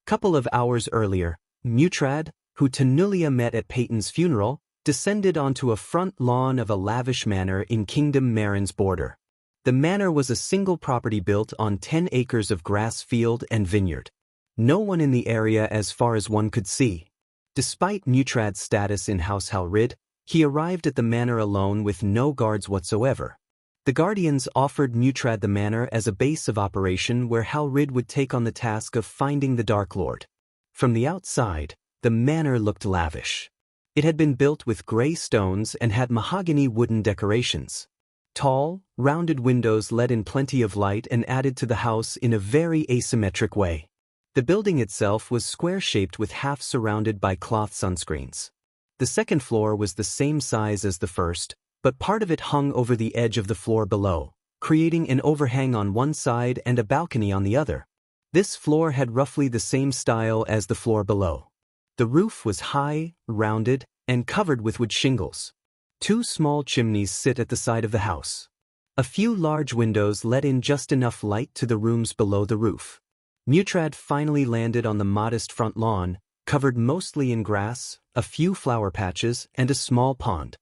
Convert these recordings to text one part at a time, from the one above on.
Couple of hours earlier, Mutrad, who Tanulia met at Peyton's funeral, descended onto a front lawn of a lavish manor in Kingdom Marin's border. The manor was a single property built on 10 acres of grass field and vineyard. No one in the area as far as one could see. Despite Mutrad's status in House Halrid, he arrived at the manor alone with no guards whatsoever. The Guardians offered Mutrad the manor as a base of operation where Halrid would take on the task of finding the Dark Lord. From the outside, the manor looked lavish. It had been built with gray stones and had mahogany wooden decorations. Tall, rounded windows let in plenty of light and added to the house in a very asymmetric way. The building itself was square-shaped with half surrounded by cloth sunscreens. The second floor was the same size as the first, but part of it hung over the edge of the floor below, creating an overhang on one side and a balcony on the other. This floor had roughly the same style as the floor below. The roof was high, rounded, and covered with wood shingles. 2 small chimneys sit at the side of the house. A few large windows let in just enough light to the rooms below the roof. Mutrad finally landed on the modest front lawn, covered mostly in grass, a few flower patches, and a small pond.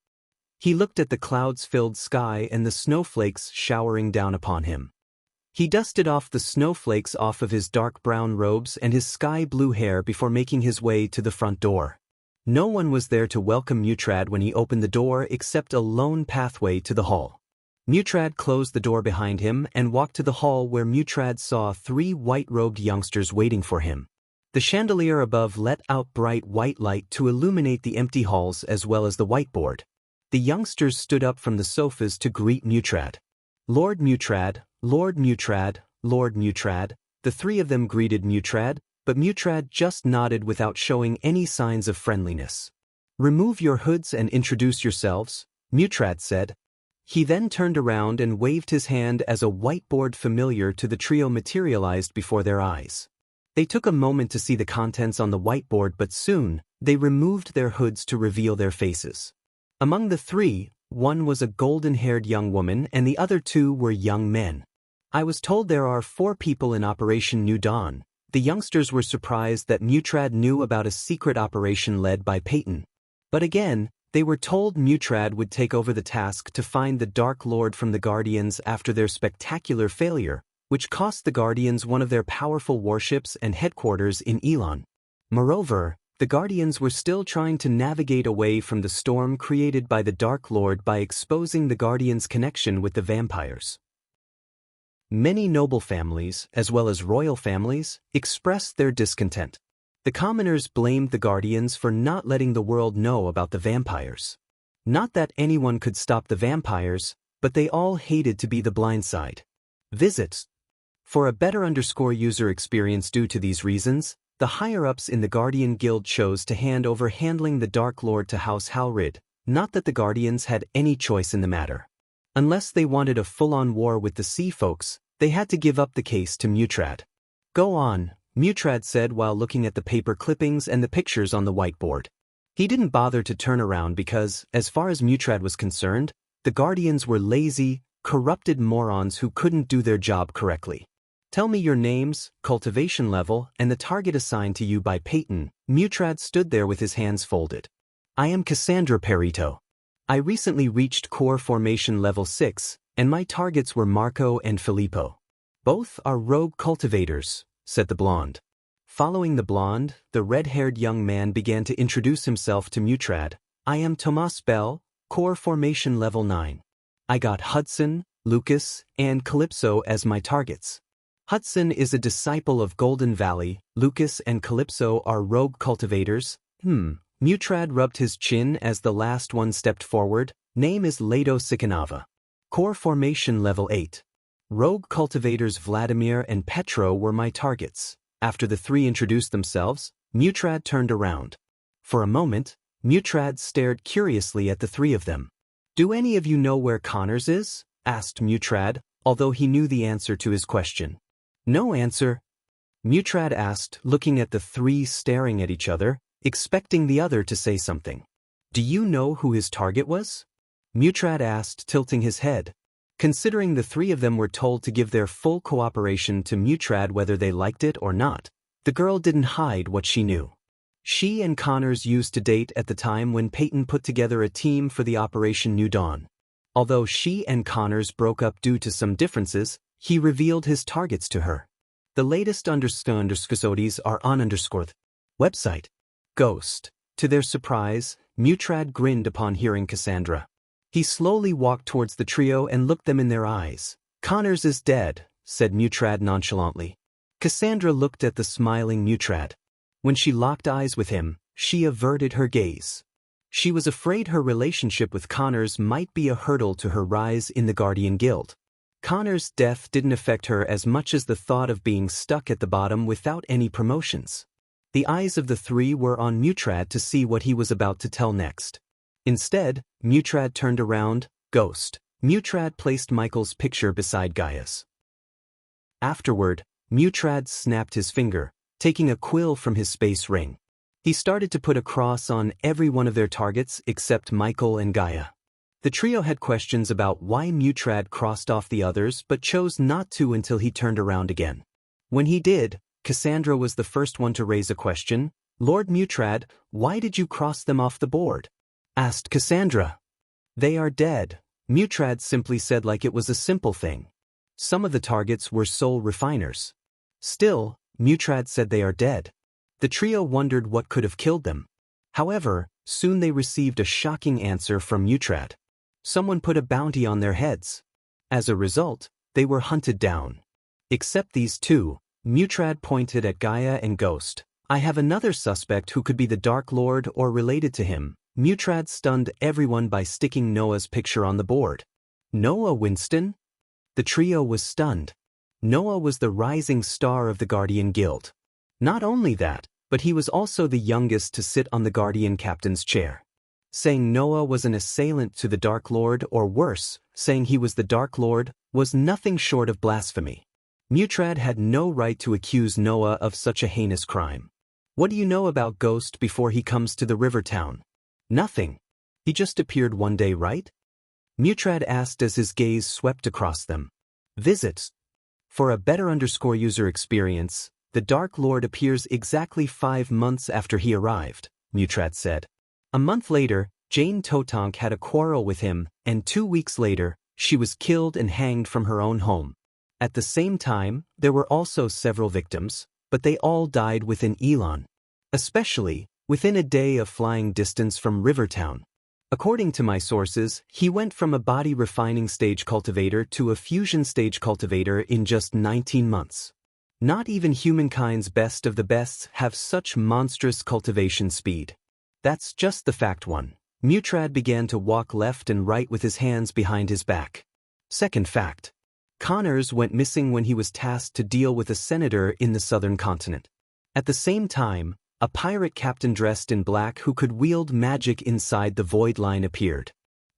He looked at the clouds-filled sky and the snowflakes showering down upon him. He dusted off the snowflakes off of his dark brown robes and his sky-blue hair before making his way to the front door. No one was there to welcome Mutrad when he opened the door except a lone pathway to the hall. Mutrad closed the door behind him and walked to the hall where Mutrad saw 3 white-robed youngsters waiting for him. The chandelier above let out bright white light to illuminate the empty halls as well as the whiteboard. The youngsters stood up from the sofas to greet Mutrad. Lord Mutrad, Lord Mutrad, Lord Mutrad. The 3 of them greeted Mutrad, but Mutrad just nodded without showing any signs of friendliness. "Remove your hoods and introduce yourselves," Mutrad said. He then turned around and waved his hand as a whiteboard familiar to the trio materialized before their eyes. They took a moment to see the contents on the whiteboard, but soon, they removed their hoods to reveal their faces. Among the 3, one was a golden-haired young woman and the other 2 were young men. "I was told there are 4 people in Operation New Dawn." The youngsters were surprised that Mutrad knew about a secret operation led by Peyton. But again, they were told Mutrad would take over the task to find the Dark Lord from the Guardians after their spectacular failure, which cost the Guardians one of their powerful warships and headquarters in Elon. Moreover, the Guardians were still trying to navigate away from the storm created by the Dark Lord by exposing the Guardians' connection with the vampires. Many noble families, as well as royal families, expressed their discontent. The commoners blamed the Guardians for not letting the world know about the vampires. Not that anyone could stop the vampires, but they all hated to be the blind side. Visits. For a better user experience due to these reasons, the higher-ups in the Guardian Guild chose to hand over handling the Dark Lord to House Halrid, not that the Guardians had any choice in the matter. Unless they wanted a full-on war with the Sea Folks, they had to give up the case to Mutrad. "Go on," Mutrad said while looking at the paper clippings and the pictures on the whiteboard. He didn't bother to turn around because, as far as Mutrad was concerned, the Guardians were lazy, corrupted morons who couldn't do their job correctly. "Tell me your names, cultivation level, and the target assigned to you by Peyton." Mutrad stood there with his hands folded. "I am Cassandra Perito. I recently reached core formation level 6, and my targets were Marco and Filippo. Both are rogue cultivators," said the blonde. Following the blonde, the red-haired young man began to introduce himself to Mutrad. "I am Tomas Bell, core formation level 9. I got Hudson, Lucas, and Calypso as my targets. Hudson is a disciple of Golden Valley, Lucas and Calypso are rogue cultivators." Mutrad rubbed his chin as the last one stepped forward. "Name is Lado Sikanava. Core formation level 8. Rogue cultivators Vladimir and Petro were my targets." After the 3 introduced themselves, Mutrad turned around. For a moment, Mutrad stared curiously at the 3 of them. "Do any of you know where Connors is?" asked Mutrad, although he knew the answer to his question. "No answer," Mutrad asked, looking at the 3 staring at each other, expecting the other to say something. "Do you know who his target was?" Mutrad asked, tilting his head. Considering the 3 of them were told to give their full cooperation to Mutrad whether they liked it or not, The girl didn't hide what she knew. She and Connors used to date at the time when Peyton put together a team for the Operation New Dawn. Although she and Connors broke up due to some differences, he revealed his targets to her. The latest episodes are on website. Ghost. To their surprise, Mutrad grinned upon hearing Cassandra. He slowly walked towards the trio and looked them in their eyes. Connors is dead, said Mutrad nonchalantly. Cassandra looked at the smiling Mutrad. When she locked eyes with him, she averted her gaze. She was afraid her relationship with Connors might be a hurdle to her rise in the Guardian Guild. Connors' death didn't affect her as much as the thought of being stuck at the bottom without any promotions. The eyes of the three were on Mutrad to see what he was about to tell next. Instead, Mutrad turned around. Ghost. Mutrad placed Michael's picture beside Gaia's. Afterward, Mutrad snapped his finger, taking a quill from his space ring. He started to put a cross on every one of their targets except Michael and Gaia. The trio had questions about why Mutrad crossed off the others but chose not to until he turned around again. When he did, Cassandra was the first one to raise a question. Lord Mutrad, why did you cross them off the board? Asked Cassandra. They are dead, Mutrad simply said, like it was a simple thing. Some of the targets were soul refiners. Still, Mutrad said they are dead. The trio wondered what could have killed them. However, soon they received a shocking answer from Mutrad. Someone put a bounty on their heads. As a result, they were hunted down. Except these two, Mutrad pointed at Gaia and Ghost. I have another suspect who could be the Dark Lord or related to him. Mutrad stunned everyone by sticking Noah's picture on the board. Noah Winston? The trio was stunned. Noah was the rising star of the Guardian Guild. Not only that, but he was also the youngest to sit on the Guardian Captain's chair. Saying Noah was an assailant to the Dark Lord, or worse, saying he was the Dark Lord, was nothing short of blasphemy. Mutrad had no right to accuse Noah of such a heinous crime. What do you know about Ghost before he comes to the river town? Nothing. He just appeared one day, right? Mutrad asked as his gaze swept across them. Visits. For a better user experience, the Dark Lord appears exactly 5 months after he arrived, Mutrad said. A month later, Jane Totonk had a quarrel with him, and 2 weeks later, she was killed and hanged from her own home. At the same time, there were also several victims, but they all died within Elon. Especially, within a day of flying distance from Rivertown. According to my sources, he went from a body refining stage cultivator to a fusion stage cultivator in just 19 months. Not even humankind's best of the bests have such monstrous cultivation speed. That's just the fact one. Mutrad began to walk left and right with his hands behind his back. Second fact. Connors went missing when he was tasked to deal with a senator in the southern continent. At the same time, a pirate captain dressed in black who could wield magic inside the void line appeared.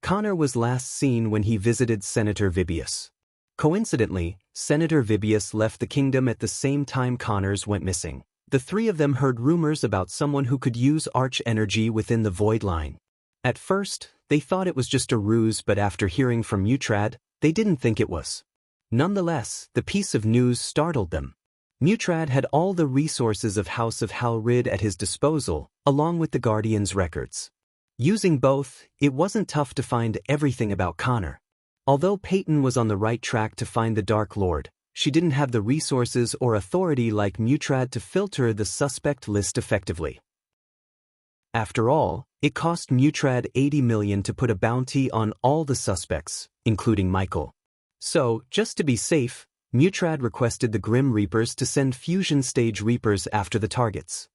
Connor was last seen when he visited Senator Vibius. Coincidentally, Senator Vibius left the kingdom at the same time Connors went missing. The three of them heard rumors about someone who could use arch energy within the void line. At first, they thought it was just a ruse, but after hearing from Mutrad, they didn't think it was. Nonetheless, the piece of news startled them. Mutrad had all the resources of House of Halrid at his disposal, along with the Guardian's records. Using both, it wasn't tough to find everything about Connor. Although Peyton was on the right track to find the Dark Lord, she didn't have the resources or authority like Mutrad to filter the suspect list effectively. After all, it cost Mutrad 80 million to put a bounty on all the suspects, including Michael. So, just to be safe, Mutrad requested the Grim Reapers to send fusion stage Reapers after the targets.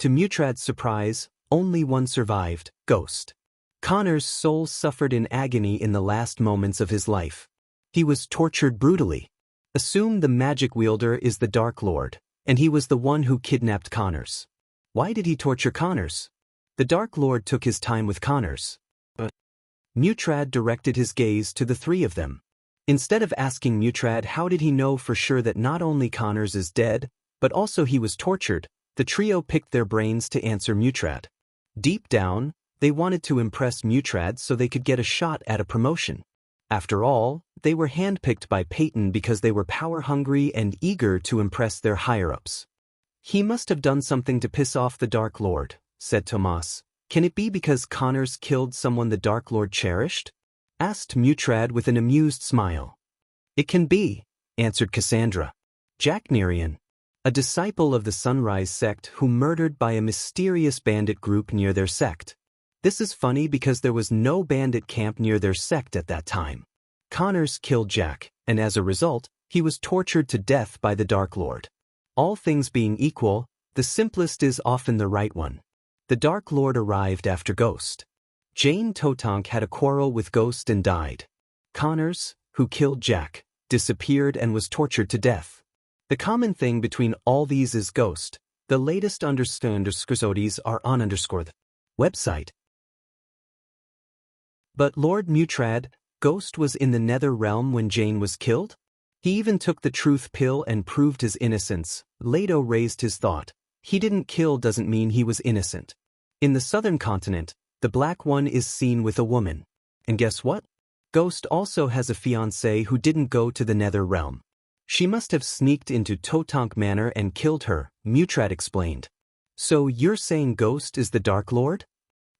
To Mutrad's surprise, only one survived, Ghost. Connor's soul suffered in agony in the last moments of his life. He was tortured brutally. Assume the magic wielder is the Dark Lord, and he was the one who kidnapped Connors. Why did he torture Connors? The Dark Lord took his time with Connors. But Mutrad directed his gaze to the three of them. Instead of asking Mutrad how did he know for sure that not only Connors is dead, but also he was tortured, the trio picked their brains to answer Mutrad. Deep down, they wanted to impress Mutrad so they could get a shot at a promotion. After all, they were handpicked by Peyton because they were power-hungry and eager to impress their higher-ups. He must have done something to piss off the Dark Lord, said Tomas. Can it be because Connors killed someone the Dark Lord cherished? Asked Mutrad with an amused smile. It can be, answered Cassandra. Jack Nerian, a disciple of the Sunrise sect who murdered by a mysterious bandit group near their sect. This is funny because there was no bandit camp near their sect at that time. Connors killed Jack, and as a result, he was tortured to death by the Dark Lord. All things being equal, the simplest is often the right one. The Dark Lord arrived after Ghost. Jane Totonk had a quarrel with Ghost and died. Connors, who killed Jack, disappeared and was tortured to death. The common thing between all these is Ghost. The latest underscores are on the website. But Lord Mutrad, Ghost was in the Nether Realm when Jane was killed? He even took the truth pill and proved his innocence. Leto raised his thought. He didn't kill doesn't mean he was innocent. In the southern continent, the Black One is seen with a woman. And guess what? Ghost also has a fiancé who didn't go to the Nether Realm. She must have sneaked into Totonk Manor and killed her, Mutrad explained. So you're saying Ghost is the Dark Lord?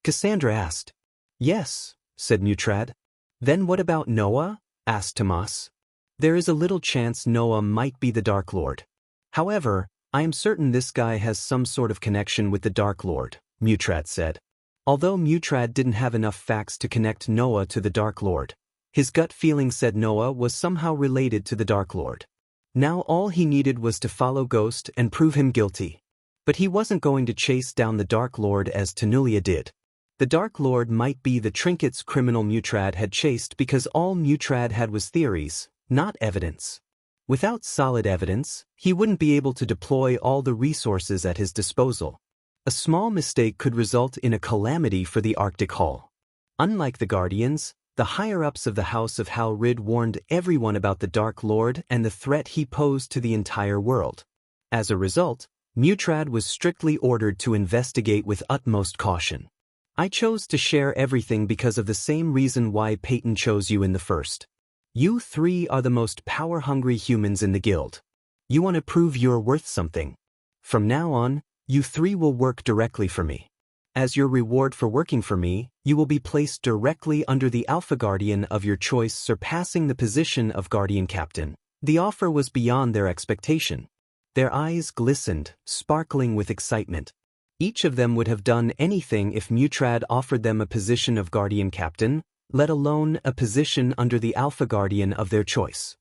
Cassandra asked. Yes, said Mutrad. Then what about Noah? Asked Tomas. There is a little chance Noah might be the Dark Lord. However, I am certain this guy has some sort of connection with the Dark Lord, Mutrad said. Although Mutrad didn't have enough facts to connect Noah to the Dark Lord, his gut feeling said Noah was somehow related to the Dark Lord. Now all he needed was to follow Ghost and prove him guilty. But he wasn't going to chase down the Dark Lord as Tenulia did. The Dark Lord might be the trinkets criminal Mutrad had chased because all Mutrad had was theories, not evidence. Without solid evidence, he wouldn't be able to deploy all the resources at his disposal. A small mistake could result in a calamity for the Arctic Hall. Unlike the Guardians, the higher-ups of the House of Halrid warned everyone about the Dark Lord and the threat he posed to the entire world. As a result, Mutrad was strictly ordered to investigate with utmost caution. I chose to share everything because of the same reason why Peyton chose you in the first. You three are the most power-hungry humans in the guild. You want to prove you're worth something. From now on, you three will work directly for me. As your reward for working for me, you will be placed directly under the Alpha Guardian of your choice, surpassing the position of Guardian Captain. The offer was beyond their expectation. Their eyes glistened, sparkling with excitement. Each of them would have done anything if Mutrad offered them a position of Guardian Captain, let alone a position under the Alpha Guardian of their choice.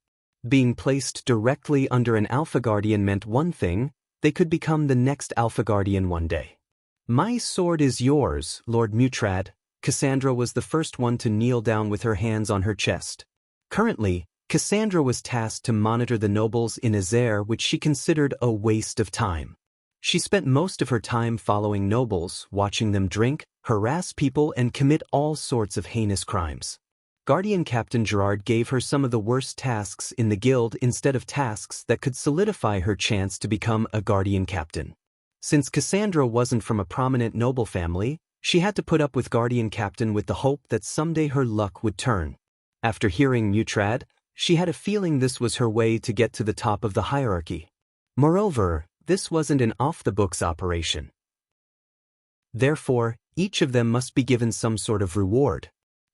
Being placed directly under an Alpha Guardian meant one thing: they could become the next Alpha Guardian one day. My sword is yours, Lord Mutrad. Cassandra was the first one to kneel down with her hands on her chest. Currently, Cassandra was tasked to monitor the nobles in Azair, which she considered a waste of time. She spent most of her time following nobles, watching them drink, harass people, and commit all sorts of heinous crimes. Guardian Captain Gerard gave her some of the worst tasks in the guild instead of tasks that could solidify her chance to become a Guardian Captain. Since Cassandra wasn't from a prominent noble family, she had to put up with Guardian Captain with the hope that someday her luck would turn. After hearing Mutrad, she had a feeling this was her way to get to the top of the hierarchy. Moreover, this wasn't an off-the-books operation. Therefore, each of them must be given some sort of reward.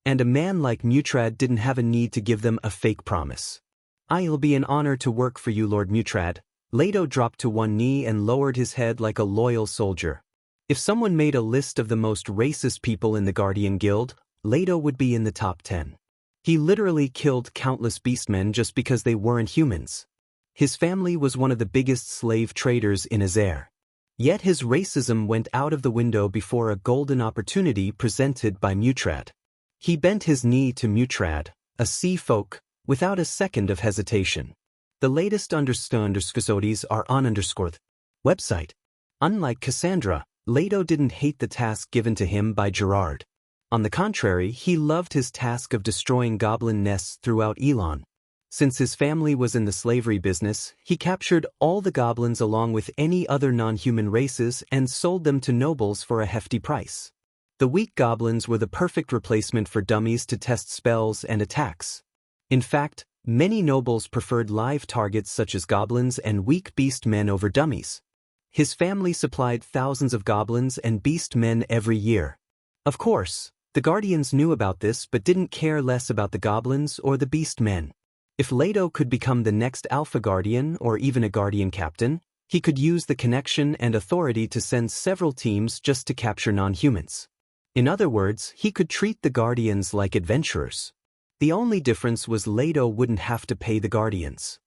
And a man like Mutrad didn't have a need to give them a fake promise. It'll be an honor to work for you, Lord Mutrad. Leto dropped to one knee and lowered his head like a loyal soldier. If someone made a list of the most racist people in the Guardian Guild, Leto would be in the top 10. He literally killed countless beastmen just because they weren't humans. His family was one of the biggest slave traders in Azair. Yet his racism went out of the window before a golden opportunity presented by Mutrad. He bent his knee to Mutrad, a sea folk, without a second of hesitation. The latest underscores are on the website. Unlike Cassandra, Leto didn't hate the task given to him by Gerard. On the contrary, he loved his task of destroying goblin nests throughout Elon. Since his family was in the slavery business, he captured all the goblins along with any other non-human races and sold them to nobles for a hefty price. The weak goblins were the perfect replacement for dummies to test spells and attacks. In fact, many nobles preferred live targets such as goblins and weak beast men over dummies. His family supplied thousands of goblins and beast men every year. Of course, the Guardians knew about this but didn't care less about the goblins or the beast men. If Leto could become the next Alpha Guardian or even a Guardian Captain, he could use the connection and authority to send several teams just to capture non-humans. In other words, he could treat the Guardians like adventurers. The only difference was Leto wouldn't have to pay the Guardians.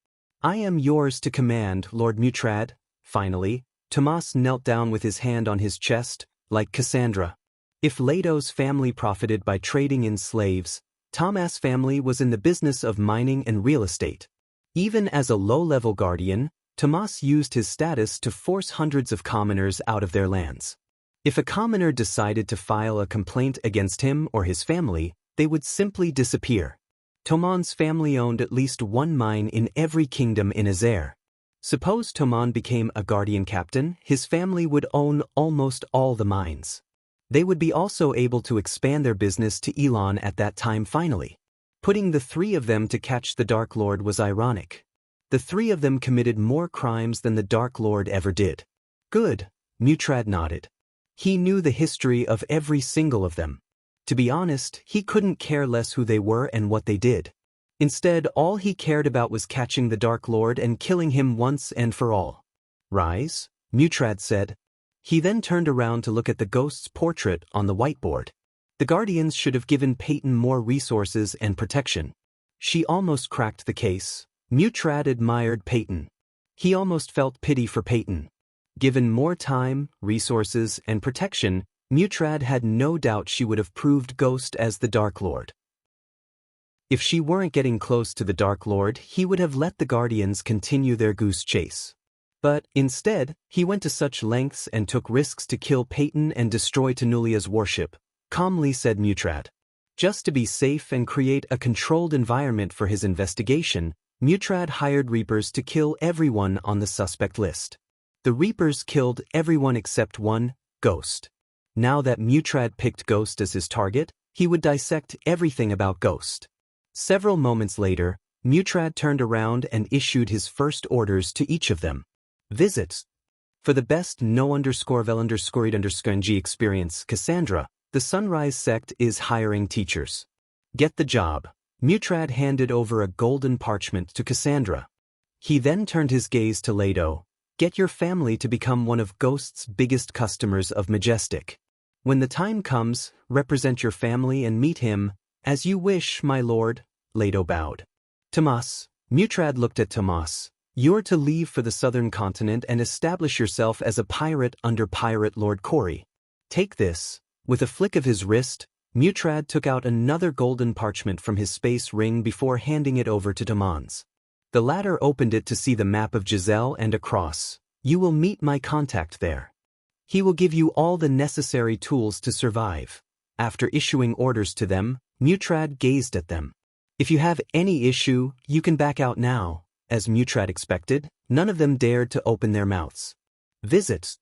"I am yours to command, Lord Mutrad." Finally, Tomas knelt down with his hand on his chest, like Cassandra. If Leto's family profited by trading in slaves, Tomas' family was in the business of mining and real estate. Even as a low-level guardian, Tomas used his status to force hundreds of commoners out of their lands. If a commoner decided to file a complaint against him or his family, they would simply disappear. Toman's family owned at least one mine in every kingdom in Azair. Suppose Toman became a guardian captain, his family would own almost all the mines. They would be also able to expand their business to Elon at that time finally. Putting the three of them to catch the Dark Lord was ironic. The three of them committed more crimes than the Dark Lord ever did. Good, Mutrad nodded. He knew the history of every single of them. To be honest, he couldn't care less who they were and what they did. Instead, all he cared about was catching the Dark Lord and killing him once and for all. "Rise," Mutrad said. He then turned around to look at the ghost's portrait on the whiteboard. The Guardians should have given Peyton more resources and protection. She almost cracked the case. Mutrad admired Peyton. He almost felt pity for Peyton. Given more time, resources, and protection, Mutrad had no doubt she would have proved Ghost as the Dark Lord. If she weren't getting close to the Dark Lord, he would have let the Guardians continue their goose chase. But, instead, he went to such lengths and took risks to kill Peyton and destroy Tenulia's warship, calmly said Mutrad. Just to be safe and create a controlled environment for his investigation, Mutrad hired Reapers to kill everyone on the suspect list. The Reapers killed everyone except one, Ghost. Now that Mutrad picked Ghost as his target, he would dissect everything about Ghost. Several moments later, Mutrad turned around and issued his first orders to each of them. Visits. For the best no_vel_ed_ng experience, Cassandra, the Sunrise sect is hiring teachers. Get the job. Mutrad handed over a golden parchment to Cassandra. He then turned his gaze to Leto. Get your family to become one of Ghost's biggest customers of Majestic. When the time comes, represent your family and meet him. As you wish, my lord, Leto bowed. Tomas. Mutrad looked at Tomas. You're to leave for the southern continent and establish yourself as a pirate under Pirate Lord Corey. Take this. With a flick of his wrist, Mutrad took out another golden parchment from his space ring before handing it over to Tomas. The latter opened it to see the map of Giselle and a cross. You will meet my contact there. He will give you all the necessary tools to survive. After issuing orders to them, Mutrad gazed at them. If you have any issue, you can back out now. As Mutrad expected, none of them dared to open their mouths. Visits.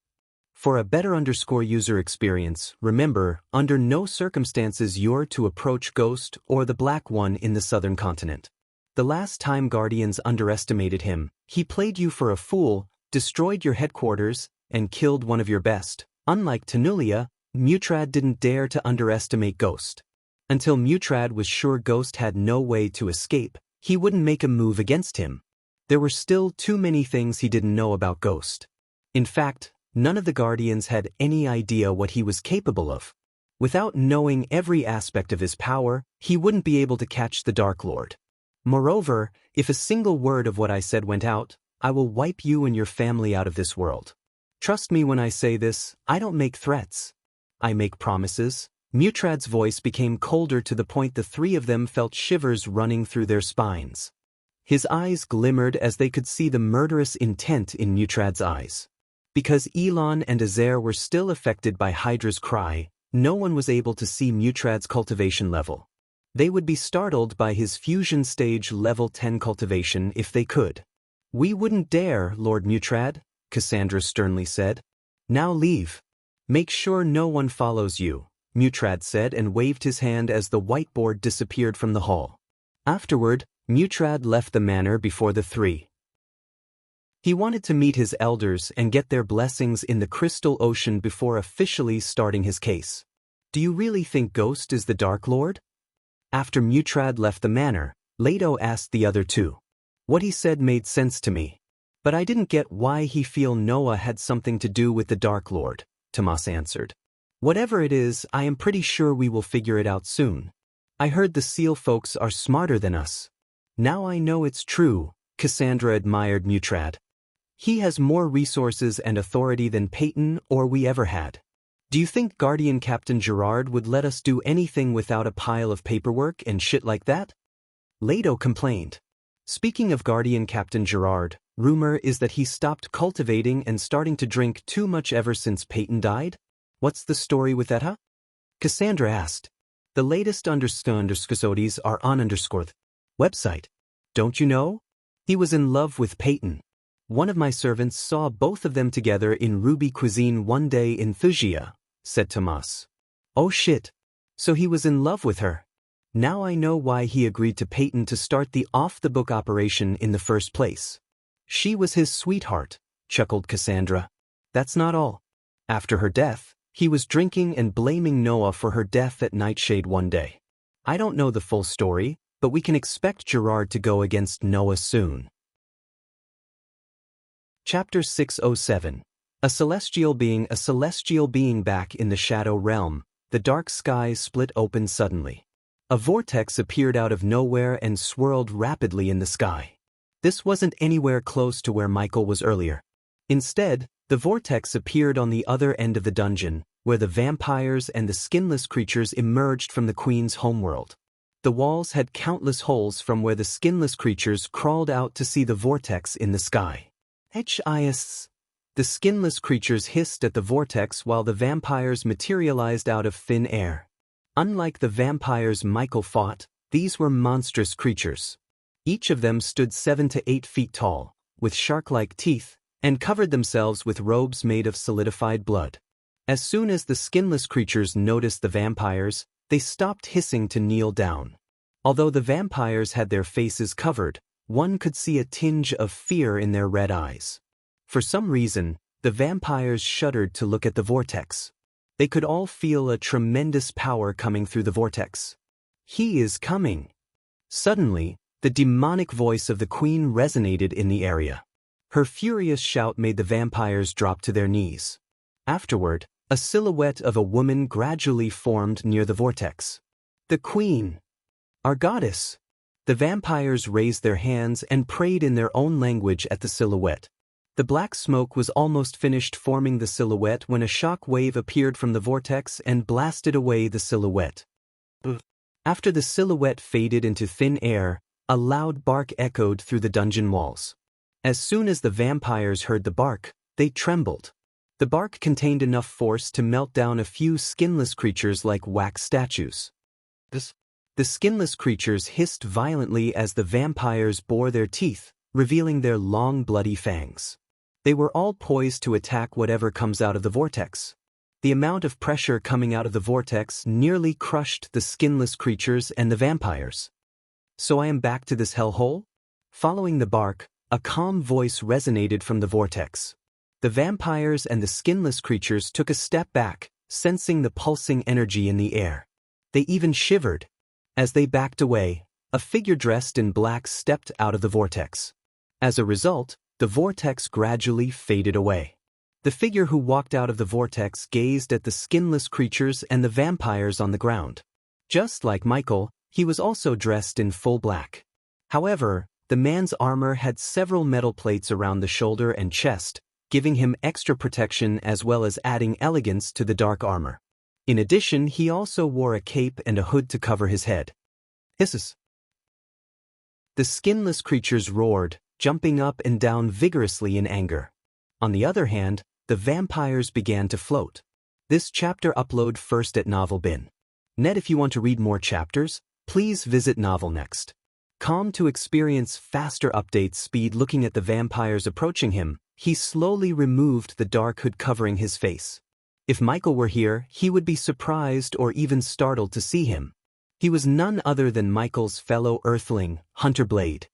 For a better user experience, remember, under no circumstances you're to approach Ghost or the Black One in the southern continent. The last time Guardians underestimated him, he played you for a fool, destroyed your headquarters, and killed one of your best. Unlike Tenulia, Mutrad didn't dare to underestimate Ghost. Until Mutrad was sure Ghost had no way to escape, he wouldn't make a move against him. There were still too many things he didn't know about Ghost. In fact, none of the Guardians had any idea what he was capable of. Without knowing every aspect of his power, he wouldn't be able to catch the Dark Lord. Moreover, if a single word of what I said went out, I will wipe you and your family out of this world. Trust me when I say this, I don't make threats. I make promises. Mutrad's voice became colder to the point the three of them felt shivers running through their spines. His eyes glimmered as they could see the murderous intent in Mutrad's eyes. Because Elon and Azair were still affected by Hydra's cry, no one was able to see Mutrad's cultivation level. They would be startled by his fusion stage level 10 cultivation if they could. We wouldn't dare, Lord Mutrad, Cassandra sternly said. Now leave. Make sure no one follows you, Mutrad said and waved his hand as the whiteboard disappeared from the hall. Afterward, Mutrad left the manor before the three. He wanted to meet his elders and get their blessings in the crystal ocean before officially starting his case. Do you really think Ghost is the Dark Lord? After Mutrad left the manor, Leto asked the other two. What he said made sense to me. But I didn't get why he feel Noah had something to do with the Dark Lord, Tomas answered. Whatever it is, I am pretty sure we will figure it out soon. I heard the seal folks are smarter than us. Now I know it's true, Cassandra admired Mutrad. He has more resources and authority than Peyton or we ever had. Do you think Guardian Captain Gerard would let us do anything without a pile of paperwork and shit like that? Leto complained. Speaking of Guardian Captain Gerard, rumor is that he stopped cultivating and starting to drink too much ever since Peyton died? What's the story with that, huh? Cassandra asked. The latest underscores are on _the website. Don't you know? He was in love with Peyton. One of my servants saw both of them together in Ruby Cuisine one day in Wuxia, said Tomas. Oh shit. So he was in love with her. Now I know why he agreed to Peyton to start the off-the-book operation in the first place. She was his sweetheart, chuckled Cassandra. That's not all. After her death, he was drinking and blaming Noah for her death at Nightshade one day. I don't know the full story, but we can expect Gerard to go against Noah soon. Chapter 607. A celestial being back in the Shadow Realm. The dark sky split open suddenly. A vortex appeared out of nowhere and swirled rapidly in the sky. This wasn't anywhere close to where Michael was earlier. Instead, the vortex appeared on the other end of the dungeon, where the vampires and the skinless creatures emerged from the Queen's homeworld. The walls had countless holes from where the skinless creatures crawled out to see the vortex in the sky. Hiss. The skinless creatures hissed at the vortex while the vampires materialized out of thin air. Unlike the vampires Michael fought, these were monstrous creatures. Each of them stood 7 to 8 feet tall, with shark-like teeth, and covered themselves with robes made of solidified blood. As soon as the skinless creatures noticed the vampires, they stopped hissing to kneel down. Although the vampires had their faces covered, one could see a tinge of fear in their red eyes. For some reason, the vampires shuddered to look at the vortex. They could all feel a tremendous power coming through the vortex. He is coming. Suddenly, the demonic voice of the Queen resonated in the area. Her furious shout made the vampires drop to their knees. Afterward, a silhouette of a woman gradually formed near the vortex. The Queen! Our goddess! The vampires raised their hands and prayed in their own language at the silhouette. The black smoke was almost finished forming the silhouette when a shock wave appeared from the vortex and blasted away the silhouette. After the silhouette faded into thin air, a loud bark echoed through the dungeon walls. As soon as the vampires heard the bark, they trembled. The bark contained enough force to melt down a few skinless creatures like wax statues. The skinless creatures hissed violently as the vampires bore their teeth, revealing their long bloody fangs. They were all poised to attack whatever comes out of the vortex. The amount of pressure coming out of the vortex nearly crushed the skinless creatures and the vampires. So I am back to this hellhole? Following the bark, a calm voice resonated from the vortex. The vampires and the skinless creatures took a step back, sensing the pulsing energy in the air. They even shivered. As they backed away, a figure dressed in black stepped out of the vortex. As a result, the vortex gradually faded away. The figure who walked out of the vortex gazed at the skinless creatures and the vampires on the ground. Just like Michael, he was also dressed in full black. However, the man's armor had several metal plates around the shoulder and chest, giving him extra protection as well as adding elegance to the dark armor. In addition, he also wore a cape and a hood to cover his head. Hisses. The skinless creatures roared, jumping up and down vigorously in anger. On the other hand, the vampires began to float. This chapter upload first at NovelBin. Net if you want to read more chapters, please visit NovelNext. Calm to experience faster update speed. Looking at the vampires approaching him, he slowly removed the dark hood covering his face. If Michael were here, he would be surprised or even startled to see him. He was none other than Michael's fellow Earthling, Hunter Blade.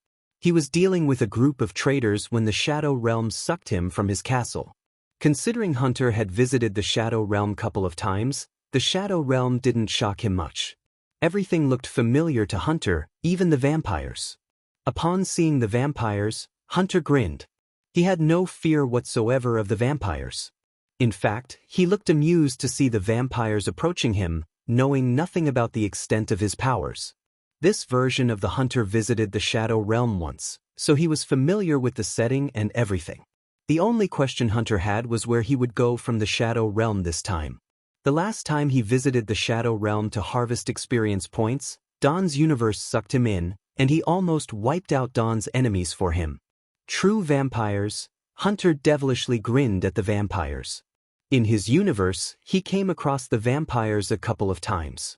He was dealing with a group of traders when the Shadow Realm sucked him from his castle. Considering Hunter had visited the Shadow Realm couple of times, the Shadow Realm didn't shock him much. Everything looked familiar to Hunter, even the vampires. Upon seeing the vampires, Hunter grinned. He had no fear whatsoever of the vampires. In fact, he looked amused to see the vampires approaching him, knowing nothing about the extent of his powers. This version of the Hunter visited the Shadow Realm once, so he was familiar with the setting and everything. The only question Hunter had was where he would go from the Shadow Realm this time. The last time he visited the Shadow Realm to harvest experience points, Dawn's universe sucked him in, and he almost wiped out Dawn's enemies for him. True vampires. Hunter devilishly grinned at the vampires. In his universe, he came across the vampires a couple of times.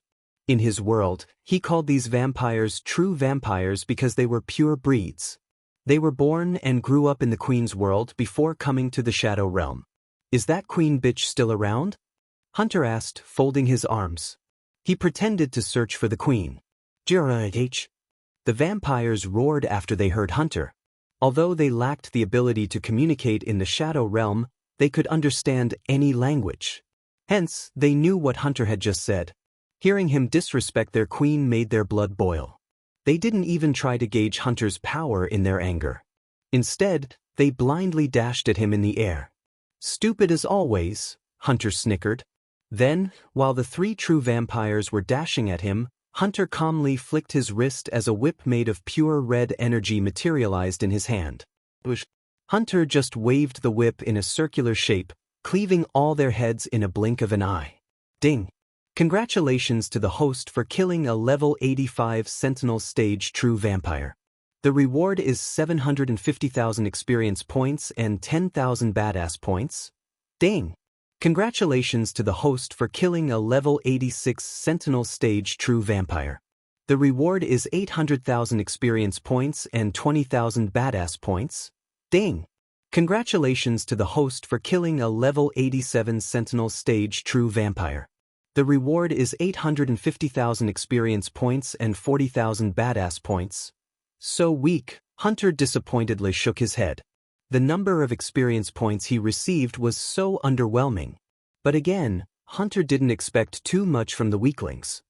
In his world, he called these vampires true vampires because they were pure breeds. They were born and grew up in the Queen's world before coming to the Shadow Realm. Is that Queen bitch still around? Hunter asked, folding his arms. He pretended to search for the Queen. The vampires roared after they heard Hunter. Although they lacked the ability to communicate in the Shadow Realm, they could understand any language. Hence, they knew what Hunter had just said. Hearing him disrespect their queen made their blood boil. They didn't even try to gauge Hunter's power in their anger. Instead, they blindly dashed at him in the air. Stupid as always, Hunter snickered. Then, while the three true vampires were dashing at him, Hunter calmly flicked his wrist as a whip made of pure red energy materialized in his hand. Hunter just waved the whip in a circular shape, cleaving all their heads in a blink of an eye. Ding! Congratulations to the host for killing a level 85 Sentinel Stage True Vampire. The reward is 750,000 experience points and 10,000 badass points. Ding! Congratulations to the host for killing a level 86 Sentinel Stage True Vampire. The reward is 800,000 experience points and 20,000 badass points. Ding! Congratulations to the host for killing a level 87 Sentinel Stage True Vampire. The reward is 850,000 experience points and 40,000 badass points. So weak, Hunter disappointedly shook his head. The number of experience points he received was so underwhelming. But again, Hunter didn't expect too much from the weaklings.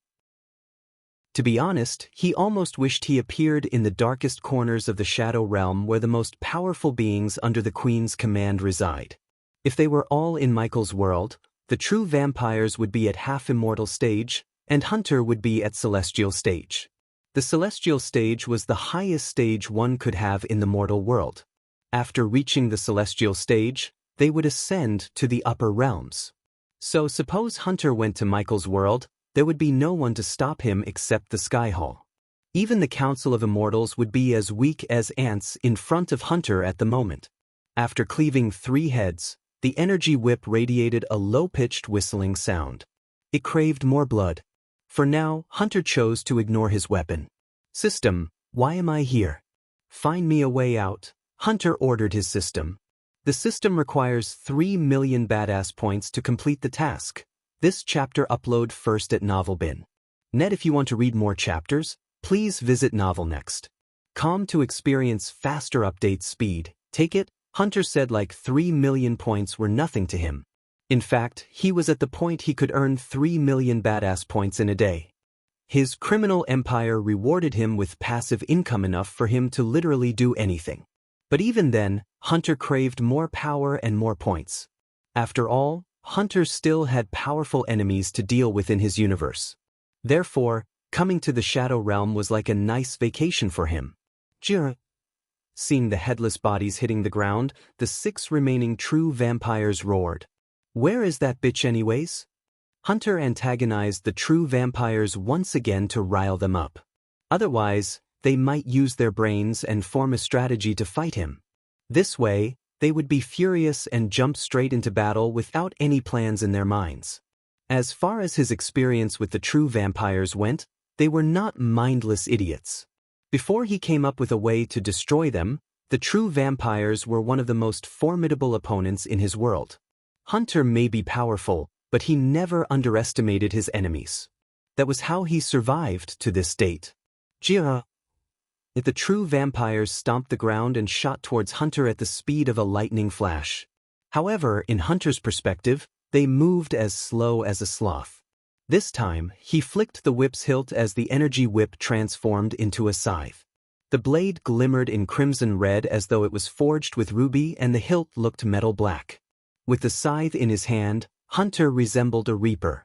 To be honest, he almost wished he appeared in the darkest corners of the Shadow Realm where the most powerful beings under the Queen's command reside. If they were all in Michael's world, the true vampires would be at half-immortal stage, and Hunter would be at celestial stage. The celestial stage was the highest stage one could have in the mortal world. After reaching the celestial stage, they would ascend to the upper realms. So suppose Hunter went to Michael's world, there would be no one to stop him except the Sky Hall. Even the Council of Immortals would be as weak as ants in front of Hunter at the moment. After cleaving 3 heads, the energy whip radiated a low-pitched whistling sound. It craved more blood. For now, Hunter chose to ignore his weapon. System, why am I here? Find me a way out, Hunter ordered his system. The system requires 3 million badass points to complete the task. This chapter upload first at NovelBin. Net if you want to read more chapters, please visit Novelnext.com to experience faster update speed. Take it? Hunter said like 3 million points were nothing to him. In fact, he was at the point he could earn 3 million badass points in a day. His criminal empire rewarded him with passive income enough for him to literally do anything. But even then, Hunter craved more power and more points. After all, Hunter still had powerful enemies to deal with in his universe. Therefore, coming to the Shadow Realm was like a nice vacation for him. Seeing the headless bodies hitting the ground, the 6 remaining true vampires roared. Where is that bitch anyways? Hunter antagonized the true vampires once again to rile them up. Otherwise, they might use their brains and form a strategy to fight him. This way, they would be furious and jump straight into battle without any plans in their minds. As far as his experience with the true vampires went, they were not mindless idiots. Before he came up with a way to destroy them, the true vampires were one of the most formidable opponents in his world. Hunter may be powerful, but he never underestimated his enemies. That was how he survived to this date. The true vampires stomped the ground and shot towards Hunter at the speed of a lightning flash. However, in Hunter's perspective, they moved as slow as a sloth. This time, he flicked the whip's hilt as the energy whip transformed into a scythe. The blade glimmered in crimson red as though it was forged with ruby, and the hilt looked metal black. With the scythe in his hand, Hunter resembled a reaper.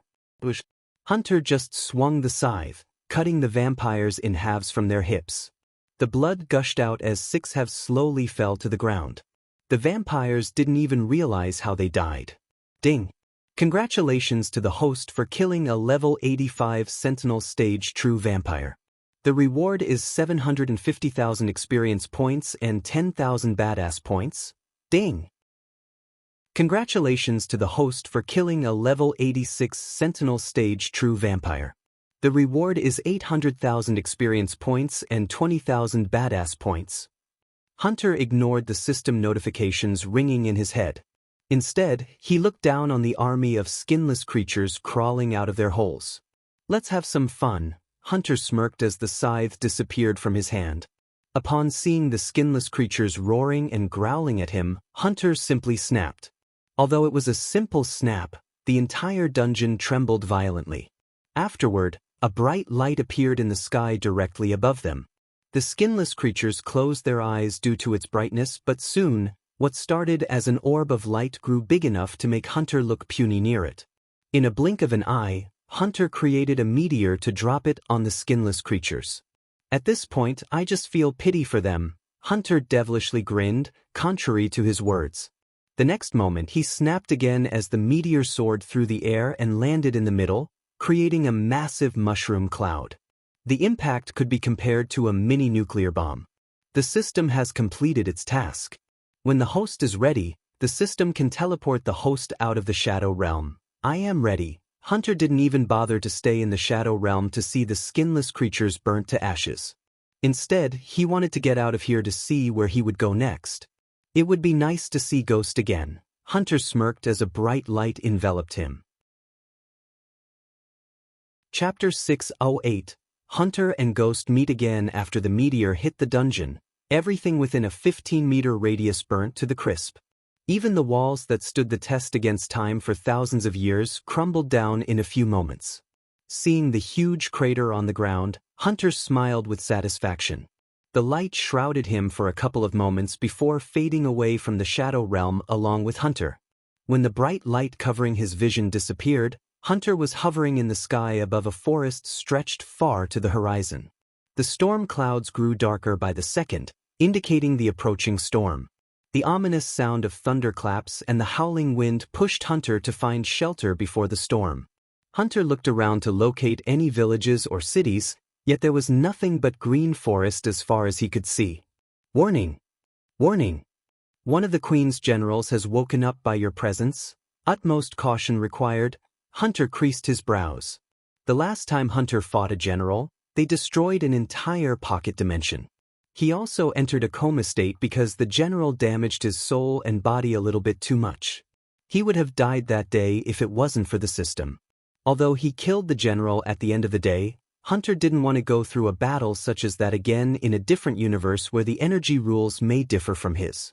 Hunter just swung the scythe, cutting the vampires in halves from their hips. The blood gushed out as 6 halves slowly fell to the ground. The vampires didn't even realize how they died. Ding! Congratulations to the host for killing a level 85 Sentinel stage true vampire. The reward is 750,000 experience points and 10,000 badass points. Ding! Congratulations to the host for killing a level 86 Sentinel stage true vampire. The reward is 800,000 experience points and 20,000 badass points. Hunter ignored the system notifications ringing in his head. Instead, he looked down on the army of skinless creatures crawling out of their holes. Let's have some fun, Hunter smirked as the scythe disappeared from his hand. Upon seeing the skinless creatures roaring and growling at him, Hunter simply snapped. Although it was a simple snap, the entire dungeon trembled violently. Afterward, a bright light appeared in the sky directly above them. The skinless creatures closed their eyes due to its brightness, but soon, what started as an orb of light grew big enough to make Hunter look puny near it. In a blink of an eye, Hunter created a meteor to drop it on the skinless creatures. At this point, I just feel pity for them, Hunter devilishly grinned, contrary to his words. The next moment he snapped again as the meteor soared through the air and landed in the middle, creating a massive mushroom cloud. The impact could be compared to a mini nuclear bomb. The system has completed its task. When the host is ready, the system can teleport the host out of the Shadow Realm. I am ready. Hunter didn't even bother to stay in the Shadow Realm to see the skinless creatures burnt to ashes. Instead, he wanted to get out of here to see where he would go next. It would be nice to see Ghost again. Hunter smirked as a bright light enveloped him. Chapter 608. Hunter and Ghost meet again after the meteor hit the dungeon. Everything within a 15-meter radius burnt to the crisp. Even the walls that stood the test against time for thousands of years crumbled down in a few moments. Seeing the huge crater on the ground, Hunter smiled with satisfaction. The light shrouded him for a couple of moments before fading away from the Shadow Realm along with Hunter. When the bright light covering his vision disappeared, Hunter was hovering in the sky above a forest stretched far to the horizon. The storm clouds grew darker by the second, indicating the approaching storm. The ominous sound of thunderclaps and the howling wind pushed Hunter to find shelter before the storm. Hunter looked around to locate any villages or cities, yet there was nothing but green forest as far as he could see. Warning! Warning! One of the Queen's generals has woken up by your presence. Utmost caution required. Hunter creased his brows. The last time Hunter fought a general, they destroyed an entire pocket dimension. He also entered a coma state because the general damaged his soul and body a little bit too much. He would have died that day if it wasn't for the system. Although he killed the general at the end of the day, Hunter didn't want to go through a battle such as that again in a different universe where the energy rules may differ from his.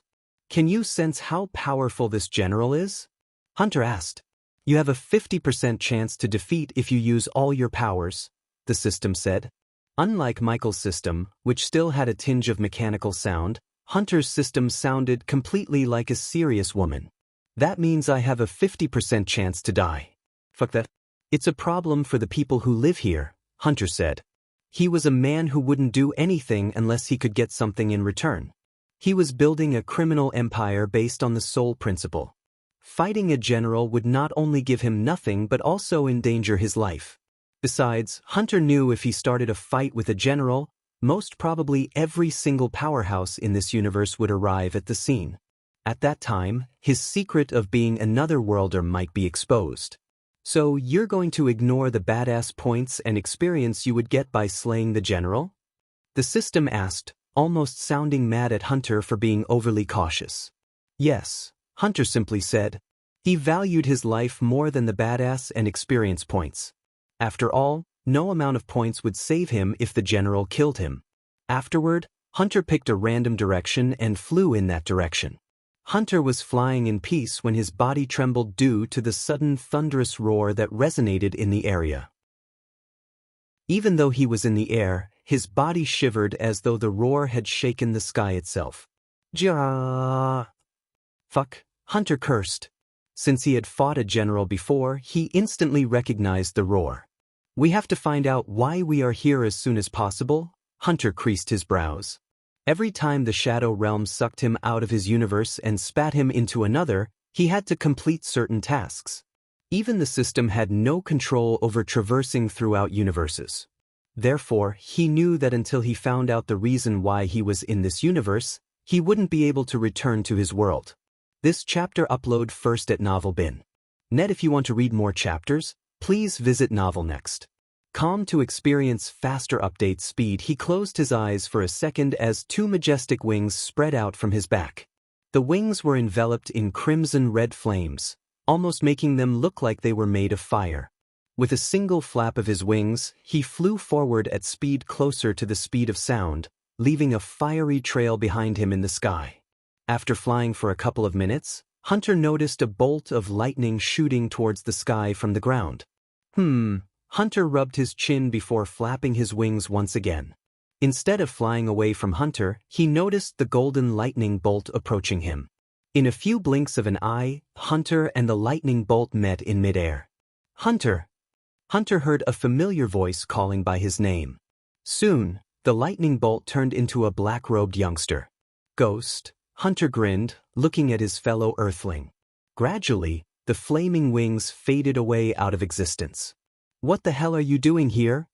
Can you sense how powerful this general is? Hunter asked. You have a 50% chance to defeat if you use all your powers, the system said. Unlike Michael's system, which still had a tinge of mechanical sound, Hunter's system sounded completely like a serious woman. That means I have a 50% chance to die. Fuck that. It's a problem for the people who live here, Hunter said. He was a man who wouldn't do anything unless he could get something in return. He was building a criminal empire based on the soul principle. Fighting a general would not only give him nothing but also endanger his life. Besides, Hunter knew if he started a fight with a general, most probably every single powerhouse in this universe would arrive at the scene. At that time, his secret of being another worlder might be exposed. So you're going to ignore the badass points and experience you would get by slaying the general? The system asked, almost sounding mad at Hunter for being overly cautious. Yes, Hunter simply said. He valued his life more than the badass and experience points. After all, no amount of points would save him if the general killed him. Afterward, Hunter picked a random direction and flew in that direction. Hunter was flying in peace when his body trembled due to the sudden thunderous roar that resonated in the area. Even though he was in the air, his body shivered as though the roar had shaken the sky itself. Ja! Fuck, Hunter cursed. Since he had fought a general before, he instantly recognized the roar. We have to find out why we are here as soon as possible, Hunter creased his brows. Every time the Shadow Realm sucked him out of his universe and spat him into another, he had to complete certain tasks. Even the system had no control over traversing throughout universes. Therefore, he knew that until he found out the reason why he was in this universe, he wouldn't be able to return to his world. This chapter upload first at Novel Bin. Net, if you want to read more chapters, please visit Novel Next. Calm to experience faster update speed, he closed his eyes for a second as two majestic wings spread out from his back. The wings were enveloped in crimson-red flames, almost making them look like they were made of fire. With a single flap of his wings, he flew forward at speed closer to the speed of sound, leaving a fiery trail behind him in the sky. After flying for a couple of minutes, Hunter noticed a bolt of lightning shooting towards the sky from the ground. Hunter rubbed his chin before flapping his wings once again. Instead of flying away from Hunter, he noticed the golden lightning bolt approaching him. In a few blinks of an eye, Hunter and the lightning bolt met in midair. Hunter! Hunter heard a familiar voice calling by his name. Soon, the lightning bolt turned into a black-robed youngster. Ghost, Hunter grinned, looking at his fellow Earthling. Gradually, the flaming wings faded away out of existence. What the hell are you doing here?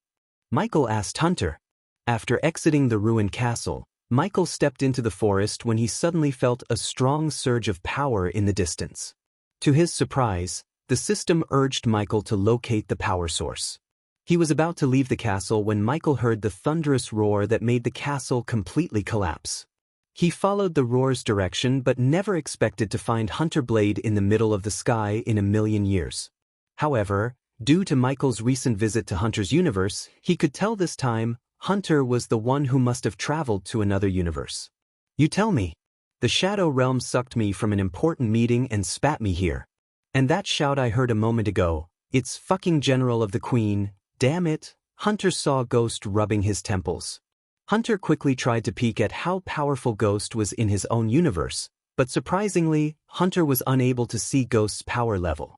Michael asked Hunter. After exiting the ruined castle, Michael stepped into the forest when he suddenly felt a strong surge of power in the distance. To his surprise, the system urged Michael to locate the power source. He was about to leave the castle when Michael heard the thunderous roar that made the castle completely collapse. He followed the roar's direction but never expected to find Hunter Blade in the middle of the sky in a million years. However, due to Michael's recent visit to Hunter's universe, he could tell this time Hunter was the one who must have traveled to another universe. You tell me. The Shadow Realm sucked me from an important meeting and spat me here. And that shout I heard a moment ago, it's fucking General of the Queen, damn it, Hunter saw Ghost rubbing his temples. Hunter quickly tried to peek at how powerful Ghost was in his own universe, but surprisingly, Hunter was unable to see Ghost's power level.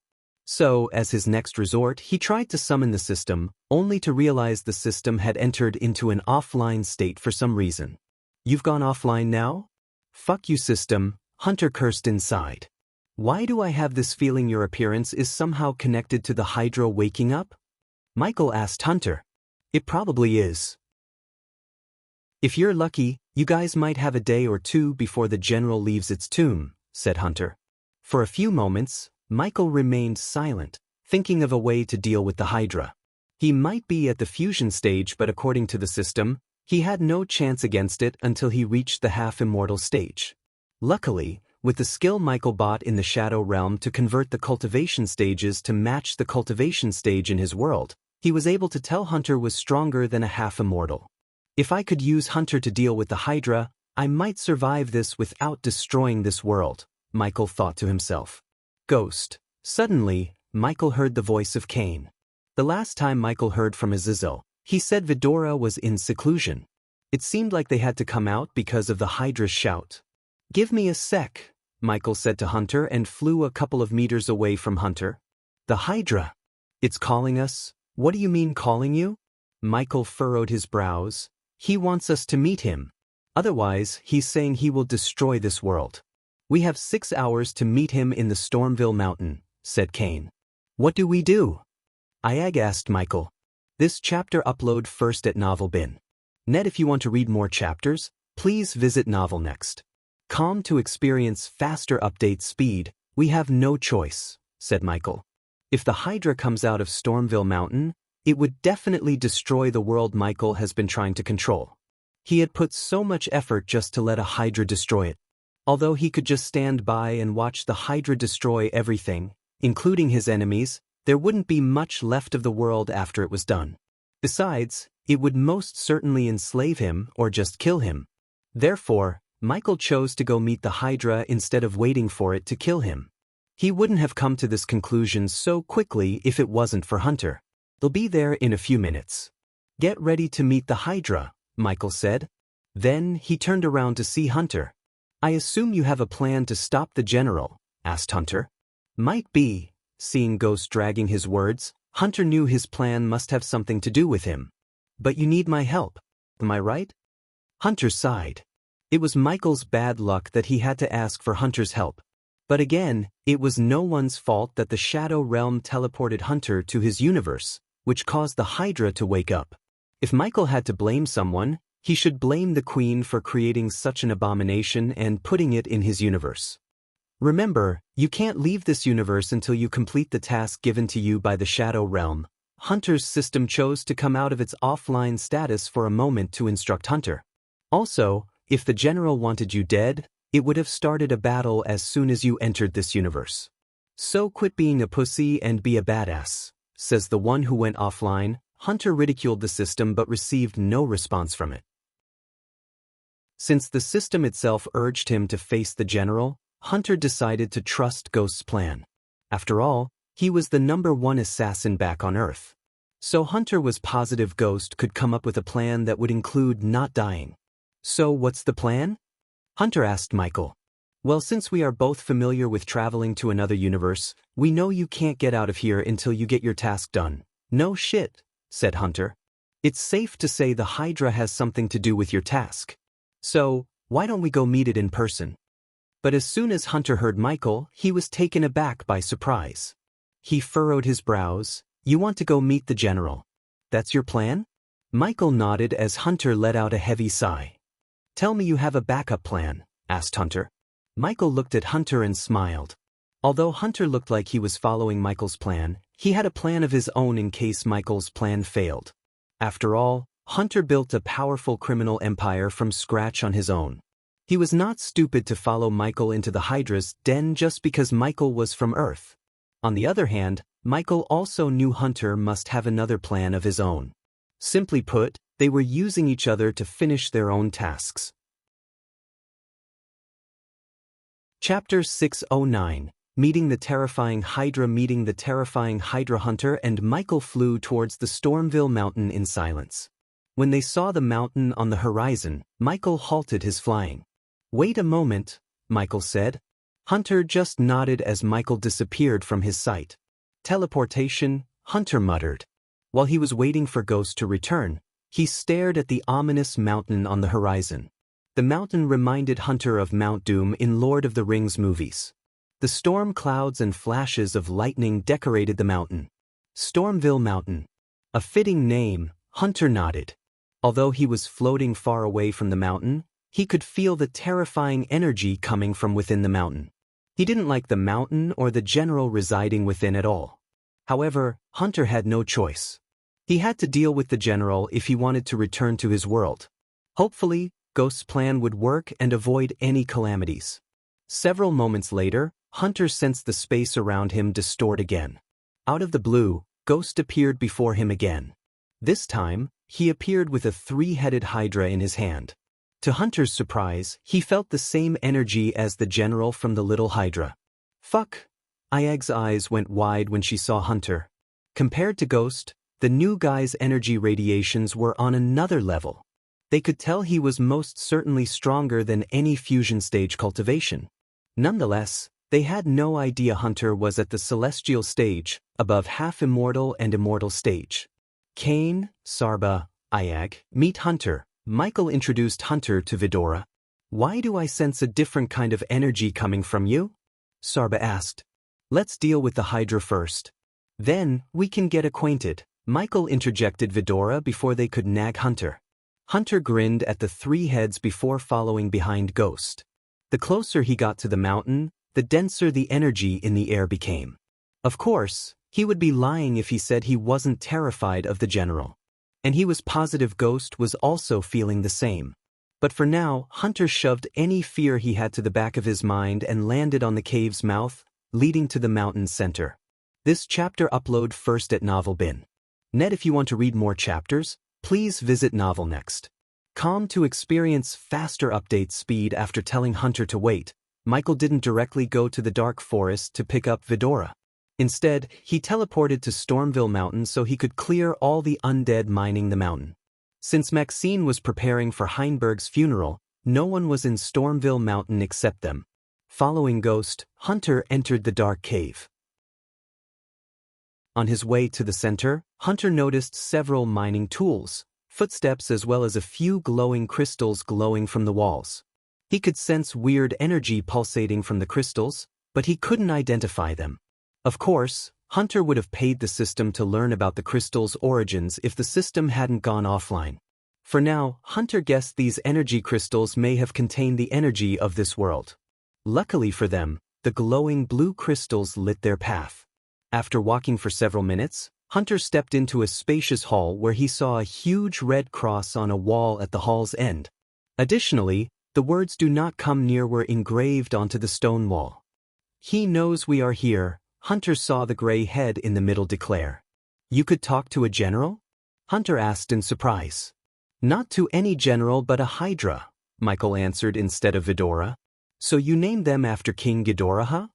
So, as his next resort, he tried to summon the system, only to realize the system had entered into an offline state for some reason. You've gone offline now? Fuck you, system, Hunter cursed inside. Why do I have this feeling your appearance is somehow connected to the Hydra waking up? Michael asked Hunter. It probably is. If you're lucky, you guys might have a day or two before the general leaves its tomb, said Hunter. For a few moments, Michael remained silent, thinking of a way to deal with the Hydra. He might be at the fusion stage, but according to the system, he had no chance against it until he reached the half-immortal stage. Luckily, with the skill Michael bought in the Shadow Realm to convert the cultivation stages to match the cultivation stage in his world, he was able to tell Hunter was stronger than a half-immortal. If I could use Hunter to deal with the Hydra, I might survive this without destroying this world, Michael thought to himself. Ghost. Suddenly, Michael heard the voice of Cain. The last time Michael heard from Azazel, he said Vidora was in seclusion. It seemed like they had to come out because of the Hydra's shout. Give me a sec, Michael said to Hunter and flew a couple of meters away from Hunter. The Hydra. It's calling us? What do you mean calling you? Michael furrowed his brows. He wants us to meet him. Otherwise, he's saying he will destroy this world. We have 6 hours to meet him in the Stormville Mountain, said Cain. What do we do? Iag asked Michael. This chapter upload first at Novel Bin. Net, if you want to read more chapters, please visit Novel Next. Calm to experience faster update speed, we have no choice, said Michael. If the Hydra comes out of Stormville Mountain, it would definitely destroy the world Michael has been trying to control. He had put so much effort just to let a Hydra destroy it. Although he could just stand by and watch the Hydra destroy everything, including his enemies, there wouldn't be much left of the world after it was done. Besides, it would most certainly enslave him or just kill him. Therefore, Michael chose to go meet the Hydra instead of waiting for it to kill him. He wouldn't have come to this conclusion so quickly if it wasn't for Hunter. "They'll be there in a few minutes. Get ready to meet the Hydra," Michael said. Then he turned around to see Hunter. "I assume you have a plan to stop the general?" asked Hunter. "Might be." Seeing Ghost dragging his words, Hunter knew his plan must have something to do with him. "But you need my help. Am I right?" Hunter sighed. It was Michael's bad luck that he had to ask for Hunter's help. But again, it was no one's fault that the Shadow Realm teleported Hunter to his universe, which caused the Hydra to wake up. If Michael had to blame someone, he should blame the Queen for creating such an abomination and putting it in his universe. Remember, you can't leave this universe until you complete the task given to you by the Shadow Realm. Hunter's system chose to come out of its offline status for a moment to instruct Hunter. Also, if the general wanted you dead, it would have started a battle as soon as you entered this universe. "So quit being a pussy and be a badass," says the one who went offline. Hunter ridiculed the system but received no response from it. Since the system itself urged him to face the general, Hunter decided to trust Ghost's plan. After all, he was the #1 assassin back on Earth. So Hunter was positive Ghost could come up with a plan that would include not dying. "So what's the plan?" Hunter asked Michael. "Well, since we are both familiar with traveling to another universe, we know you can't get out of here until you get your task done." "No shit," said Hunter. "It's safe to say the Hydra has something to do with your task. So, why don't we go meet it in person?" But as soon as Hunter heard Michael, he was taken aback by surprise. He furrowed his brows. "You want to go meet the general? That's your plan?" Michael nodded as Hunter let out a heavy sigh. "Tell me you have a backup plan," asked Hunter. Michael looked at Hunter and smiled. Although Hunter looked like he was following Michael's plan, he had a plan of his own in case Michael's plan failed. After all, Hunter built a powerful criminal empire from scratch on his own. He was not stupid to follow Michael into the Hydra's den just because Michael was from Earth. On the other hand, Michael also knew Hunter must have another plan of his own. Simply put, they were using each other to finish their own tasks. Chapter 609. Meeting the Terrifying Hydra. Meeting the Terrifying Hydra. Hunter and Michael flew towards the Stormville Mountain in silence. When they saw the mountain on the horizon, Michael halted his flying. "Wait a moment," Michael said. Hunter just nodded as Michael disappeared from his sight. "Teleportation," Hunter muttered. While he was waiting for Ghost to return, he stared at the ominous mountain on the horizon. The mountain reminded Hunter of Mount Doom in Lord of the Rings movies. The storm clouds and flashes of lightning decorated the mountain. Stormville Mountain. A fitting name, Hunter nodded. Although he was floating far away from the mountain, he could feel the terrifying energy coming from within the mountain. He didn't like the mountain or the general residing within at all. However, Hunter had no choice. He had to deal with the general if he wanted to return to his world. Hopefully, Ghost's plan would work and avoid any calamities. Several moments later, Hunter sensed the space around him distort again. Out of the blue, Ghost appeared before him again. This time, he appeared with a 3-headed Hydra in his hand. To Hunter's surprise, he felt the same energy as the general from the little Hydra. "Fuck!" Ayag's eyes went wide when she saw Hunter. Compared to Ghost, the new guy's energy radiations were on another level. They could tell he was most certainly stronger than any fusion stage cultivation. Nonetheless, they had no idea Hunter was at the celestial stage, above half-immortal and immortal stage. "Kane, Sarba, Ayag, meet Hunter." Michael introduced Hunter to Vidora. "Why do I sense a different kind of energy coming from you?" Sarba asked. "Let's deal with the Hydra first. Then, we can get acquainted." Michael interjected Vidora before they could nag Hunter. Hunter grinned at the 3 heads before following behind Ghost. The closer he got to the mountain, the denser the energy in the air became. Of course, he would be lying if he said he wasn't terrified of the general. And he was positive Ghost was also feeling the same. But for now, Hunter shoved any fear he had to the back of his mind and landed on the cave's mouth, leading to the mountain's center. This chapter upload first at Novel Bin. Net if you want to read more chapters, Please visit novel next. Calm to experience faster update speed. After telling Hunter to wait, Michael didn't directly go to the dark forest to pick up Vidora. Instead, he teleported to Stormville Mountain so he could clear all the undead mining the mountain. Since Maxine was preparing for Heinberg's funeral, no one was in Stormville Mountain except them. Following Ghost, Hunter entered the dark cave. On his way to the center, Hunter noticed several mining tools, footsteps as well as a few glowing crystals glowing from the walls. He could sense weird energy pulsating from the crystals, but he couldn't identify them. Of course, Hunter would have paid the system to learn about the crystals' origins if the system hadn't gone offline. For now, Hunter guessed these energy crystals may have contained the energy of this world. Luckily for them, the glowing blue crystals lit their path. After walking for several minutes, Hunter stepped into a spacious hall where he saw a huge red cross on a wall at the hall's end. Additionally, the words "Do not come near" were engraved onto the stone wall. "He knows we are here," Hunter saw the gray head in the middle declare. "You could talk to a general?" Hunter asked in surprise. "Not to any general but a Hydra," Michael answered instead of Vidora. "So you named them after King Ghidorah, huh?"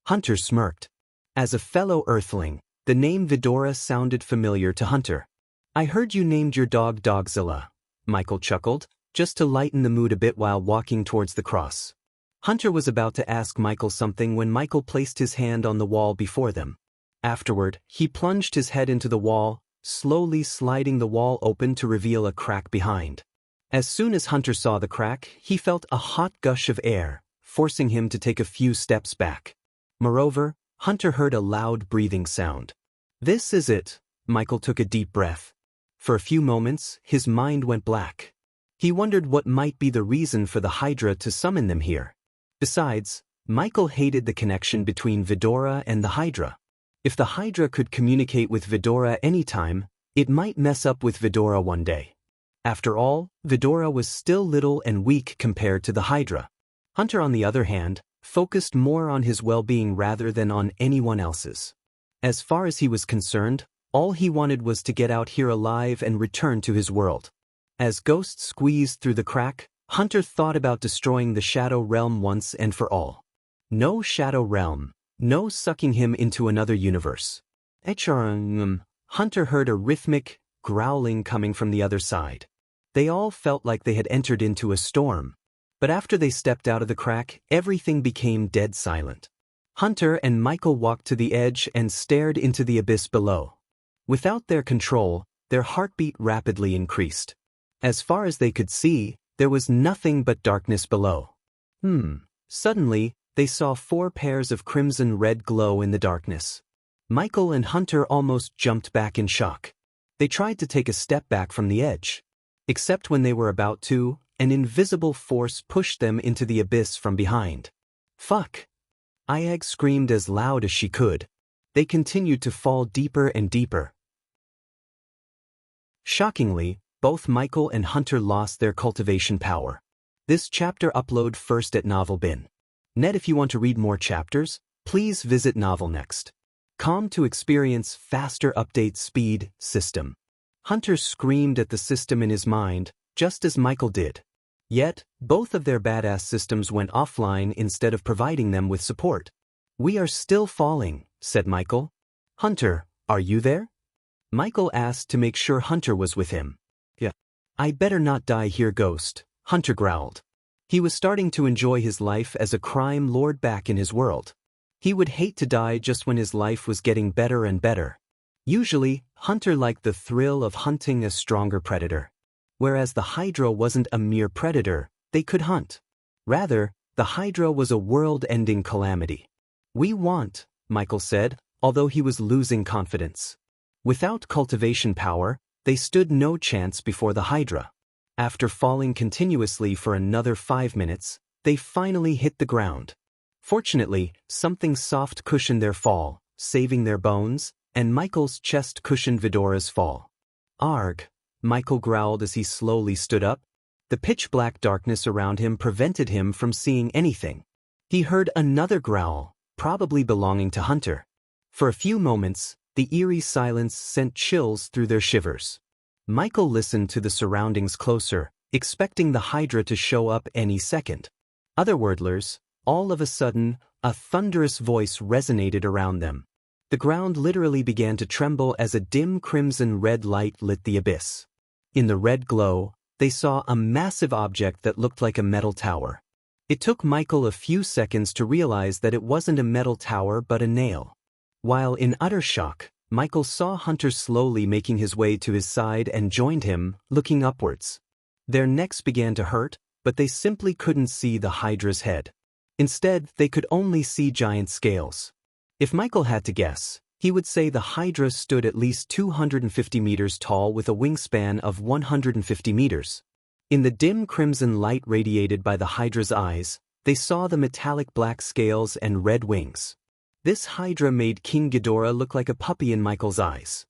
Hunter smirked. As a fellow Earthling, the name Vidora sounded familiar to Hunter. "I heard you named your dog Dogzilla," Michael chuckled, just to lighten the mood a bit while walking towards the cross. Hunter was about to ask Michael something when Michael placed his hand on the wall before them. Afterward, he plunged his head into the wall, slowly sliding the wall open to reveal a crack behind. As soon as Hunter saw the crack, he felt a hot gush of air, forcing him to take a few steps back. Moreover, Hunter heard a loud breathing sound. "This is it," Michael took a deep breath. For a few moments, his mind went black. He wondered what might be the reason for the Hydra to summon them here. Besides, Michael hated the connection between Vidora and the Hydra. If the Hydra could communicate with Vidora anytime, it might mess up with Vidora one day. After all, Vidora was still little and weak compared to the Hydra. Hunter, on the other hand, focused more on his well-being rather than on anyone else's. As far as he was concerned, all he wanted was to get out here alive and return to his world. As Ghost squeezed through the crack, Hunter thought about destroying the Shadow Realm once and for all. No Shadow Realm, no sucking him into another universe. Hunter heard a rhythmic growling coming from the other side. They all felt like they had entered into a storm. But after they stepped out of the crack, everything became dead silent. Hunter and Michael walked to the edge and stared into the abyss below. Without their control, their heartbeat rapidly increased. As far as they could see, there was nothing but darkness below. Suddenly, they saw 4 pairs of crimson-red glow in the darkness. Michael and Hunter almost jumped back in shock. They tried to take a step back from the edge. Except when they were about to, an invisible force pushed them into the abyss from behind. "Fuck!" Ayag screamed as loud as she could. They continued to fall deeper and deeper. Shockingly, both Michael and Hunter lost their cultivation power. This chapter upload first at novel.bin.net. If you want to read more chapters, please visit novel next. Calm to experience faster update speed system. Hunter screamed at the system in his mind, just as Michael did. Yet, both of their badass systems went offline instead of providing them with support. "We are still falling," said Michael. "Hunter, are you there?" Michael asked to make sure Hunter was with him. "Yeah. I better not die here, Ghost," Hunter growled. He was starting to enjoy his life as a crime lord back in his world. He would hate to die just when his life was getting better and better. Usually, Hunter liked the thrill of hunting a stronger predator. Whereas the Hydra wasn't a mere predator, they could hunt. Rather, the Hydra was a world-ending calamity. "We want," Michael said, although he was losing confidence. Without cultivation power, they stood no chance before the Hydra. After falling continuously for another 5 minutes, they finally hit the ground. Fortunately, something soft cushioned their fall, saving their bones, and Michael's chest cushioned Vidora's fall. "Arg," Michael growled as he slowly stood up. The pitch-black darkness around him prevented him from seeing anything. He heard another growl, probably belonging to Hunter. For a few moments, the eerie silence sent chills through their shivers. Michael listened to the surroundings closer, expecting the Hydra to show up any second. Otherworldlers, all of a sudden, a thunderous voice resonated around them. The ground literally began to tremble as a dim crimson-red light lit the abyss. In the red glow, they saw a massive object that looked like a metal tower. It took Michael a few seconds to realize that it wasn't a metal tower but a nail. While in utter shock, Michael saw Hunter slowly making his way to his side and joined him, looking upwards. Their necks began to hurt, but they simply couldn't see the Hydra's head. Instead, they could only see giant scales. If Michael had to guess, he would say the Hydra stood at least 250 meters tall with a wingspan of 150 meters. In the dim crimson light radiated by the Hydra's eyes, they saw the metallic black scales and red wings. This Hydra made King Ghidorah look like a puppy in Michael's eyes.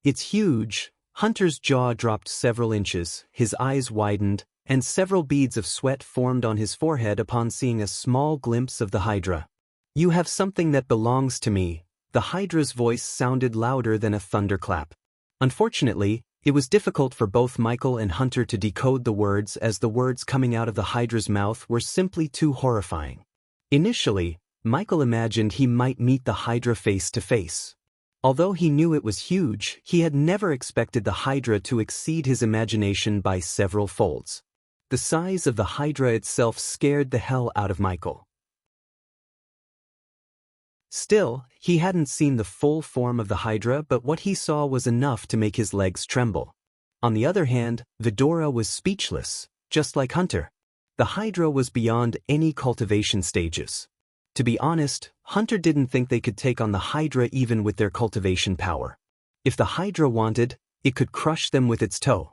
It's huge. Hunter's jaw dropped several inches, his eyes widened, and several beads of sweat formed on his forehead upon seeing a small glimpse of the Hydra. "You have something that belongs to me." The Hydra's voice sounded louder than a thunderclap. Unfortunately, it was difficult for both Michael and Hunter to decode the words, as the words coming out of the Hydra's mouth were simply too horrifying. Initially, Michael imagined he might meet the Hydra face to face. Although he knew it was huge, he had never expected the Hydra to exceed his imagination by several folds. The size of the Hydra itself scared the hell out of Michael. Still, he hadn't seen the full form of the Hydra, but what he saw was enough to make his legs tremble. On the other hand, Ghidorah was speechless, just like Hunter. The Hydra was beyond any cultivation stages. To be honest, Hunter didn't think they could take on the Hydra even with their cultivation power. If the Hydra wanted, it could crush them with its toe.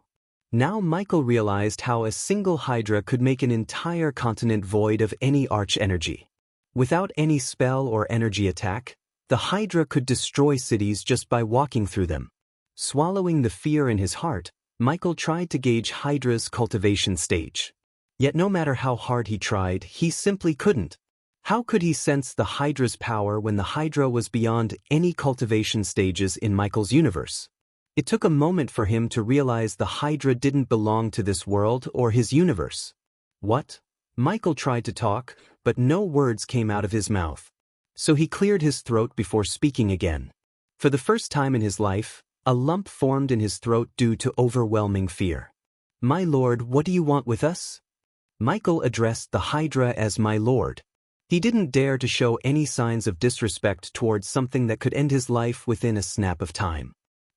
Now Michael realized how a single Hydra could make an entire continent void of any arch-energy. Without any spell or energy attack, the Hydra could destroy cities just by walking through them. Swallowing the fear in his heart, Michael tried to gauge Hydra's cultivation stage. Yet no matter how hard he tried, he simply couldn't. How could he sense the Hydra's power when the Hydra was beyond any cultivation stages in Michael's universe? It took a moment for him to realize the Hydra didn't belong to this world or his universe. What? Michael tried to talk, but no words came out of his mouth. So he cleared his throat before speaking again. For the first time in his life, a lump formed in his throat due to overwhelming fear. "My lord, what do you want with us?" Michael addressed the Hydra as my lord. He didn't dare to show any signs of disrespect towards something that could end his life within a snap of time.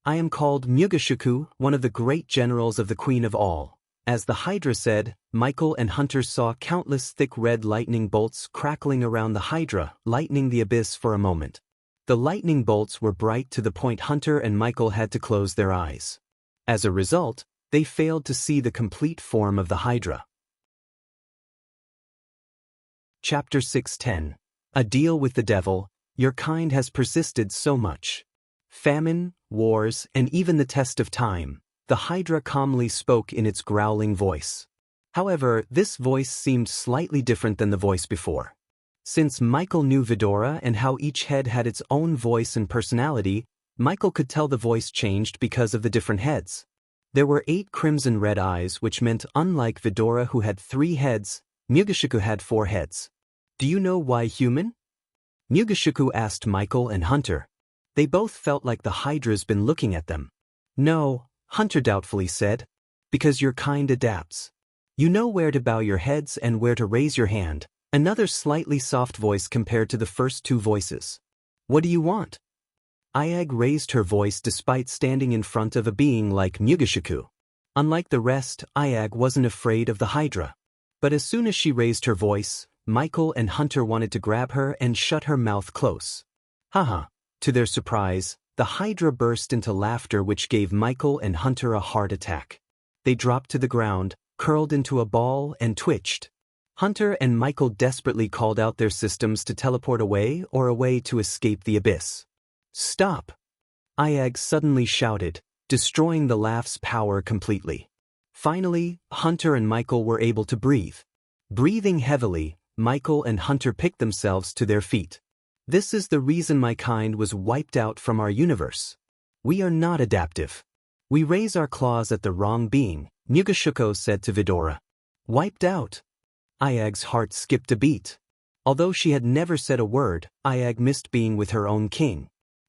"I am called Mugashiku, one of the great generals of the Queen of All." As the Hydra said, Michael and Hunter saw countless thick red lightning bolts crackling around the Hydra, lightening the abyss for a moment. The lightning bolts were bright to the point Hunter and Michael had to close their eyes. As a result, they failed to see the complete form of the Hydra. Chapter 6:10. A Deal with the Devil. Your kind has persisted so much. Famine, wars, and even the test of time. The Hydra calmly spoke in its growling voice. However, this voice seemed slightly different than the voice before. Since Michael knew Ghidorah and how each head had its own voice and personality, Michael could tell the voice changed because of the different heads. There were 8 crimson-red eyes, which meant unlike Ghidorah who had 3 heads, Mugashiku had 4 heads. "Do you know why human?" Mugashiku asked Michael and Hunter. They both felt like the Hydra's been looking at them. "No," Hunter doubtfully said. "Because your kind adapts. You know where to bow your heads and where to raise your hand." Another slightly soft voice compared to the first 2 voices. "What do you want?" Ayag raised her voice despite standing in front of a being like Mugashiku. Unlike the rest, Ayag wasn't afraid of the Hydra. But as soon as she raised her voice, Michael and Hunter wanted to grab her and shut her mouth close. Haha. To their surprise, the Hydra burst into laughter, which gave Michael and Hunter a heart attack. They dropped to the ground, curled into a ball, and twitched. Hunter and Michael desperately called out their systems to teleport away or a way to escape the abyss. "Stop!" Ayag suddenly shouted, destroying the laugh's power completely. Finally, Hunter and Michael were able to breathe. Breathing heavily, Michael and Hunter picked themselves to their feet. "This is the reason my kind was wiped out from our universe. We are not adaptive. We raise our claws at the wrong being, Mugashuko said to Vidora. Wiped out. Ayag's heart skipped a beat. Although she had never said a word, Ayag missed being with her own king.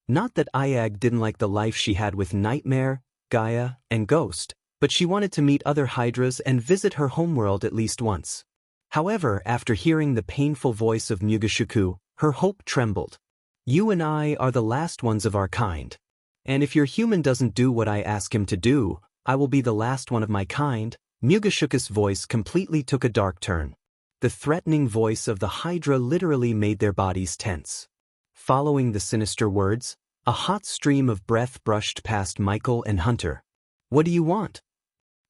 Not that Ayag didn't like the life she had with Nightmare, Gaia, and Ghost, but she wanted to meet other Hydras and visit her homeworld at least once. However, after hearing the painful voice of Mugashuku, her hope trembled. You and I are the last ones of our kind. And if your human doesn't do what I ask him to do, I will be the last one of my kind. Mugashuka's voice completely took a dark turn. The threatening voice of the Hydra literally made their bodies tense. Following the sinister words, a hot stream of breath brushed past Michael and Hunter. What do you want?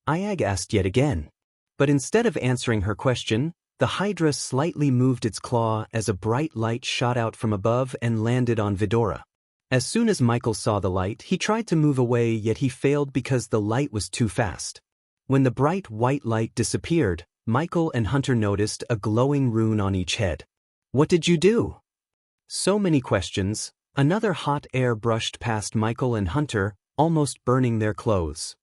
Ayag asked yet again. But instead of answering her question, the Hydra slightly moved its claw as a bright light shot out from above and landed on Vidora. As soon as Michael saw the light, he tried to move away, yet he failed because the light was too fast. When the bright white light disappeared, Michael and Hunter noticed a glowing rune on each head. What did you do? So many questions. Another hot air brushed past Michael and Hunter, almost burning their clothes.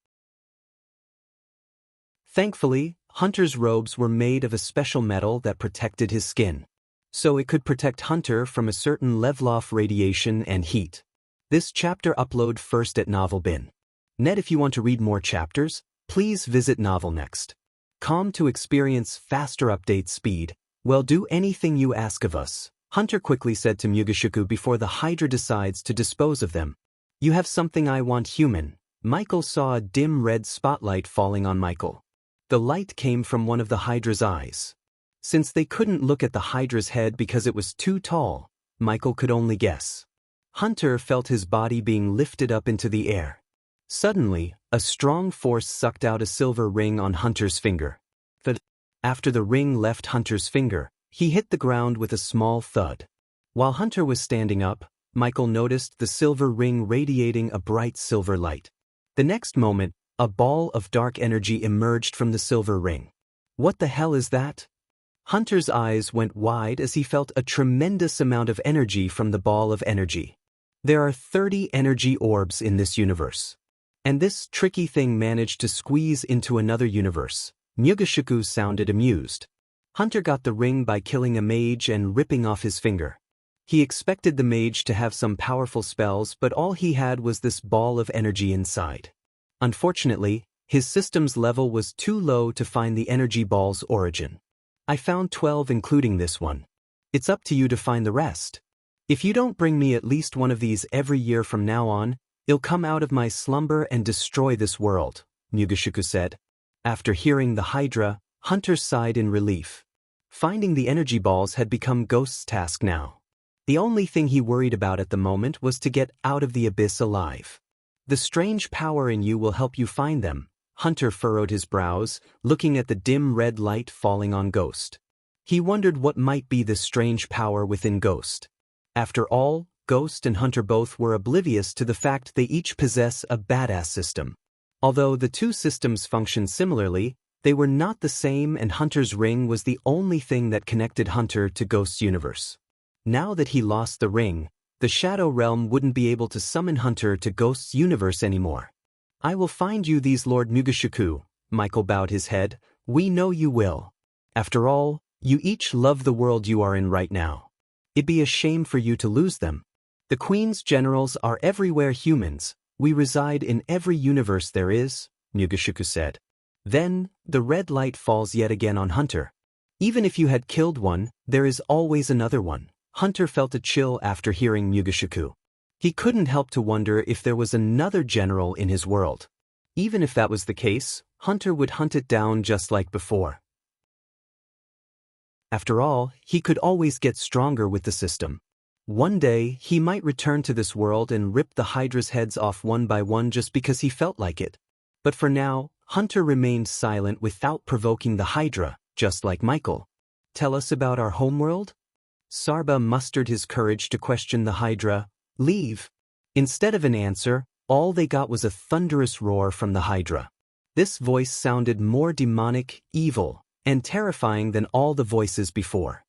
Thankfully, Hunter's robes were made of a special metal that protected his skin. So it could protect Hunter from a certain level of radiation and heat. This chapter upload first at NovelBin. Net if you want to read more chapters, please visit NovelNext.com to experience faster update speed. Well, do anything you ask of us, Hunter quickly said to Mugashuku before the Hydra decides to dispose of them. You have something I want, human. Michael saw a dim red spotlight falling on Michael. The light came from one of the Hydra's eyes. Since they couldn't look at the Hydra's head because it was too tall, Michael could only guess. Hunter felt his body being lifted up into the air. Suddenly, a strong force sucked out a silver ring on Hunter's finger. After the ring left Hunter's finger, he hit the ground with a small thud. While Hunter was standing up, Michael noticed the silver ring radiating a bright silver light. The next moment, a ball of dark energy emerged from the silver ring. What the hell is that? Hunter's eyes went wide as he felt a tremendous amount of energy from the ball of energy. There are 30 energy orbs in this universe. And this tricky thing managed to squeeze into another universe. Mugashuku sounded amused. Hunter got the ring by killing a mage and ripping off his finger. He expected the mage to have some powerful spells, but all he had was this ball of energy inside. Unfortunately, his system's level was too low to find the energy ball's origin. I found 12 including this one. It's up to you to find the rest. If you don't bring me at least one of these every year from now on, I'll come out of my slumber and destroy this world, Mugashuku said. After hearing the Hydra, Hunter sighed in relief. Finding the energy balls had become Ghost's task now. The only thing he worried about at the moment was to get out of the abyss alive. The strange power in you will help you find them. Hunter furrowed his brows, looking at the dim red light falling on Ghost. He wondered what might be the strange power within Ghost. After all, Ghost and Hunter both were oblivious to the fact they each possess a badass system. Although the two systems function similarly, they were not the same, and Hunter's ring was the only thing that connected Hunter to Ghost's universe. Now that he lost the ring, the Shadow Realm wouldn't be able to summon Hunter to Ghost's universe anymore. I will find you these, Lord Mugashuku. Michael bowed his head. We know you will. After all, you each love the world you are in right now. It'd be a shame for you to lose them. The Queen's generals are everywhere humans. We reside in every universe there is, Mugashuku said. Then, the red light falls yet again on Hunter. Even if you had killed one, there is always another one. Hunter felt a chill after hearing Mugashuku. He couldn't help to wonder if there was another general in his world. Even if that was the case, Hunter would hunt it down just like before. After all, he could always get stronger with the system. One day, he might return to this world and rip the Hydra's heads off one by one just because he felt like it. But for now, Hunter remained silent without provoking the Hydra, just like Michael. Tell us about our homeworld? Sarba mustered his courage to question the Hydra. Leave. Instead of an answer, all they got was a thunderous roar from the Hydra. This voice sounded more demonic, evil, and terrifying than all the voices before.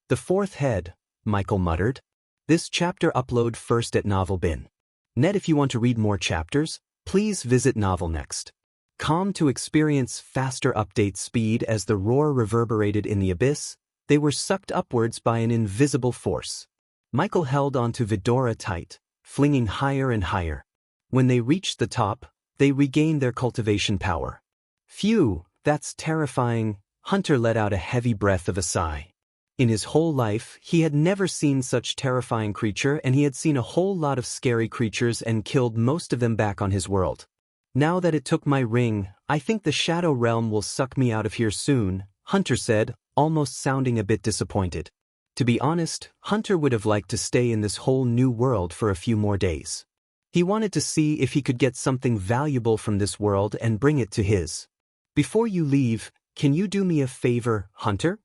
The fourth head, Michael muttered. This chapter upload first at NovelBin. Net if you want to read more chapters, Please visit novel next. Calm to experience faster update speed as the roar reverberated in the abyss, they were sucked upwards by an invisible force. Michael held onto Vidora tight, flinging higher and higher. When they reached the top, they regained their cultivation power. Phew, that's terrifying. Hunter let out a heavy breath of a sigh. In his whole life, he had never seen such terrifying creature, and he had seen a whole lot of scary creatures and killed most of them back on his world. Now that it took my ring, I think the Shadow Realm will suck me out of here soon, Hunter said, almost sounding a bit disappointed. To be honest, Hunter would have liked to stay in this whole new world for a few more days. He wanted to see if he could get something valuable from this world and bring it to his. Before you leave, can you do me a favor, Hunter?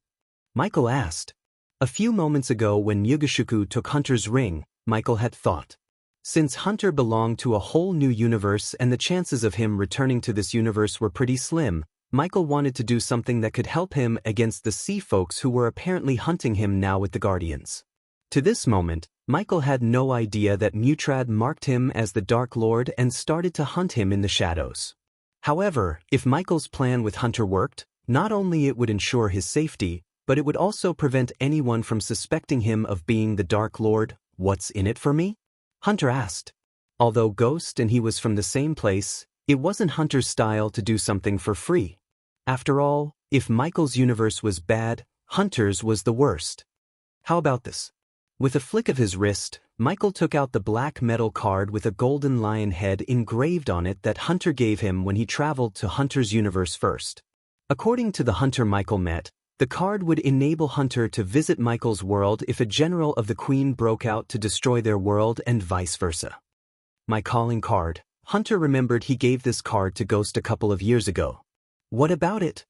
Michael asked. A few moments ago when Yugashuku took Hunter's ring, Michael had thought. Since Hunter belonged to a whole new universe and the chances of him returning to this universe were pretty slim, Michael wanted to do something that could help him against the sea folks who were apparently hunting him now with the Guardians. To this moment, Michael had no idea that Mutrad marked him as the Dark Lord and started to hunt him in the shadows. However, if Michael's plan with Hunter worked, not only it would ensure his safety, but it would also prevent anyone from suspecting him of being the Dark Lord. What's in it for me? Hunter asked. Although Ghost and he was from the same place, it wasn't Hunter's style to do something for free. After all, if Michael's universe was bad, Hunter's was the worst. How about this? With a flick of his wrist, Michael took out the black metal card with a golden lion head engraved on it that Hunter gave him when he traveled to Hunter's universe first. According to the Hunter Michael met, the card would enable Hunter to visit Michael's world if a general of the Queen broke out to destroy their world and vice versa. My calling card. Hunter remembered he gave this card to Ghost a couple of years ago. What about it?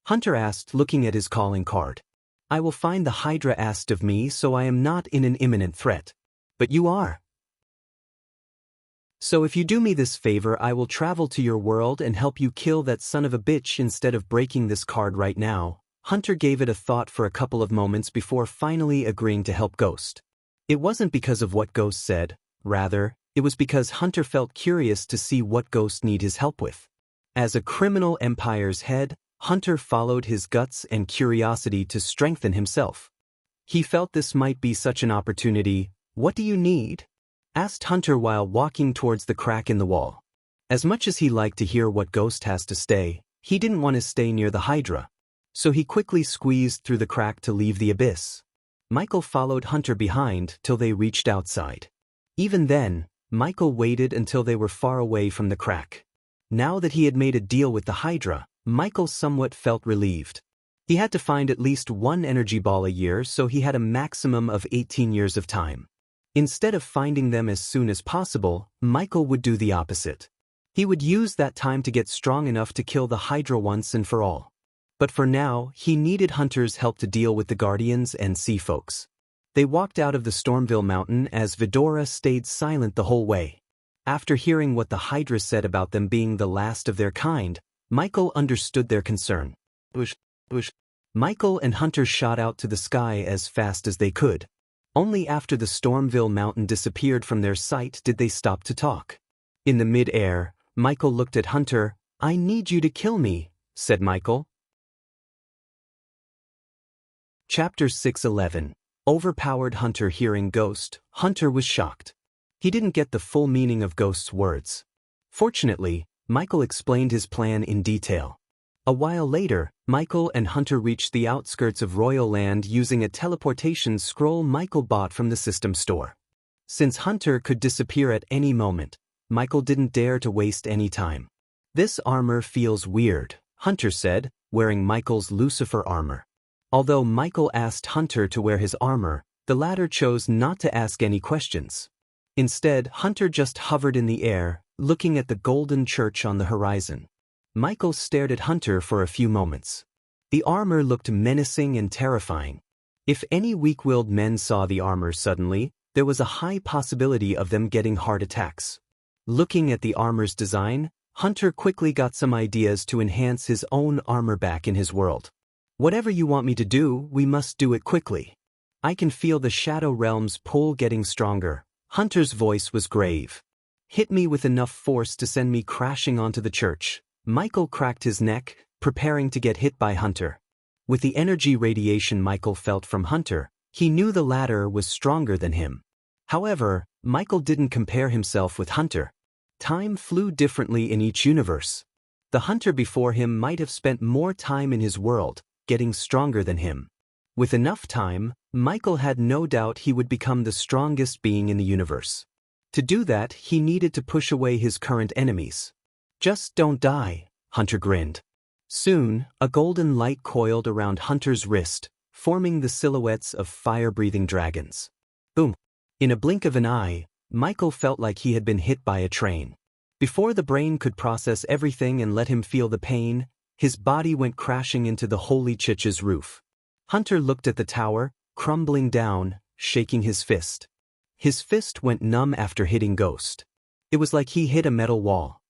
Hunter asked, looking at his calling card. I will find the Hydra asked of me, so I am not in an imminent threat. But you are. So if you do me this favor, I will travel to your world and help you kill that son of a bitch instead of breaking this card right now. Hunter gave it a thought for a couple of moments before finally agreeing to help Ghost. It wasn't because of what Ghost said, rather, it was because Hunter felt curious to see what Ghost need his help with. As a criminal empire's head, Hunter followed his guts and curiosity to strengthen himself. He felt this might be such an opportunity. What do you need? Asked Hunter while walking towards the crack in the wall. As much as he liked to hear what Ghost has to say, he didn't want to stay near the Hydra. So he quickly squeezed through the crack to leave the abyss. Michael followed Hunter behind till they reached outside. Even then, Michael waited until they were far away from the crack. Now that he had made a deal with the Hydra, Michael somewhat felt relieved. He had to find at least one energy ball a year, so he had a maximum of 18 years of time. Instead of finding them as soon as possible, Michael would do the opposite. He would use that time to get strong enough to kill the Hydra once and for all. But for now, he needed Hunter's help to deal with the Guardians and Sea Folks. They walked out of the Stormville Mountain as Vidora stayed silent the whole way. After hearing what the Hydra said about them being the last of their kind, Michael understood their concern. Michael and Hunter shot out to the sky as fast as they could. Only after the Stormville Mountain disappeared from their sight did they stop to talk. In the mid-air, Michael looked at Hunter. I need you to kill me, said Michael. Chapter 6:11. Overpowered Hunter hearing Ghost. Hunter was shocked. He didn't get the full meaning of Ghost's words. Fortunately, Michael explained his plan in detail. A while later, Michael and Hunter reached the outskirts of Royal Land using a teleportation scroll Michael bought from the system store. Since Hunter could disappear at any moment, Michael didn't dare to waste any time. This armor feels weird, Hunter said, wearing Michael's Lucifer armor. Although Michael asked Hunter to wear his armor, the latter chose not to ask any questions. Instead, Hunter just hovered in the air, looking at the golden church on the horizon. Michael stared at Hunter for a few moments. The armor looked menacing and terrifying. If any weak-willed men saw the armor suddenly, there was a high possibility of them getting heart attacks. Looking at the armor's design, Hunter quickly got some ideas to enhance his own armor back in his world. Whatever you want me to do, we must do it quickly. I can feel the Shadow Realm's pull getting stronger. Hunter's voice was grave. hit me with enough force to send me crashing onto the church. Michael cracked his neck, preparing to get hit by Hunter. With the energy radiation Michael felt from Hunter, he knew the latter was stronger than him. However, Michael didn't compare himself with Hunter. Time flew differently in each universe. The Hunter before him might have spent more time in his world, getting stronger than him. With enough time, Michael had no doubt he would become the strongest being in the universe. To do that, he needed to push away his current enemies. Just don't die, Hunter grinned. Soon, a golden light coiled around Hunter's wrist, forming the silhouettes of fire-breathing dragons. Boom! In a blink of an eye, Michael felt like he had been hit by a train. Before the brain could process everything and let him feel the pain, his body went crashing into the Holy Chich's roof. Hunter looked at the tower, crumbling down, shaking his fist. His fist went numb after hitting Ghost. It was like he hit a metal wall.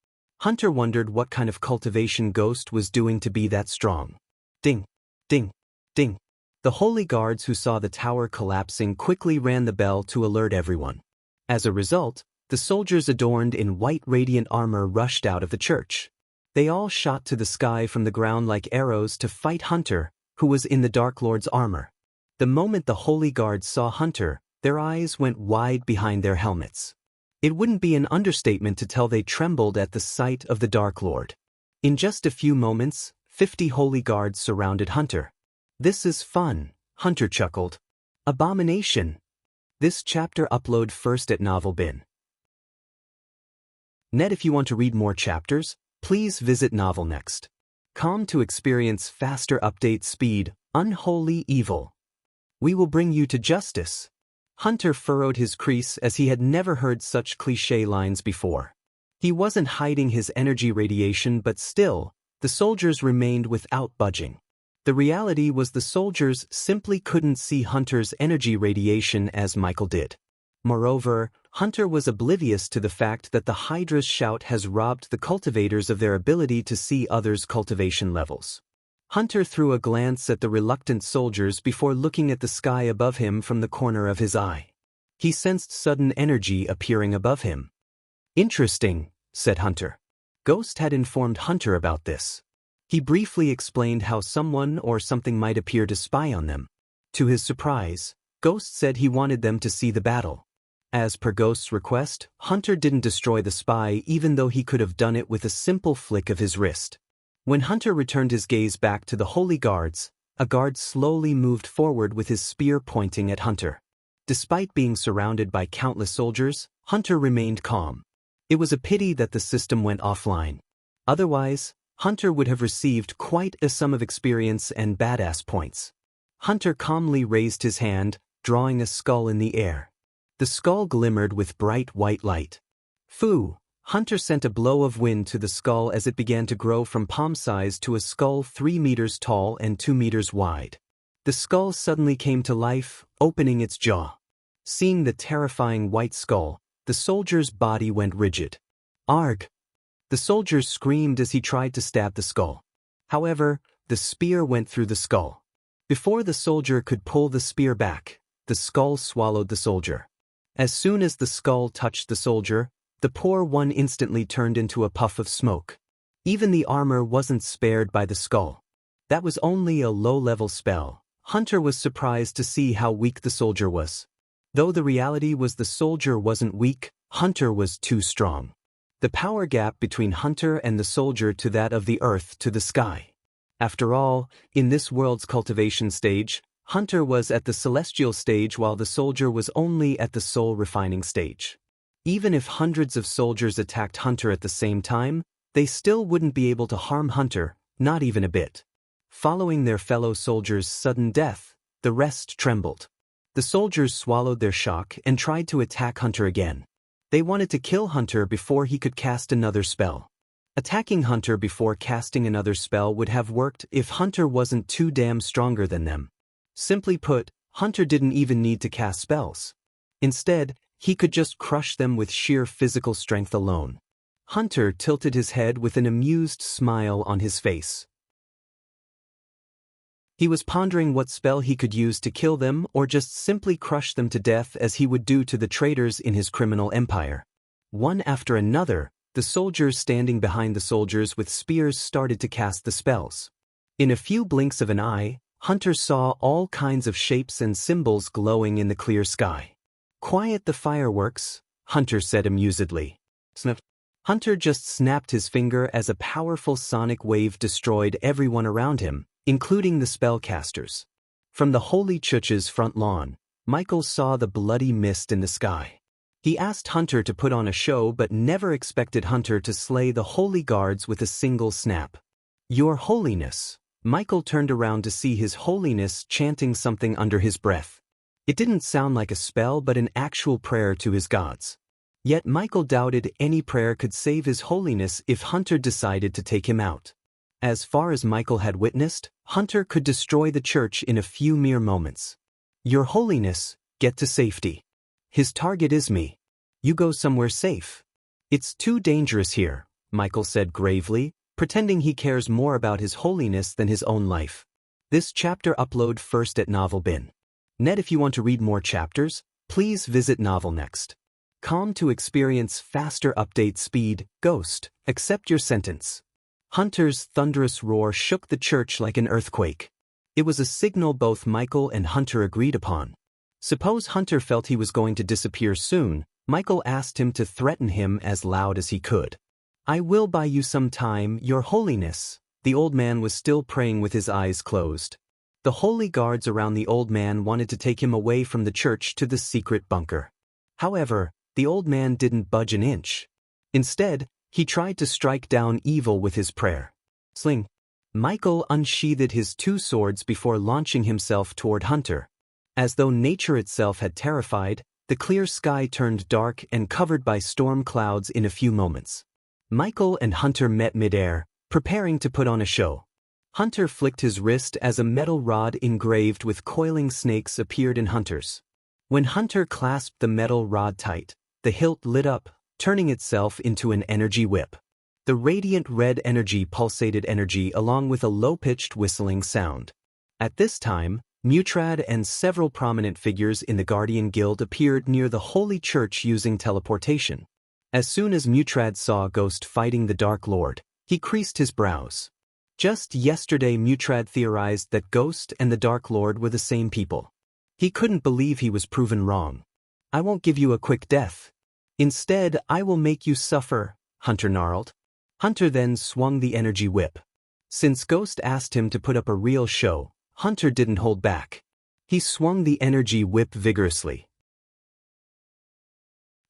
Hunter wondered what kind of cultivation Ghost was doing to be that strong. Ding! Ding! Ding! The holy guards who saw the tower collapsing quickly ran the bell to alert everyone. As a result, the soldiers adorned in white radiant armor rushed out of the church. They all shot to the sky from the ground like arrows to fight Hunter, who was in the Dark Lord's armor. The moment the holy guards saw Hunter, their eyes went wide behind their helmets. It wouldn't be an understatement to tell they trembled at the sight of the Dark Lord. In just a few moments, 50 holy guards surrounded Hunter. This is fun, Hunter chuckled. Abomination. This chapter upload first at NovelBin. Net. If you want to read more chapters, please visit NovelNext.com to experience faster update speed. Unholy evil. We will bring you to justice. Hunter furrowed his crease as he had never heard such cliché lines before. He wasn't hiding his energy radiation, but still, the soldiers remained without budging. The reality was the soldiers simply couldn't see Hunter's energy radiation as Michael did. Moreover, Hunter was oblivious to the fact that the Hydra's shout has robbed the cultivators of their ability to see others' cultivation levels. Hunter threw a glance at the reluctant soldiers before looking at the sky above him from the corner of his eye. He sensed sudden energy appearing above him. Interesting, said Hunter. Ghost had informed Hunter about this. He briefly explained how someone or something might appear to spy on them. To his surprise, Ghost said he wanted them to see the battle. As per Ghost's request, Hunter didn't destroy the spy even though he could have done it with a simple flick of his wrist. When Hunter returned his gaze back to the holy guards, a guard slowly moved forward with his spear pointing at Hunter. Despite being surrounded by countless soldiers, Hunter remained calm. It was a pity that the system went offline. Otherwise, Hunter would have received quite a sum of experience and badass points. Hunter calmly raised his hand, drawing a skull in the air. The skull glimmered with bright white light. Phoo! Hunter sent a blow of wind to the skull as it began to grow from palm size to a skull 3 meters tall and 2 meters wide. The skull suddenly came to life, opening its jaw. Seeing the terrifying white skull, the soldier's body went rigid. Arg! The soldier screamed as he tried to stab the skull. However, the spear went through the skull. Before the soldier could pull the spear back, the skull swallowed the soldier. As soon as the skull touched the soldier, the poor one instantly turned into a puff of smoke. Even the armor wasn't spared by the skull. That was only a low-level spell. Hunter was surprised to see how weak the soldier was. Though the reality was the soldier wasn't weak, Hunter was too strong. The power gap between Hunter and the soldier to that of the earth to the sky. After all, in this world's cultivation stage, Hunter was at the celestial stage while the soldier was only at the soul refining stage. Even if hundreds of soldiers attacked Hunter at the same time, they still wouldn't be able to harm Hunter, not even a bit. Following their fellow soldiers' sudden death, the rest trembled. The soldiers swallowed their shock and tried to attack Hunter again. They wanted to kill Hunter before he could cast another spell. Attacking Hunter before casting another spell would have worked if Hunter wasn't too damn stronger than them. Simply put, Hunter didn't even need to cast spells. Instead, he could just crush them with sheer physical strength alone. Hunter tilted his head with an amused smile on his face. He was pondering what spell he could use to kill them or just simply crush them to death as he would do to the traitors in his criminal empire. One after another, the soldiers standing behind the soldiers with spears started to cast the spells. In a few blinks of an eye, Hunter saw all kinds of shapes and symbols glowing in the clear sky. "Quiet the fireworks," Hunter said amusedly. Snap. Hunter just snapped his finger as a powerful sonic wave destroyed everyone around him, including the spellcasters. From the Holy Church's front lawn, Michael saw the bloody mist in the sky. He asked Hunter to put on a show but never expected Hunter to slay the holy guards with a single snap. "Your Holiness." Michael turned around to see His Holiness chanting something under his breath. It didn't sound like a spell but an actual prayer to his gods. Yet Michael doubted any prayer could save His Holiness if Hunter decided to take him out. As far as Michael had witnessed, Hunter could destroy the church in a few mere moments. "Your Holiness, get to safety. His target is me. You go somewhere safe." "It's too dangerous here," Michael said gravely, pretending he cares more about His Holiness than his own life. This chapter upload first at Novelbin. Net. If you want to read more chapters, please visit Novelnext.com to experience faster update speed. Ghost, accept your sentence. Hunter's thunderous roar shook the church like an earthquake. It was a signal both Michael and Hunter agreed upon. Suppose Hunter felt he was going to disappear soon, Michael asked him to threaten him as loud as he could. "I will buy you some time, Your Holiness." The old man was still praying with his eyes closed. The holy guards around the old man wanted to take him away from the church to the secret bunker. However, the old man didn't budge an inch. Instead, he tried to strike down evil with his prayer. Sling. Michael unsheathed his two swords before launching himself toward Hunter. As though nature itself had terrified, the clear sky turned dark and covered by storm clouds in a few moments. Michael and Hunter met midair, preparing to put on a show. Hunter flicked his wrist as a metal rod engraved with coiling snakes appeared in Hunter's. When Hunter clasped the metal rod tight, the hilt lit up, turning itself into an energy whip. The radiant red energy pulsated energy along with a low-pitched whistling sound. At this time, Mutrad and several prominent figures in the Guardian Guild appeared near the Holy Church using teleportation. As soon as Mutrad saw Ghost fighting the Dark Lord, he creased his brows. Just yesterday Mutrad theorized that Ghost and the Dark Lord were the same people. He couldn't believe he was proven wrong. "I won't give you a quick death. Instead, I will make you suffer," Hunter gnarled. Hunter then swung the energy whip. Since Ghost asked him to put up a real show, Hunter didn't hold back. He swung the energy whip vigorously.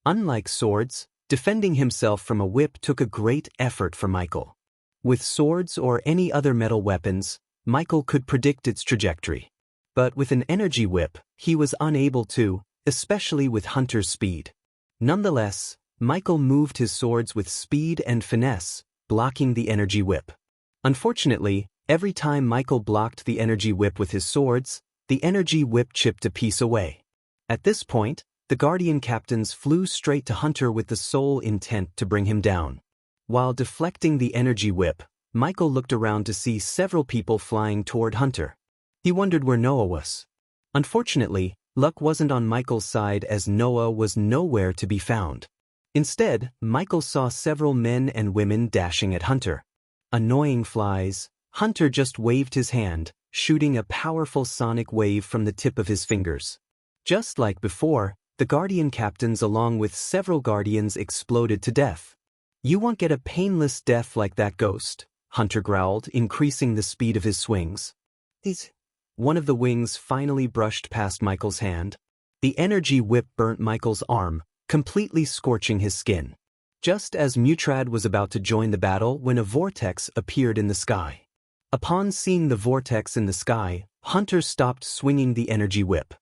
Unlike swords, defending himself from a whip took a great effort for Michael. With swords or any other metal weapons, Michael could predict its trajectory. But with an energy whip, he was unable to, especially with Hunter's speed. Nonetheless, Michael moved his swords with speed and finesse, blocking the energy whip. Unfortunately, every time Michael blocked the energy whip with his swords, the energy whip chipped a piece away. At this point, the Guardian captains flew straight to Hunter with the sole intent to bring him down. While deflecting the energy whip, Michael looked around to see several people flying toward Hunter. He wondered where Noah was. Unfortunately, luck wasn't on Michael's side as Noah was nowhere to be found. Instead, Michael saw several men and women dashing at Hunter. Annoying flies, Hunter just waved his hand, shooting a powerful sonic wave from the tip of his fingers. Just like before, the Guardian captains along with several Guardians exploded to death. "You won't get a painless death like that, Ghost," Hunter growled, increasing the speed of his swings. One of the wings finally brushed past Michael's hand. The energy whip burnt Michael's arm, completely scorching his skin. Just as Mutrad was about to join the battle when a vortex appeared in the sky. Upon seeing the vortex in the sky, Hunter stopped swinging the energy whip.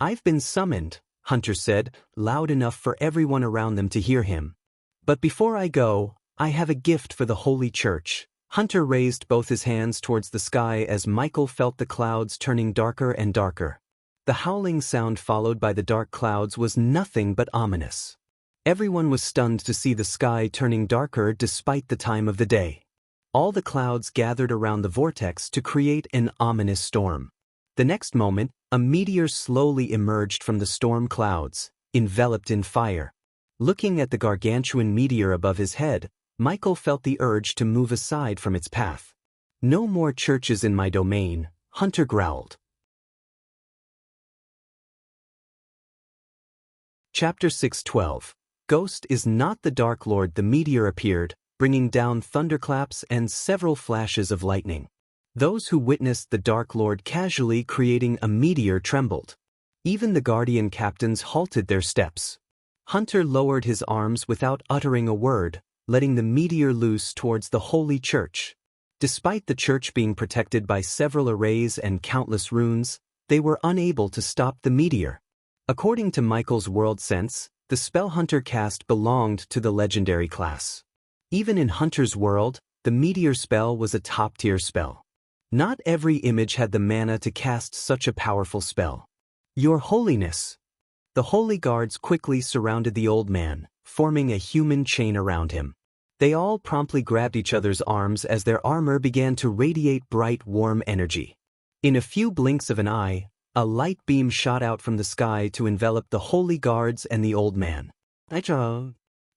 "I've been summoned," Hunter said, loud enough for everyone around them to hear him. "But before I go, I have a gift for the Holy Church." Hunter raised both his hands towards the sky as Michael felt the clouds turning darker and darker. The howling sound followed by the dark clouds was nothing but ominous. Everyone was stunned to see the sky turning darker despite the time of the day. All the clouds gathered around the vortex to create an ominous storm. The next moment, a meteor slowly emerged from the storm clouds, enveloped in fire. Looking at the gargantuan meteor above his head, Michael felt the urge to move aside from its path. "No more churches in my domain," Hunter growled. Chapter 6:12. Ghost is not the Dark Lord. The meteor appeared, bringing down thunderclaps and several flashes of lightning. Those who witnessed the Dark Lord casually creating a meteor trembled. Even the Guardian captains halted their steps. Hunter lowered his arms without uttering a word, letting the meteor loose towards the Holy Church. Despite the church being protected by several arrays and countless runes, they were unable to stop the meteor. According to Michael's world sense, the spell Hunter cast belonged to the legendary class. Even in Hunter's world, the meteor spell was a top-tier spell. Not every image had the mana to cast such a powerful spell. "Your Holiness!" The holy guards quickly surrounded the old man, forming a human chain around him. They all promptly grabbed each other's arms as their armor began to radiate bright, warm energy. In a few blinks of an eye, a light beam shot out from the sky to envelop the holy guards and the old man.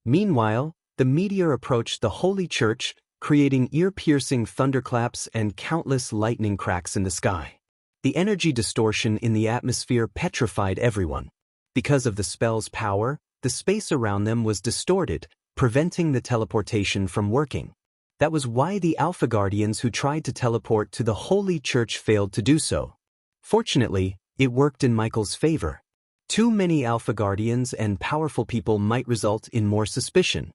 Meanwhile, the meteor approached the Holy Church, creating ear-piercing thunderclaps and countless lightning cracks in the sky. The energy distortion in the atmosphere petrified everyone. Because of the spell's power, the space around them was distorted, preventing the teleportation from working. That was why the Alpha Guardians who tried to teleport to the Holy Church failed to do so. Fortunately, it worked in Michael's favor. Too many Alpha Guardians and powerful people might result in more suspicion.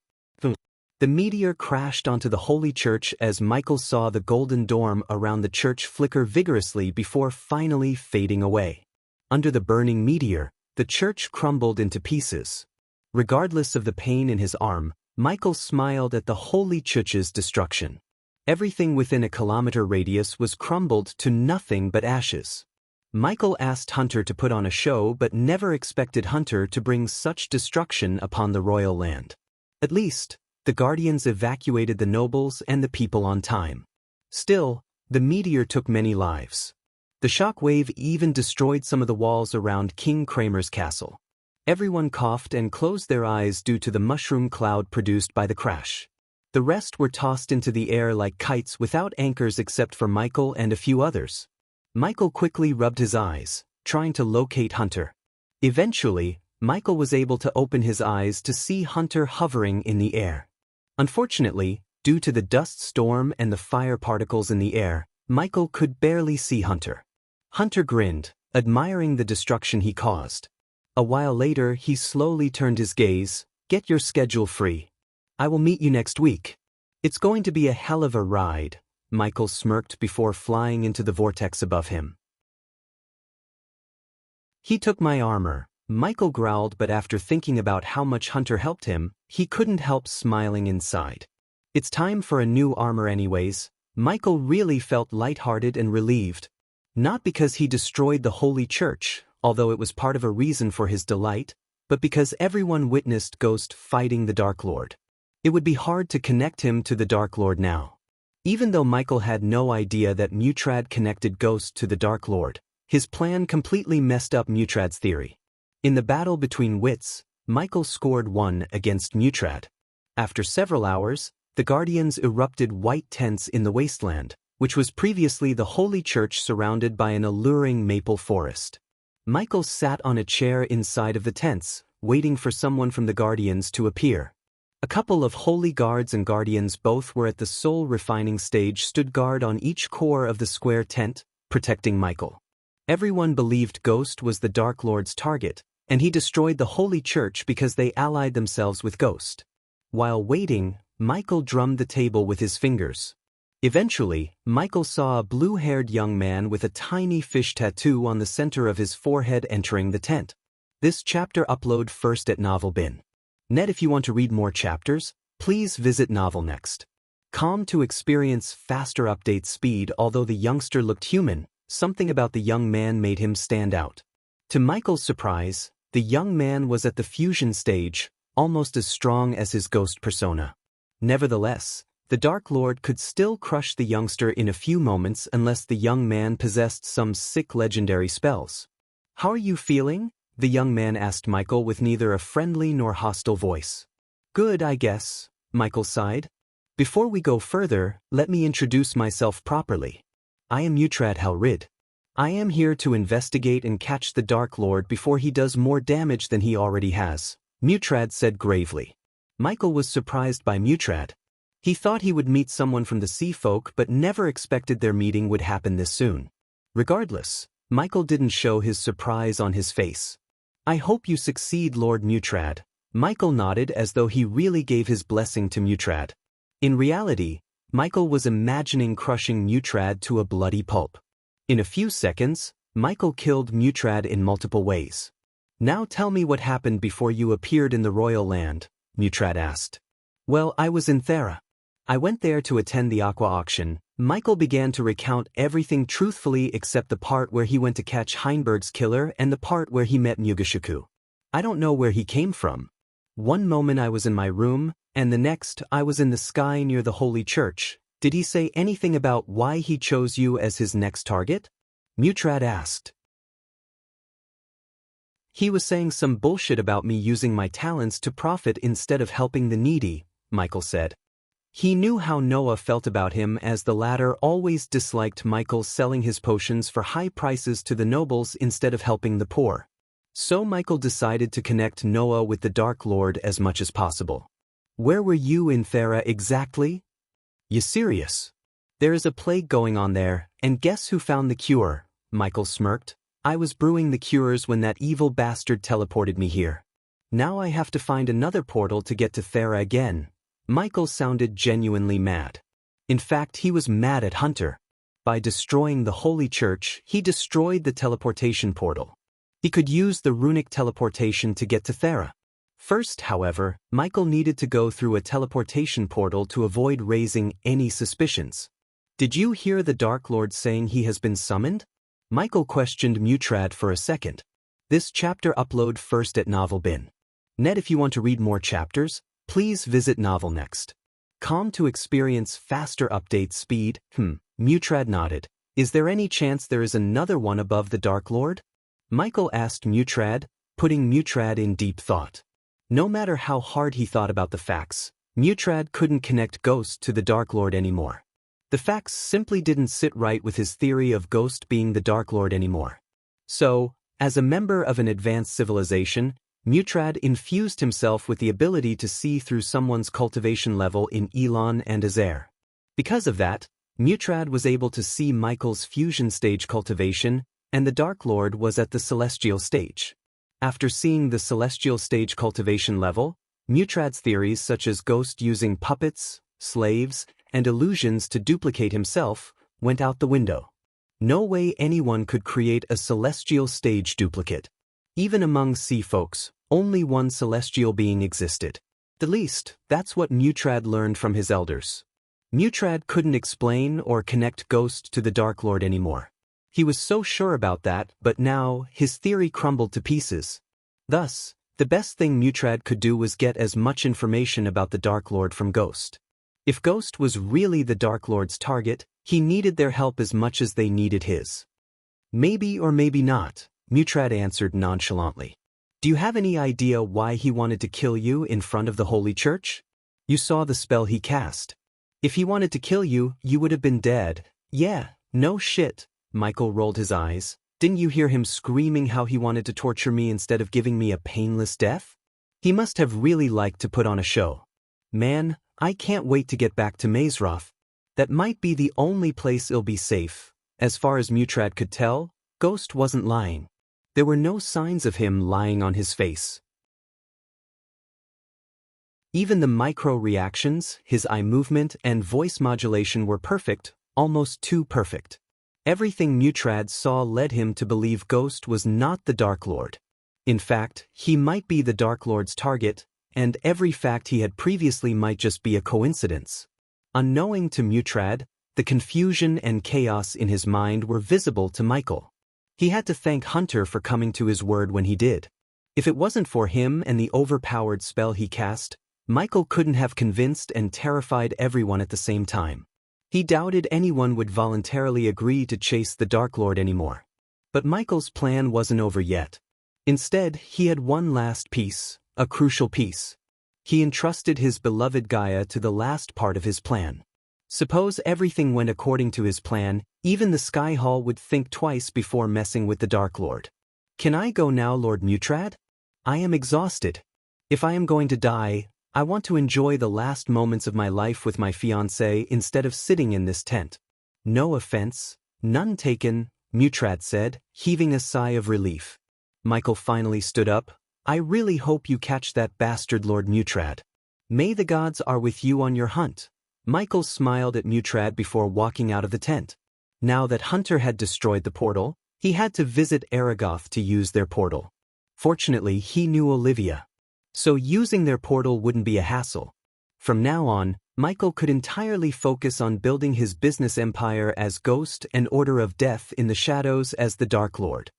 The meteor crashed onto the Holy Church as Michael saw the golden dome around the church flicker vigorously before finally fading away. Under the burning meteor, the church crumbled into pieces. Regardless of the pain in his arm, Michael smiled at the Holy Church's destruction. Everything within a kilometer radius was crumbled to nothing but ashes. Michael asked Hunter to put on a show but never expected Hunter to bring such destruction upon the royal land. At least, the Guardians evacuated the nobles and the people on time. Still, the meteor took many lives. The shockwave even destroyed some of the walls around King Kramer's castle. Everyone coughed and closed their eyes due to the mushroom cloud produced by the crash. The rest were tossed into the air like kites without anchors except for Michael and a few others. Michael quickly rubbed his eyes, trying to locate Hunter. Eventually, Michael was able to open his eyes to see Hunter hovering in the air. Unfortunately, due to the dust storm and the fire particles in the air, Michael could barely see Hunter. Hunter grinned, admiring the destruction he caused. A while later, he slowly turned his gaze. "Get your schedule free. I will meet you next week. It's going to be a hell of a ride," Michael smirked before flying into the vortex above him. "He took my armor," Michael growled, but after thinking about how much Hunter helped him, he couldn't help smiling inside. It's time for a new armor anyways. Michael really felt lighthearted and relieved. Not because he destroyed the Holy Church, although it was part of a reason for his delight, but because everyone witnessed Ghost fighting the Dark Lord. It would be hard to connect him to the Dark Lord now. Even though Michael had no idea that Mutrad connected Ghost to the Dark Lord, his plan completely messed up Mutrad's theory. In the battle between wits, Michael scored 1 against Mutrad. After several hours, the Guardians erupted white tents in the wasteland, which was previously the Holy Church surrounded by an alluring maple forest. Michael sat on a chair inside of the tents, waiting for someone from the Guardians to appear. A couple of holy guards and guardians, both were at the soul refining stage, stood guard on each core of the square tent, protecting Michael. Everyone believed Ghost was the Dark Lord's target, and he destroyed the Holy Church because they allied themselves with Ghost. While waiting, Michael drummed the table with his fingers. Eventually, Michael saw a blue-haired young man with a tiny fish tattoo on the center of his forehead entering the tent. This chapter upload first at Novelbin. Net. If you want to read more chapters, please visit Novelnext.com to experience faster update speed. Although the youngster looked human, something about the young man made him stand out. To Michael's surprise, the young man was at the fusion stage, almost as strong as his ghost persona. Nevertheless, the Dark Lord could still crush the youngster in a few moments unless the young man possessed some sick legendary spells. "How are you feeling?" the young man asked Michael with neither a friendly nor hostile voice. Good, I guess, Michael sighed. Before we go further, let me introduce myself properly. I am Uhtred Helrid. I am here to investigate and catch the Dark Lord before he does more damage than he already has, Uhtred said gravely. Michael was surprised by Uhtred. He thought he would meet someone from the Sea Folk but never expected their meeting would happen this soon. Regardless, Michael didn't show his surprise on his face. I hope you succeed, Lord Uhtred. Michael nodded as though he really gave his blessing to Uhtred. In reality, Michael was imagining crushing Uhtred to a bloody pulp. In a few seconds, Michael killed Uhtred in multiple ways. Now tell me what happened before you appeared in the royal land, Uhtred asked. Well, I was in Thera. I went there to attend the aqua auction. Michael began to recount everything truthfully except the part where he went to catch Heinberg's killer and the part where he met Mugashiku. I don't know where he came from. One moment I was in my room, and the next I was in the sky near the Holy Church. Did he say anything about why he chose you as his next target? Uhtred asked. He was saying some bullshit about me using my talents to profit instead of helping the needy, Michael said. He knew how Noah felt about him as the latter always disliked Michael selling his potions for high prices to the nobles instead of helping the poor. So Michael decided to connect Noah with the Dark Lord as much as possible. Where were you in Thera exactly? You serious? There is a plague going on there, and guess who found the cure? Michael smirked. I was brewing the cures when that evil bastard teleported me here. Now I have to find another portal to get to Thera again. Michael sounded genuinely mad. In fact, he was mad at Hunter. By destroying the Holy Church, he destroyed the teleportation portal. He could use the runic teleportation to get to Thera. First, however, Michael needed to go through a teleportation portal to avoid raising any suspicions. Did you hear the Dark Lord saying he has been summoned? Michael questioned Uhtred for a second. This chapter upload first at Novelbin. Net if you want to read more chapters, please visit Novelnext.com to experience faster update speed. Uhtred nodded. Is there any chance there is another one above the Dark Lord? Michael asked Uhtred, putting Uhtred in deep thought. No matter how hard he thought about the facts, Uhtred couldn't connect Ghost to the Dark Lord anymore. The facts simply didn't sit right with his theory of Ghost being the Dark Lord anymore. So, as a member of an advanced civilization, Uhtred infused himself with the ability to see through someone's cultivation level in Elon and Azair. Because of that, Uhtred was able to see Michael's fusion stage cultivation, and the Dark Lord was at the celestial stage. After seeing the celestial stage cultivation level, Uhtred's theories such as Ghost using puppets, slaves, and illusions to duplicate himself went out the window. No way anyone could create a celestial stage duplicate. Even among sea folks, only one celestial being existed. At least, that's what Uhtred learned from his elders. Uhtred couldn't explain or connect Ghost to the Dark Lord anymore. He was so sure about that, but now, his theory crumbled to pieces. Thus, the best thing Uhtred could do was get as much information about the Dark Lord from Ghost. If Ghost was really the Dark Lord's target, he needed their help as much as they needed his. Maybe or maybe not, Uhtred answered nonchalantly. Do you have any idea why he wanted to kill you in front of the Holy Church? You saw the spell he cast. If he wanted to kill you, you would have been dead. Yeah, no shit. Michael rolled his eyes. Didn't you hear him screaming how he wanted to torture me instead of giving me a painless death? He must have really liked to put on a show. Man, I can't wait to get back to Mazeroth. That might be the only place it'll be safe. As far as Uhtred could tell, Ghost wasn't lying. There were no signs of him lying on his face. Even the micro-reactions, his eye movement and voice modulation were perfect, almost too perfect. Everything Uhtred saw led him to believe Ghost was not the Dark Lord. In fact, he might be the Dark Lord's target, and every fact he had previously might just be a coincidence. Unknowing to Uhtred, the confusion and chaos in his mind were visible to Michael. He had to thank Hunter for coming to his word when he did. If it wasn't for him and the overpowered spell he cast, Michael couldn't have convinced and terrified everyone at the same time. He doubted anyone would voluntarily agree to chase the Dark Lord anymore. But Michael's plan wasn't over yet. Instead, he had one last piece, a crucial piece. He entrusted his beloved Gaia to the last part of his plan. Suppose everything went according to his plan, even the Sky Hall would think twice before messing with the Dark Lord. Can I go now, Lord Mutrad? I am exhausted. If I am going to die, I want to enjoy the last moments of my life with my fiancée instead of sitting in this tent. No offense, none taken, Mutrad said, heaving a sigh of relief. Michael finally stood up. I really hope you catch that bastard Lord Mutrad. May the gods are with you on your hunt. Michael smiled at Mutrad before walking out of the tent. Now that Hunter had destroyed the portal, he had to visit Aragoth to use their portal. Fortunately, he knew Olivia. So using their portal wouldn't be a hassle. From now on, Michael could entirely focus on building his business empire as Ghost and Order of Death in the Shadows as the Dark Lord.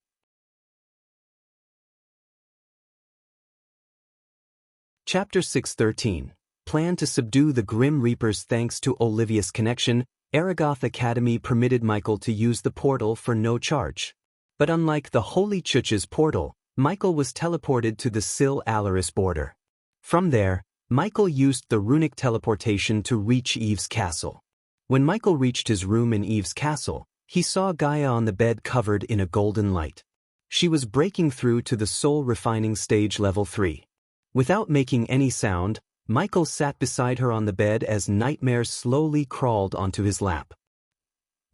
Chapter 6:13. Plan to subdue the Grim Reapers. Thanks to Olivia's connection, Aragoth Academy permitted Michael to use the portal for no charge. But unlike the Holy Chuch's portal, Michael was teleported to the Sil Alaris border. From there, Michael used the runic teleportation to reach Eve's castle. When Michael reached his room in Eve's castle, he saw Gaia on the bed covered in a golden light. She was breaking through to the soul refining stage level 3. Without making any sound, Michael sat beside her on the bed as Nightmare slowly crawled onto his lap.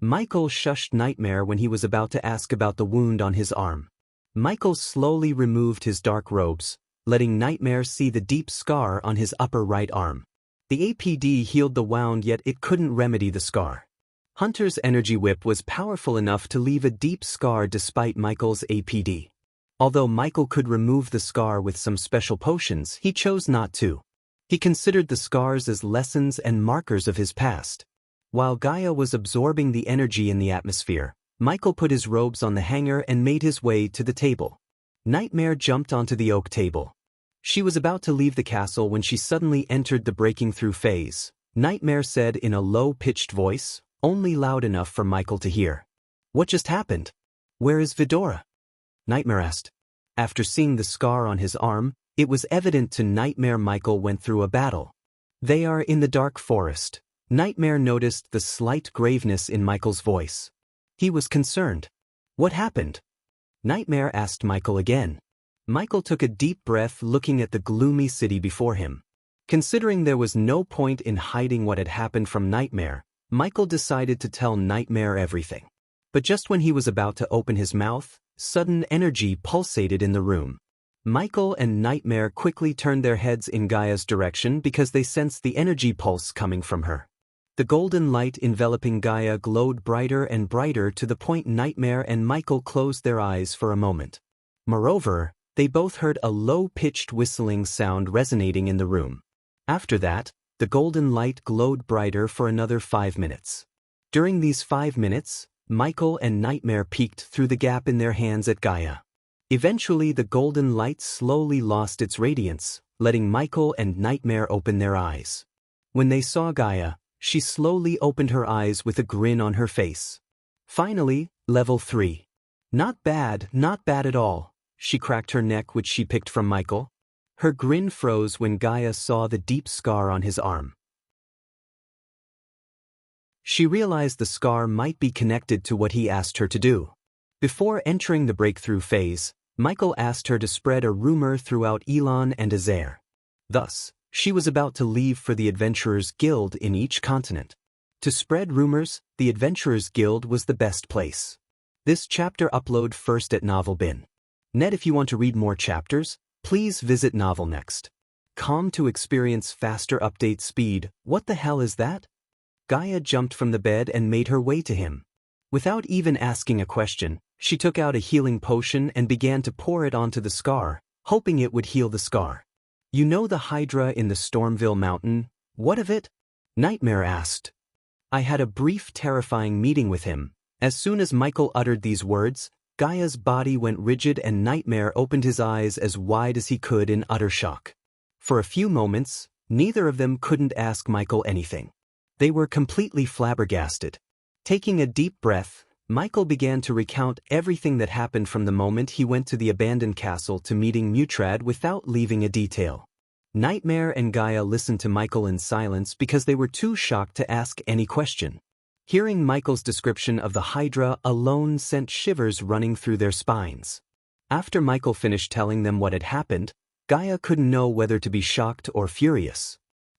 Michael shushed Nightmare when he was about to ask about the wound on his arm. Michael slowly removed his dark robes, letting Nightmare see the deep scar on his upper right arm. The APD healed the wound, yet it couldn't remedy the scar. Hunter's energy whip was powerful enough to leave a deep scar despite Michael's APD. Although Michael could remove the scar with some special potions, he chose not to. He considered the scars as lessons and markers of his past. While Gaia was absorbing the energy in the atmosphere, Michael put his robes on the hanger and made his way to the table. Nightmare jumped onto the oak table. She was about to leave the castle when she suddenly entered the breaking through phase. Nightmare said in a low-pitched voice, only loud enough for Michael to hear. What just happened? Where is Vidora? Nightmare asked. After seeing the scar on his arm, it was evident to Nightmare Michael went through a battle. They are in the dark forest. Nightmare noticed the slight graveness in Michael's voice. He was concerned. What happened? Nightmare asked Michael again. Michael took a deep breath, looking at the gloomy city before him. Considering there was no point in hiding what had happened from Nightmare, Michael decided to tell Nightmare everything. But just when he was about to open his mouth, sudden energy pulsated in the room. Michael and Nightmare quickly turned their heads in Gaia's direction because they sensed the energy pulse coming from her. The golden light enveloping Gaia glowed brighter and brighter to the point Nightmare and Michael closed their eyes for a moment. Moreover, they both heard a low-pitched whistling sound resonating in the room. After that, the golden light glowed brighter for another 5 minutes. During these 5 minutes, Michael and Nightmare peeked through the gap in their hands at Gaia. Eventually, the golden light slowly lost its radiance, letting Michael and Nightmare open their eyes. When they saw Gaia, she slowly opened her eyes with a grin on her face. Finally, level 3. Not bad at all. She cracked her neck, which she picked from Michael. Her grin froze when Gaia saw the deep scar on his arm. She realized the scar might be connected to what he asked her to do. Before entering the breakthrough phase, Michael asked her to spread a rumor throughout Elon and Azair. Thus, she was about to leave for the Adventurers Guild in each continent. To spread rumors, the Adventurers Guild was the best place. This chapter upload first at NovelBin. Net. If you want to read more chapters, please visit NovelNext.com to experience faster update speed. What the hell is that? Gaia jumped from the bed and made her way to him. Without even asking a question, she took out a healing potion and began to pour it onto the scar, hoping it would heal the scar. You know the Hydra in the Stormville Mountain? What of it? Nightmare asked. I had a brief, terrifying meeting with him. As soon as Michael uttered these words, Gaia's body went rigid and Nightmare opened his eyes as wide as he could in utter shock. For a few moments, neither of them couldn't ask Michael anything. They were completely flabbergasted. Taking a deep breath, Michael began to recount everything that happened from the moment he went to the abandoned castle to meeting Mutrad without leaving a detail. Nightmare and Gaia listened to Michael in silence because they were too shocked to ask any question. Hearing Michael's description of the Hydra alone sent shivers running through their spines. After Michael finished telling them what had happened, Gaia couldn't know whether to be shocked or furious.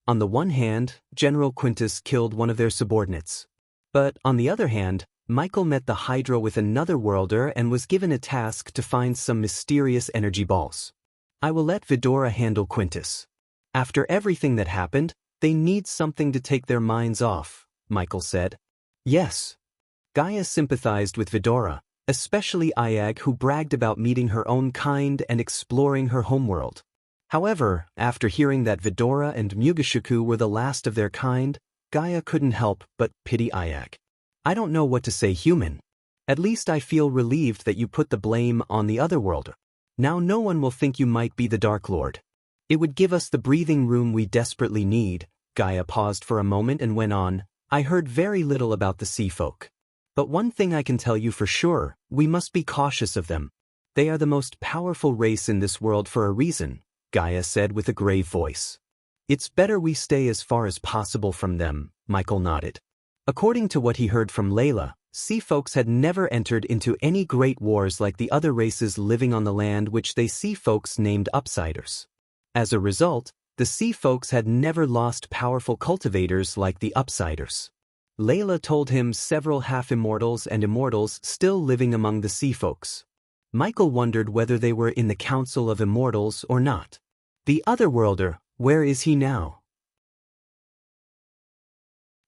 On the one hand, General Quintus killed one of their subordinates. But on the other hand, Michael met the Hydra with another worlder and was given a task to find some mysterious energy balls. I will let Vidora handle Quintus. After everything that happened, they need something to take their minds off, Michael said. Yes. Gaia sympathized with Vidora, especially Ayag, who bragged about meeting her own kind and exploring her homeworld. However, after hearing that Vidora and Mugashiku were the last of their kind, Gaia couldn't help but pity Ayag. I don't know what to say, human. At least I feel relieved that you put the blame on the other worlder. Now no one will think you might be the Dark Lord. It would give us the breathing room we desperately need. Gaia paused for a moment and went on. I heard very little about the sea folk. But one thing I can tell you for sure, we must be cautious of them. They are the most powerful race in this world for a reason, Gaia said with a grave voice. It's better we stay as far as possible from them, Michael nodded. According to what he heard from Layla, sea folks had never entered into any great wars like the other races living on the land, which they sea folks named Upsiders. As a result, the sea folks had never lost powerful cultivators like the Upsiders. Layla told him several half-immortals and immortals still living among the sea folks. Michael wondered whether they were in the Council of Immortals or not. The other worlder, where is he now?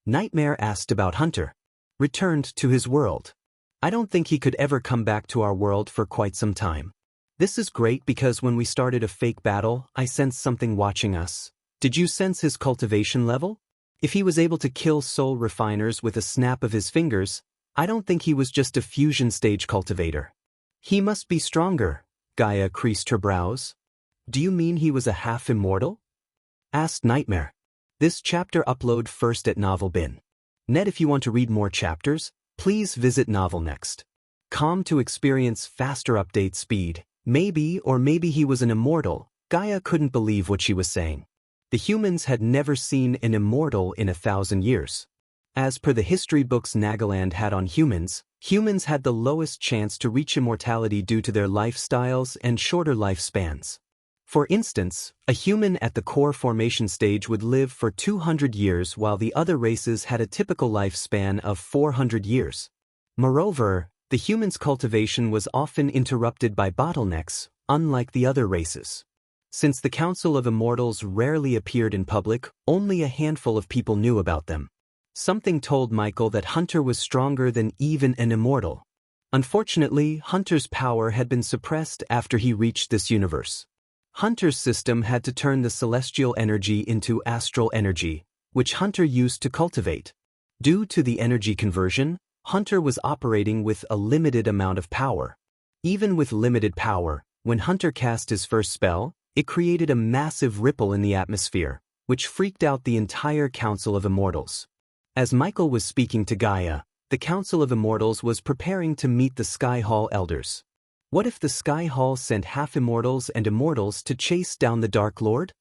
Nightmare asked about Hunter. Returned to his world. I don't think he could ever come back to our world for quite some time. This is great because when we started a fake battle, I sensed something watching us. Did you sense his cultivation level? If he was able to kill soul refiners with a snap of his fingers, I don't think he was just a fusion stage cultivator. He must be stronger. Gaia creased her brows. Do you mean he was a half-immortal? Asked Nightmare. This chapter upload first at Novelbin. Net, if you want to read more chapters, please visit Novelnext.com to experience faster update speed. Maybe he was an immortal. Gaia couldn't believe what she was saying. The humans had never seen an immortal in 1,000 years. As per the history books Nagaland had on humans, humans had the lowest chance to reach immortality due to their lifestyles and shorter lifespans. For instance, a human at the core formation stage would live for 200 years while the other races had a typical lifespan of 400 years. Moreover, the human's cultivation was often interrupted by bottlenecks, unlike the other races. Since the Council of Immortals rarely appeared in public, only a handful of people knew about them. Something told Michael that Hunter was stronger than even an immortal. Unfortunately, Hunter's power had been suppressed after he reached this universe. Hunter's system had to turn the celestial energy into astral energy, which Hunter used to cultivate. Due to the energy conversion, Hunter was operating with a limited amount of power. Even with limited power, when Hunter cast his first spell, it created a massive ripple in the atmosphere, which freaked out the entire Council of Immortals. As Michael was speaking to Gaia, the Council of Immortals was preparing to meet the Sky Hall Elders. What if the Sky Hall sent half-immortals and immortals to chase down the Dark Lord?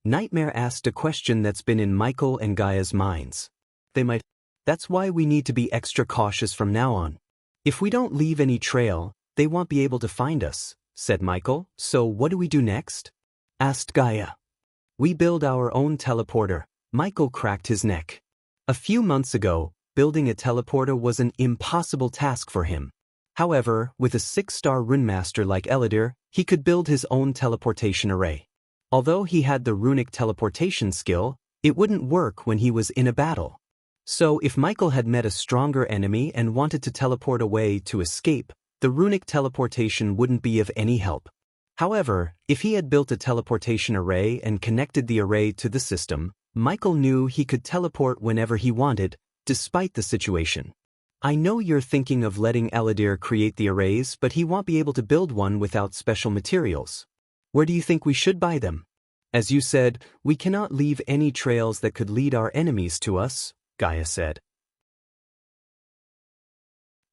Nightmare asked a question that's been in Michael and Gaia's minds. They might. That's why we need to be extra cautious from now on. If we don't leave any trail, they won't be able to find us, said Michael. So what do we do next? Asked Gaia. We build our own teleporter. Michael cracked his neck. A few months ago, building a teleporter was an impossible task for him. However, with a 6-star runemaster like Eladir, he could build his own teleportation array. Although he had the runic teleportation skill, it wouldn't work when he was in a battle. So if Michael had met a stronger enemy and wanted to teleport away to escape, the runic teleportation wouldn't be of any help. However, if he had built a teleportation array and connected the array to the system, Michael knew he could teleport whenever he wanted, despite the situation. I know you're thinking of letting Eladir create the arrays, but he won't be able to build one without special materials. Where do you think we should buy them? As you said, we cannot leave any trails that could lead our enemies to us, Gaia said.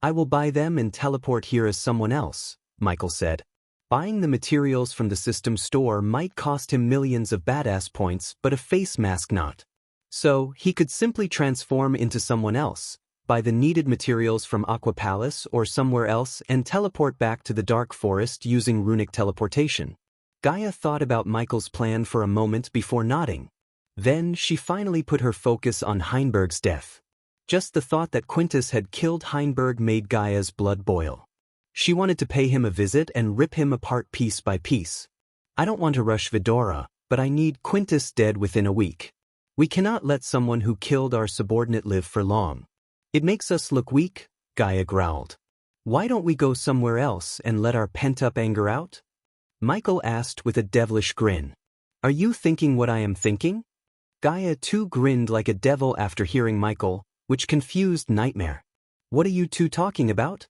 I will buy them and teleport here as someone else, Michael said. Buying the materials from the system store might cost him millions of badass points, but a face mask not. So, he could simply transform into someone else, buy the needed materials from Aqua Palace or somewhere else and teleport back to the Dark Forest using runic teleportation. Gaia thought about Michael's plan for a moment before nodding. Then, she finally put her focus on Heinberg's death. Just the thought that Quintus had killed Heinberg made Gaia's blood boil. She wanted to pay him a visit and rip him apart piece by piece. I don't want to rush Vidora, but I need Quintus dead within a week. We cannot let someone who killed our subordinate live for long. It makes us look weak, Gaia growled. Why don't we go somewhere else and let our pent-up anger out? Michael asked with a devilish grin. Are you thinking what I am thinking? Gaia too grinned like a devil after hearing Michael, which confused Nightmare. What are you two talking about?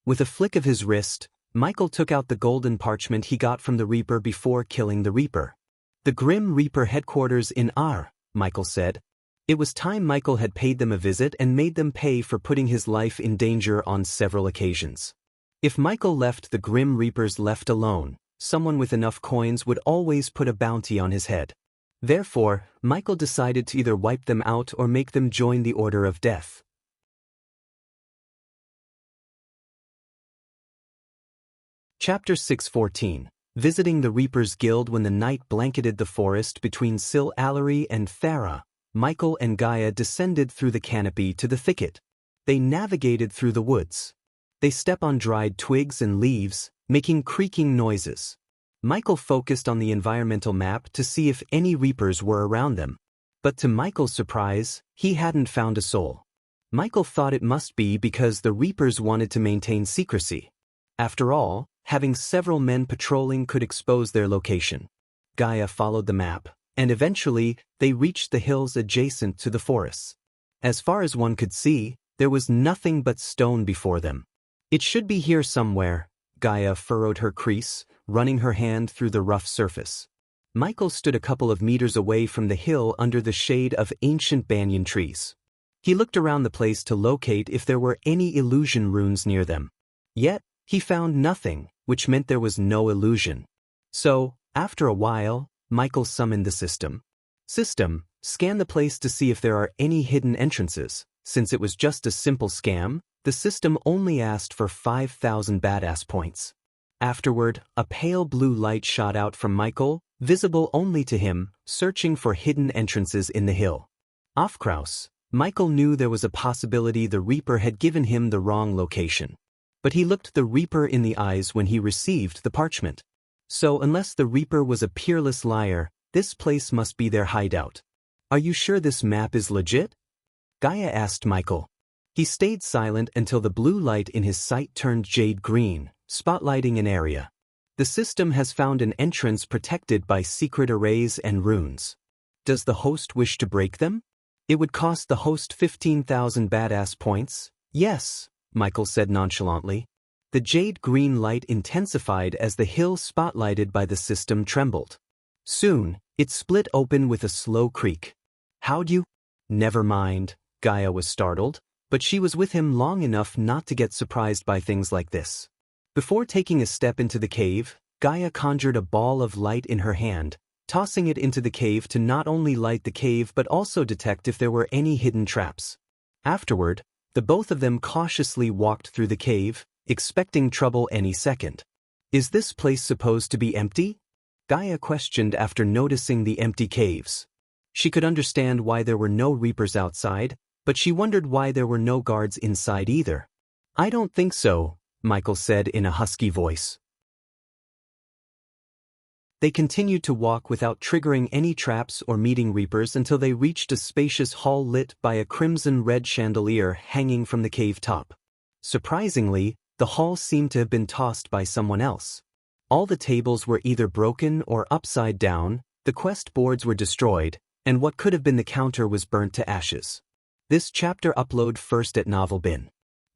With a flick of his wrist, Michael took out the golden parchment he got from the Reaper before killing the Reaper. The Grim Reaper headquarters in Ar, Michael said. It was time Michael had paid them a visit and made them pay for putting his life in danger on several occasions. If Michael left the Grim Reapers left alone, someone with enough coins would always put a bounty on his head. Therefore, Michael decided to either wipe them out or make them join the Order of Death. Chapter 614. Visiting the Reaper's Guild. When the night blanketed the forest between Sil Allery and Thara, Michael and Gaia descended through the canopy to the thicket. They navigated through the woods. They step on dried twigs and leaves, making creaking noises. Michael focused on the environmental map to see if any Reapers were around them. But to Michael's surprise, he hadn't found a soul. Michael thought it must be because the Reapers wanted to maintain secrecy. After all, having several men patrolling could expose their location. Gaia followed the map, and eventually, they reached the hills adjacent to the forests. As far as one could see, there was nothing but stone before them. It should be here somewhere. Gaia furrowed her crease, running her hand through the rough surface. Michael stood a couple of meters away from the hill under the shade of ancient banyan trees. He looked around the place to locate if there were any illusion runes near them. Yet, he found nothing, which meant there was no illusion. So, after a while, Michael summoned the system. System, scan the place to see if there are any hidden entrances. Since it was just a simple scam, the system only asked for 5,000 badass points. Afterward, a pale blue light shot out from Michael, visible only to him, searching for hidden entrances in the hill. Off-Kraus, Michael knew there was a possibility the Reaper had given him the wrong location. But he looked the Reaper in the eyes when he received the parchment. So unless the Reaper was a peerless liar, this place must be their hideout. Are you sure this map is legit? Gaia asked Michael. He stayed silent until the blue light in his sight turned jade green, spotlighting an area. The system has found an entrance protected by secret arrays and runes. Does the host wish to break them? It would cost the host 15,000 badass points. Yes, Michael said nonchalantly. The jade green light intensified as the hill spotlighted by the system trembled. Soon, it split open with a slow creak. How'd you? Never mind, Gaia was startled, but she was with him long enough not to get surprised by things like this. Before taking a step into the cave, Gaia conjured a ball of light in her hand, tossing it into the cave to not only light the cave but also detect if there were any hidden traps. Afterward, the both of them cautiously walked through the cave, expecting trouble any second. Is this place supposed to be empty? Gaia questioned after noticing the empty caves. She could understand why there were no Reapers outside, but she wondered why there were no guards inside either. I don't think so, Michael said in a husky voice. They continued to walk without triggering any traps or meeting Reapers until they reached a spacious hall lit by a crimson-red chandelier hanging from the cave top. Surprisingly, the hall seemed to have been tossed by someone else. All the tables were either broken or upside down, the quest boards were destroyed, and what could have been the counter was burnt to ashes. This chapter upload first at Novelbin.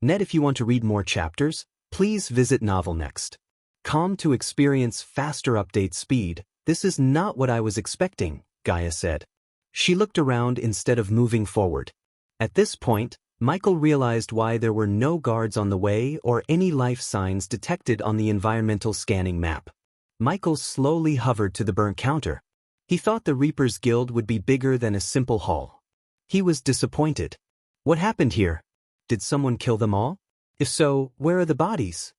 Net. If you want to read more chapters, please visit Novelnext.com to experience faster update speed. This is not what I was expecting, Gaia said. She looked around instead of moving forward. At this point, Michael realized why there were no guards on the way or any life signs detected on the environmental scanning map. Michael slowly hovered to the burnt counter. He thought the Reapers Guild would be bigger than a simple hall. He was disappointed. What happened here? Did someone kill them all? If so, where are the bodies?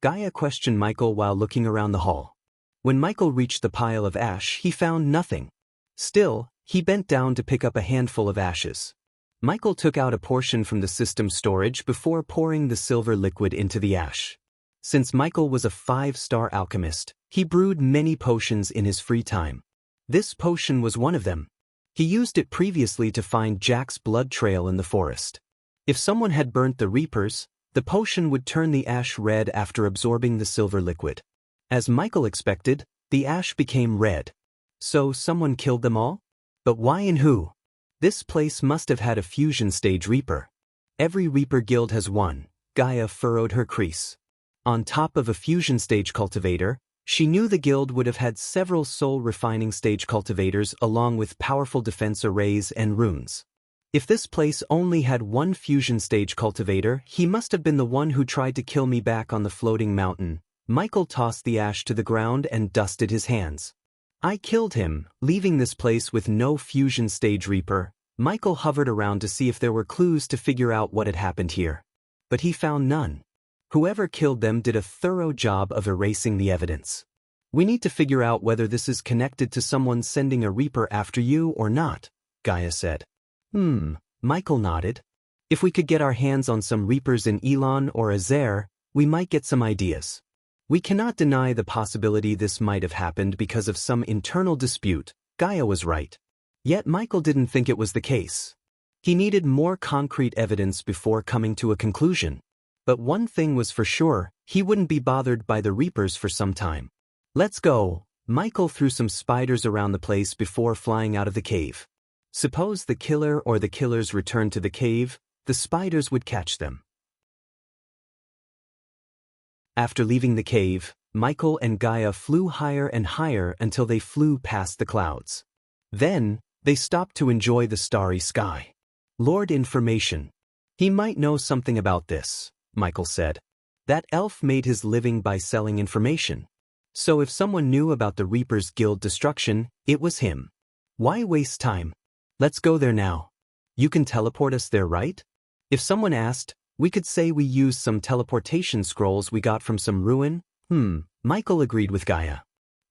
Gaia questioned Michael while looking around the hall. When Michael reached the pile of ash, he found nothing. Still, he bent down to pick up a handful of ashes. Michael took out a portion from the system storage before pouring the silver liquid into the ash. Since Michael was a 5-star alchemist, he brewed many potions in his free time. This potion was one of them. He used it previously to find Jack's blood trail in the forest. If someone had burnt the Reapers, the potion would turn the ash red after absorbing the silver liquid. As Michael expected, the ash became red. So someone killed them all? But why and who? This place must have had a fusion stage Reaper. Every Reaper guild has one. Gaia furrowed her crease. On top of a fusion stage cultivator, she knew the guild would have had several soul refining stage cultivators along with powerful defense arrays and runes. If this place only had one fusion stage cultivator, he must have been the one who tried to kill me back on the floating mountain. Michael tossed the ash to the ground and dusted his hands. I killed him, leaving this place with no fusion stage Reaper. Michael hovered around to see if there were clues to figure out what had happened here. But he found none. Whoever killed them did a thorough job of erasing the evidence. We need to figure out whether this is connected to someone sending a Reaper after you or not, Gaia said. Michael nodded. If we could get our hands on some Reapers in Elon or Azer, we might get some ideas. We cannot deny the possibility this might have happened because of some internal dispute. Gaia was right. Yet Michael didn't think it was the case. He needed more concrete evidence before coming to a conclusion. But one thing was for sure, he wouldn't be bothered by the Reapers for some time. Let's go. Michael threw some spiders around the place before flying out of the cave. Suppose the killer or the killers returned to the cave, the spiders would catch them. After leaving the cave, Michael and Gaia flew higher and higher until they flew past the clouds. Then, they stopped to enjoy the starry sky. Lord Information. He might know something about this, Michael said. That elf made his living by selling information. So if someone knew about the Reapers Guild destruction, it was him. Why waste time? Let's go there now. You can teleport us there, right? If someone asked, we could say we used some teleportation scrolls we got from some ruin. Michael agreed with Gaia.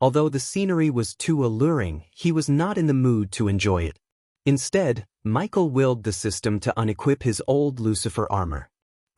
Although the scenery was too alluring, he was not in the mood to enjoy it. Instead, Michael willed the system to unequip his old Lucifer armor.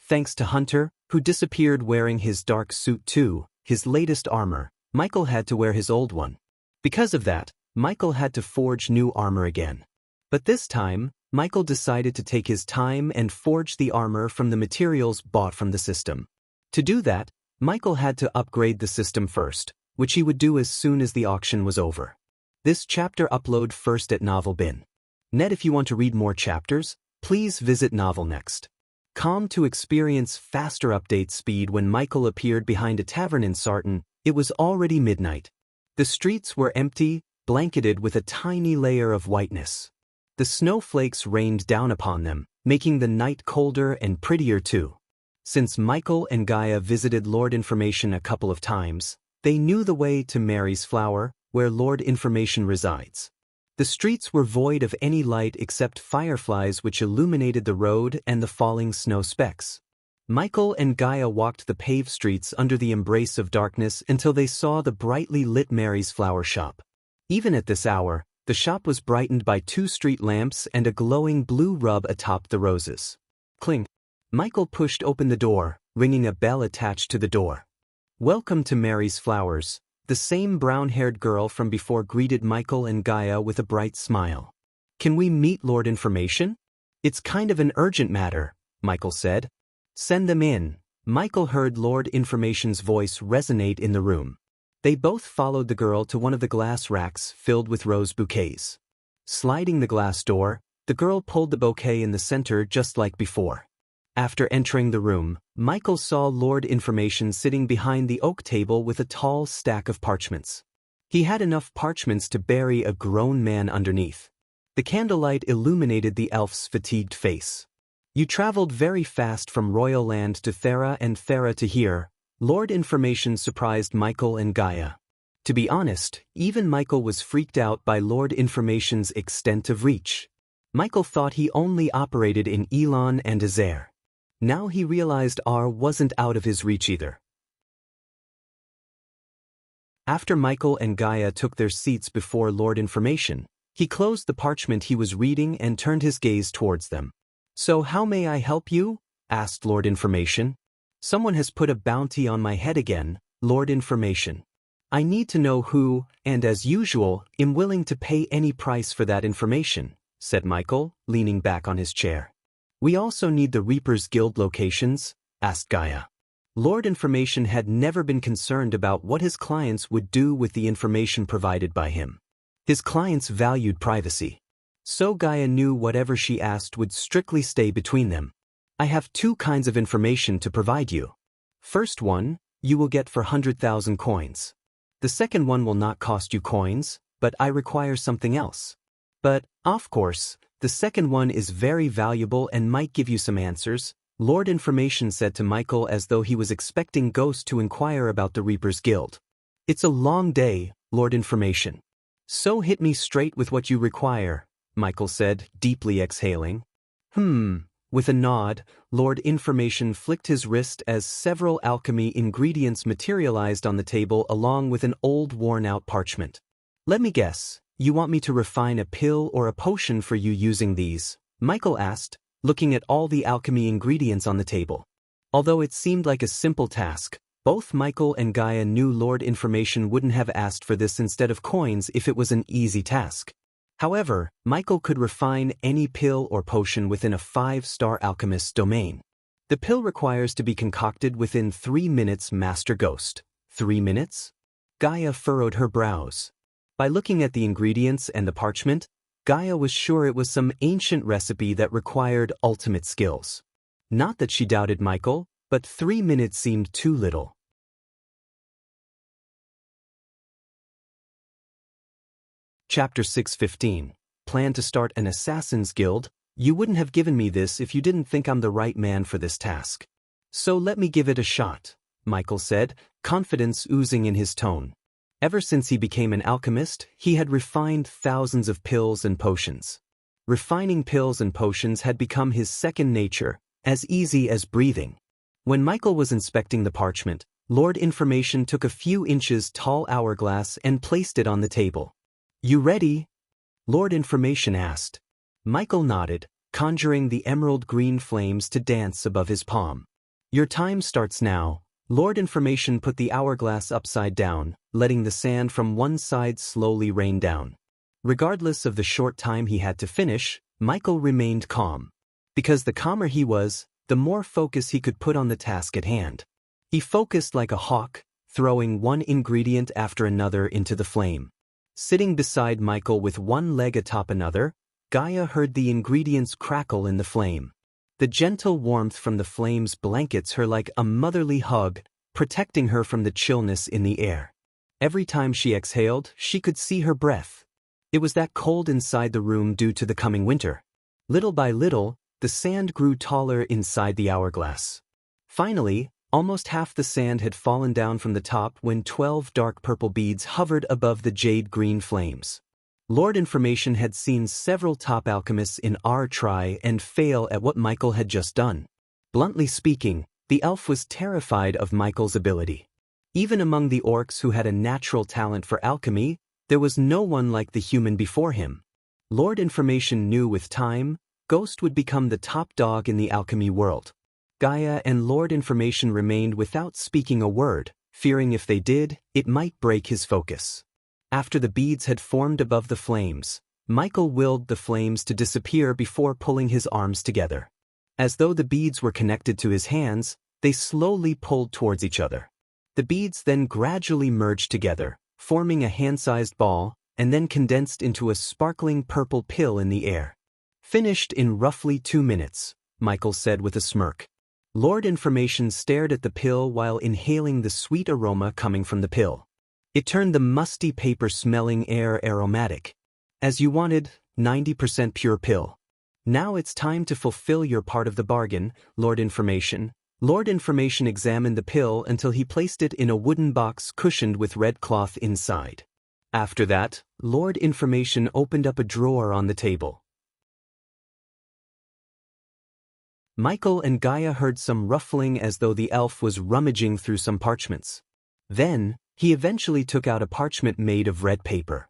Thanks to Hunter, who disappeared wearing his dark suit too, his latest armor, Michael had to wear his old one. Because of that, Michael had to forge new armor again. But this time, Michael decided to take his time and forge the armor from the materials bought from the system. To do that, Michael had to upgrade the system first, which he would do as soon as the auction was over. This chapter upload first at Novel Bin. Net, if you want to read more chapters, please visit Novel Next. To experience faster update speed. When Michael appeared behind a tavern in Sarton, it was already midnight. The streets were empty, blanketed with a tiny layer of whiteness. The snowflakes rained down upon them, making the night colder and prettier too. Since Michael and Gaia visited Lord Information a couple of times, they knew the way to Mary's Flower, where Lord Information resides. The streets were void of any light except fireflies which illuminated the road and the falling snow specks. Michael and Gaia walked the paved streets under the embrace of darkness until they saw the brightly lit Mary's Flower shop. Even at this hour, the shop was brightened by 2 street lamps and a glowing blue rub atop the roses. Clink. Michael pushed open the door, ringing a bell attached to the door. Welcome to Mary's Flowers. The same brown-haired girl from before greeted Michael and Gaia with a bright smile. Can we meet Lord Information? It's kind of an urgent matter, Michael said. Send them in. Michael heard Lord Information's voice resonate in the room. They both followed the girl to one of the glass racks filled with rose bouquets. Sliding the glass door, the girl pulled the bouquet in the center just like before. After entering the room, Michael saw Lord Information sitting behind the oak table with a tall stack of parchments. He had enough parchments to bury a grown man underneath. The candlelight illuminated the elf's fatigued face. You traveled very fast from Royal Land to Thera and Thera to here. Lord Information surprised Michael and Gaia. To be honest, even Michael was freaked out by Lord Information's extent of reach. Michael thought he only operated in Elon and Azair. Now he realized R wasn't out of his reach either. After Michael and Gaia took their seats before Lord Information, he closed the parchment he was reading and turned his gaze towards them. "So how may I help you?" asked Lord Information. "Someone has put a bounty on my head again, Lord Information. I need to know who, and as usual, am willing to pay any price for that information," said Michael, leaning back on his chair. "We also need the Reaper's Guild locations?" asked Gaia. Lord Information had never been concerned about what his clients would do with the information provided by him. His clients valued privacy. So Gaia knew whatever she asked would strictly stay between them. "I have two kinds of information to provide you. First one, you will get for 100,000 coins. The second one will not cost you coins, but I require something else. But, of course, the second one is very valuable and might give you some answers," Lord Information said to Michael as though he was expecting Ghost to inquire about the Reaper's Guild. "It's a long day, Lord Information. So hit me straight with what you require," Michael said, deeply exhaling. With a nod, Lord Information flicked his wrist as several alchemy ingredients materialized on the table along with an old worn-out parchment. "Let me guess. You want me to refine a pill or a potion for you using these?" Michael asked, looking at all the alchemy ingredients on the table. Although it seemed like a simple task, both Michael and Gaia knew Lord Information wouldn't have asked for this instead of coins if it was an easy task. However, Michael could refine any pill or potion within a 5-star alchemist's domain. The pill requires to be concocted within 3 minutes, Master Ghost. 3 minutes? Gaia furrowed her brows. By looking at the ingredients and the parchment, Gaia was sure it was some ancient recipe that required ultimate skills. Not that she doubted Michael, but 3 minutes seemed too little. Chapter 6:15. Plan to start an assassin's guild? You wouldn't have given me this if you didn't think I'm the right man for this task. So let me give it a shot, Michael said, confidence oozing in his tone. Ever since he became an alchemist, he had refined thousands of pills and potions. Refining pills and potions had become his second nature, as easy as breathing. When Michael was inspecting the parchment, Lord Information took a few inches tall hourglass and placed it on the table. "You ready?" Lord Information asked. Michael nodded, conjuring the emerald green flames to dance above his palm. "Your time starts now." Lord Information put the hourglass upside down, letting the sand from one side slowly rain down. Regardless of the short time he had to finish, Michael remained calm. Because the calmer he was, the more focus he could put on the task at hand. He focused like a hawk, throwing one ingredient after another into the flame. Sitting beside Michael with one leg atop another, Gaia heard the ingredients crackle in the flame. The gentle warmth from the flames blankets her like a motherly hug, protecting her from the chillness in the air. Every time she exhaled, she could see her breath. It was that cold inside the room due to the coming winter. Little by little, the sand grew taller inside the hourglass. Finally, almost half the sand had fallen down from the top when 12 dark purple beads hovered above the jade-green flames. Lord Information had seen several top alchemists in R try and fail at what Michael had just done. Bluntly speaking, the elf was terrified of Michael's ability. Even among the orcs who had a natural talent for alchemy, there was no one like the human before him. Lord Information knew with time, Ghost would become the top dog in the alchemy world. Gaia and Lord Information remained without speaking a word, fearing if they did, it might break his focus. After the beads had formed above the flames, Michael willed the flames to disappear before pulling his arms together. As though the beads were connected to his hands, they slowly pulled towards each other. The beads then gradually merged together, forming a hand-sized ball, and then condensed into a sparkling purple pill in the air. "Finished in roughly 2 minutes," Michael said with a smirk. Lord Information stared at the pill while inhaling the sweet aroma coming from the pill. It turned the musty paper-smelling air aromatic. "As you wanted, 90% pure pill." Now it's time to fulfill your part of the bargain, Lord Information. Lord Information examined the pill until he placed it in a wooden box cushioned with red cloth inside. After that, Lord Information opened up a drawer on the table. Michael and Gaia heard some ruffling as though the elf was rummaging through some parchments. Then, he eventually took out a parchment made of red paper.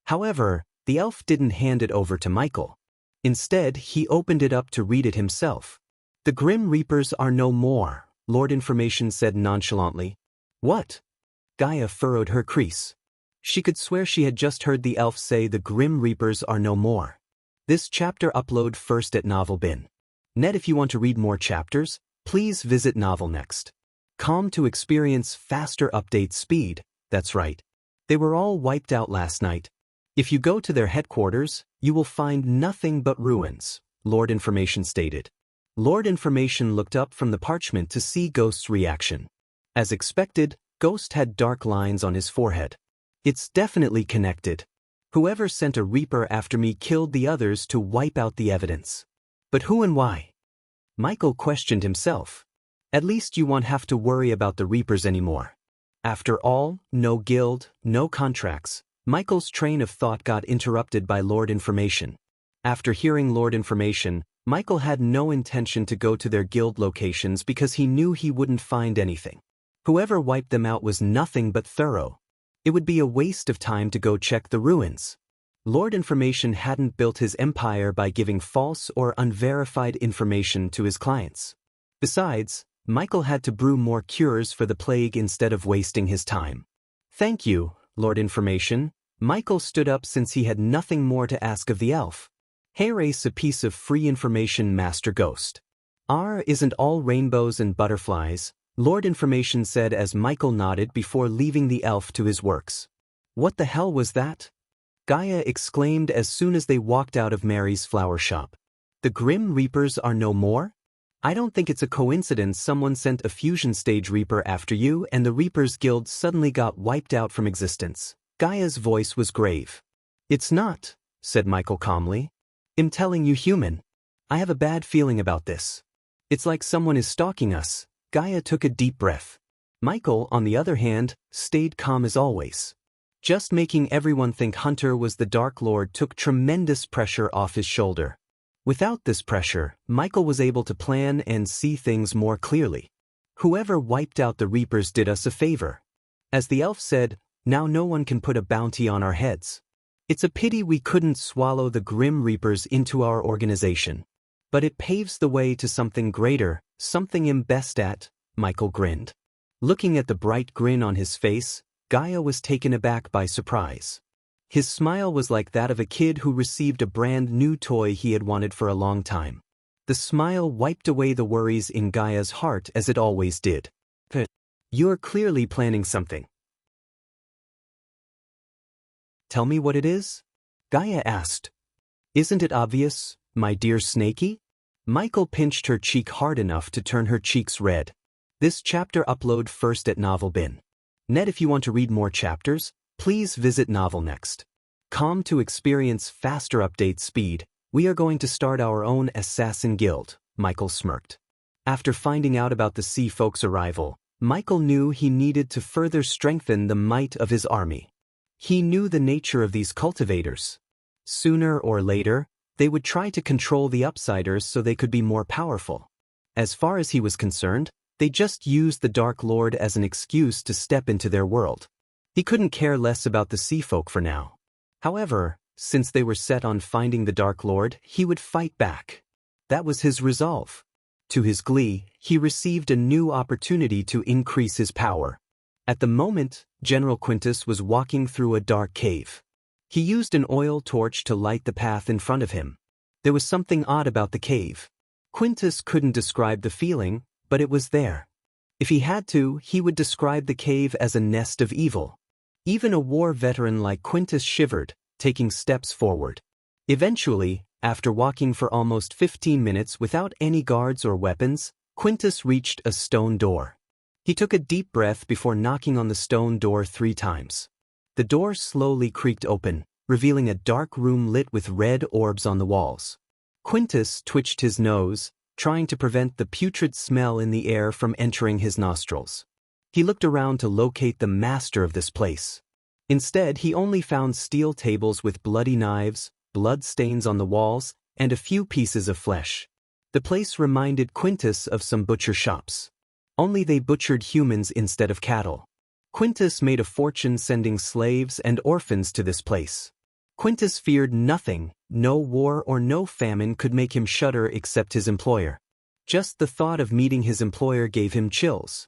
However, the elf didn't hand it over to Michael. Instead, he opened it up to read it himself. "The Grim Reapers are no more," Lord Information said nonchalantly. "What?" Gaia furrowed her crease. She could swear she had just heard the elf say the Grim Reapers are no more. This chapter upload first at Novel Bin. Net, if you want to read more chapters, please visit Novel Next. Com to experience faster update speed. That's right. They were all wiped out last night. If you go to their headquarters, you will find nothing but ruins, Lord Information stated. Lord Information looked up from the parchment to see Ghost's reaction. As expected, Ghost had dark lines on his forehead. "It's definitely connected. Whoever sent a Reaper after me killed the others to wipe out the evidence. But who and why?" Michael questioned himself. At least you won't have to worry about the Reapers anymore. After all, no guild, no contracts. Michael's train of thought got interrupted by Lord Information. After hearing Lord Information, Michael had no intention to go to their guild locations because he knew he wouldn't find anything. Whoever wiped them out was nothing but thorough. It would be a waste of time to go check the ruins. Lord Information hadn't built his empire by giving false or unverified information to his clients. Besides, Michael had to brew more cures for the plague instead of wasting his time. "Thank you, Lord Information." Michael stood up since he had nothing more to ask of the elf. "Here's a piece of free information, Master Ghost." "Isn't all rainbows and butterflies," Lord Information said as Michael nodded before leaving the elf to his works. "What the hell was that?" Gaia exclaimed as soon as they walked out of Mary's flower shop. "The Grim Reapers are no more? I don't think it's a coincidence someone sent a fusion stage Reaper after you and the Reapers Guild suddenly got wiped out from existence." Gaia's voice was grave. "It's not," said Michael calmly. "I'm telling you, human. I have a bad feeling about this. It's like someone is stalking us." Gaia took a deep breath. Michael, on the other hand, stayed calm as always. Just making everyone think Hunter was the Dark Lord took tremendous pressure off his shoulder. Without this pressure, Michael was able to plan and see things more clearly. Whoever wiped out the Reapers did us a favor. As the elf said, now no one can put a bounty on our heads. It's a pity we couldn't swallow the Grim Reapers into our organization. But it paves the way to something greater, something I'm best at, Michael grinned. Looking at the bright grin on his face, Gaia was taken aback by surprise. His smile was like that of a kid who received a brand new toy he had wanted for a long time. The smile wiped away the worries in Gaia's heart as it always did. "You're clearly planning something. Tell me what it is?" Gaia asked. "Isn't it obvious, my dear Snakey?" Michael pinched her cheek hard enough to turn her cheeks red. This chapter upload first at Novel Bin. Net, if you want to read more chapters, please visit Novel Next. Com to experience faster update speed. "We are going to start our own assassin guild," Michael smirked. After finding out about the Sea Folk's arrival, Michael knew he needed to further strengthen the might of his army. He knew the nature of these cultivators. Sooner or later, they would try to control the Upsiders so they could be more powerful. As far as he was concerned, they just used the Dark Lord as an excuse to step into their world. He couldn't care less about the Sea Folk for now. However, since they were set on finding the Dark Lord, he would fight back. That was his resolve. To his glee, he received a new opportunity to increase his power. At the moment, General Quintus was walking through a dark cave. He used an oil torch to light the path in front of him. There was something odd about the cave. Quintus couldn't describe the feeling, but it was there. If he had to, he would describe the cave as a nest of evil. Even a war veteran like Quintus shivered, taking steps forward. Eventually, after walking for almost 15 minutes without any guards or weapons, Quintus reached a stone door. He took a deep breath before knocking on the stone door 3 times. The door slowly creaked open, revealing a dark room lit with red orbs on the walls. Quintus twitched his nose, trying to prevent the putrid smell in the air from entering his nostrils. He looked around to locate the master of this place. Instead, he only found steel tables with bloody knives, blood stains on the walls, and a few pieces of flesh. The place reminded Quintus of some butcher shops. Only they butchered humans instead of cattle. Quintus made a fortune sending slaves and orphans to this place. Quintus feared nothing, no war or no famine could make him shudder except his employer. Just the thought of meeting his employer gave him chills.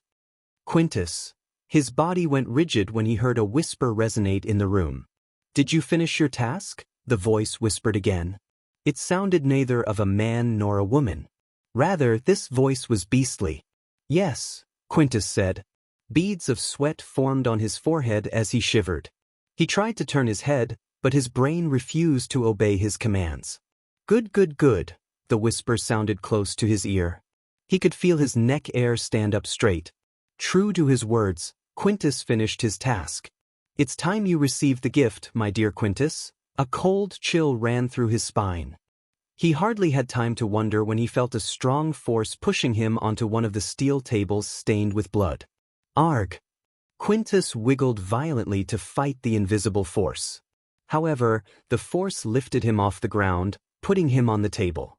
Quintus. His body went rigid when he heard a whisper resonate in the room. "Did you finish your task?" the voice whispered again. It sounded neither of a man nor a woman. Rather, this voice was beastly. "Yes," Quintus said. Beads of sweat formed on his forehead as he shivered. He tried to turn his head, but his brain refused to obey his commands. "Good, good, good," the whisper sounded close to his ear. He could feel his neck hair stand up straight. True to his words, Quintus finished his task. "It's time you received the gift, my dear Quintus." A cold chill ran through his spine. He hardly had time to wonder when he felt a strong force pushing him onto one of the steel tables stained with blood. Arg! Quintus wiggled violently to fight the invisible force. However, the force lifted him off the ground, putting him on the table.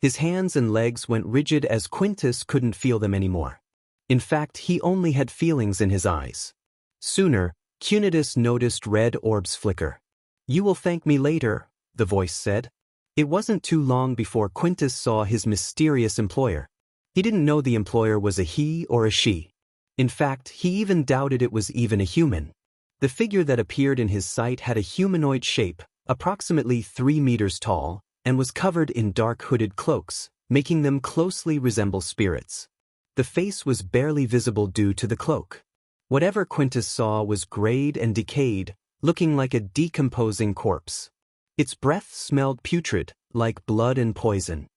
His hands and legs went rigid as Quintus couldn't feel them anymore. In fact, he only had feelings in his eyes. Sooner, Quintus noticed red orbs flicker. "You will thank me later," the voice said. It wasn't too long before Quintus saw his mysterious employer. He didn't know the employer was a he or a she. In fact, he even doubted it was even a human. The figure that appeared in his sight had a humanoid shape, approximately 3 meters tall, and was covered in dark hooded cloaks, making them closely resemble spirits. The face was barely visible due to the cloak. Whatever Quintus saw was grayed and decayed, looking like a decomposing corpse. Its breath smelled putrid, like blood and poison.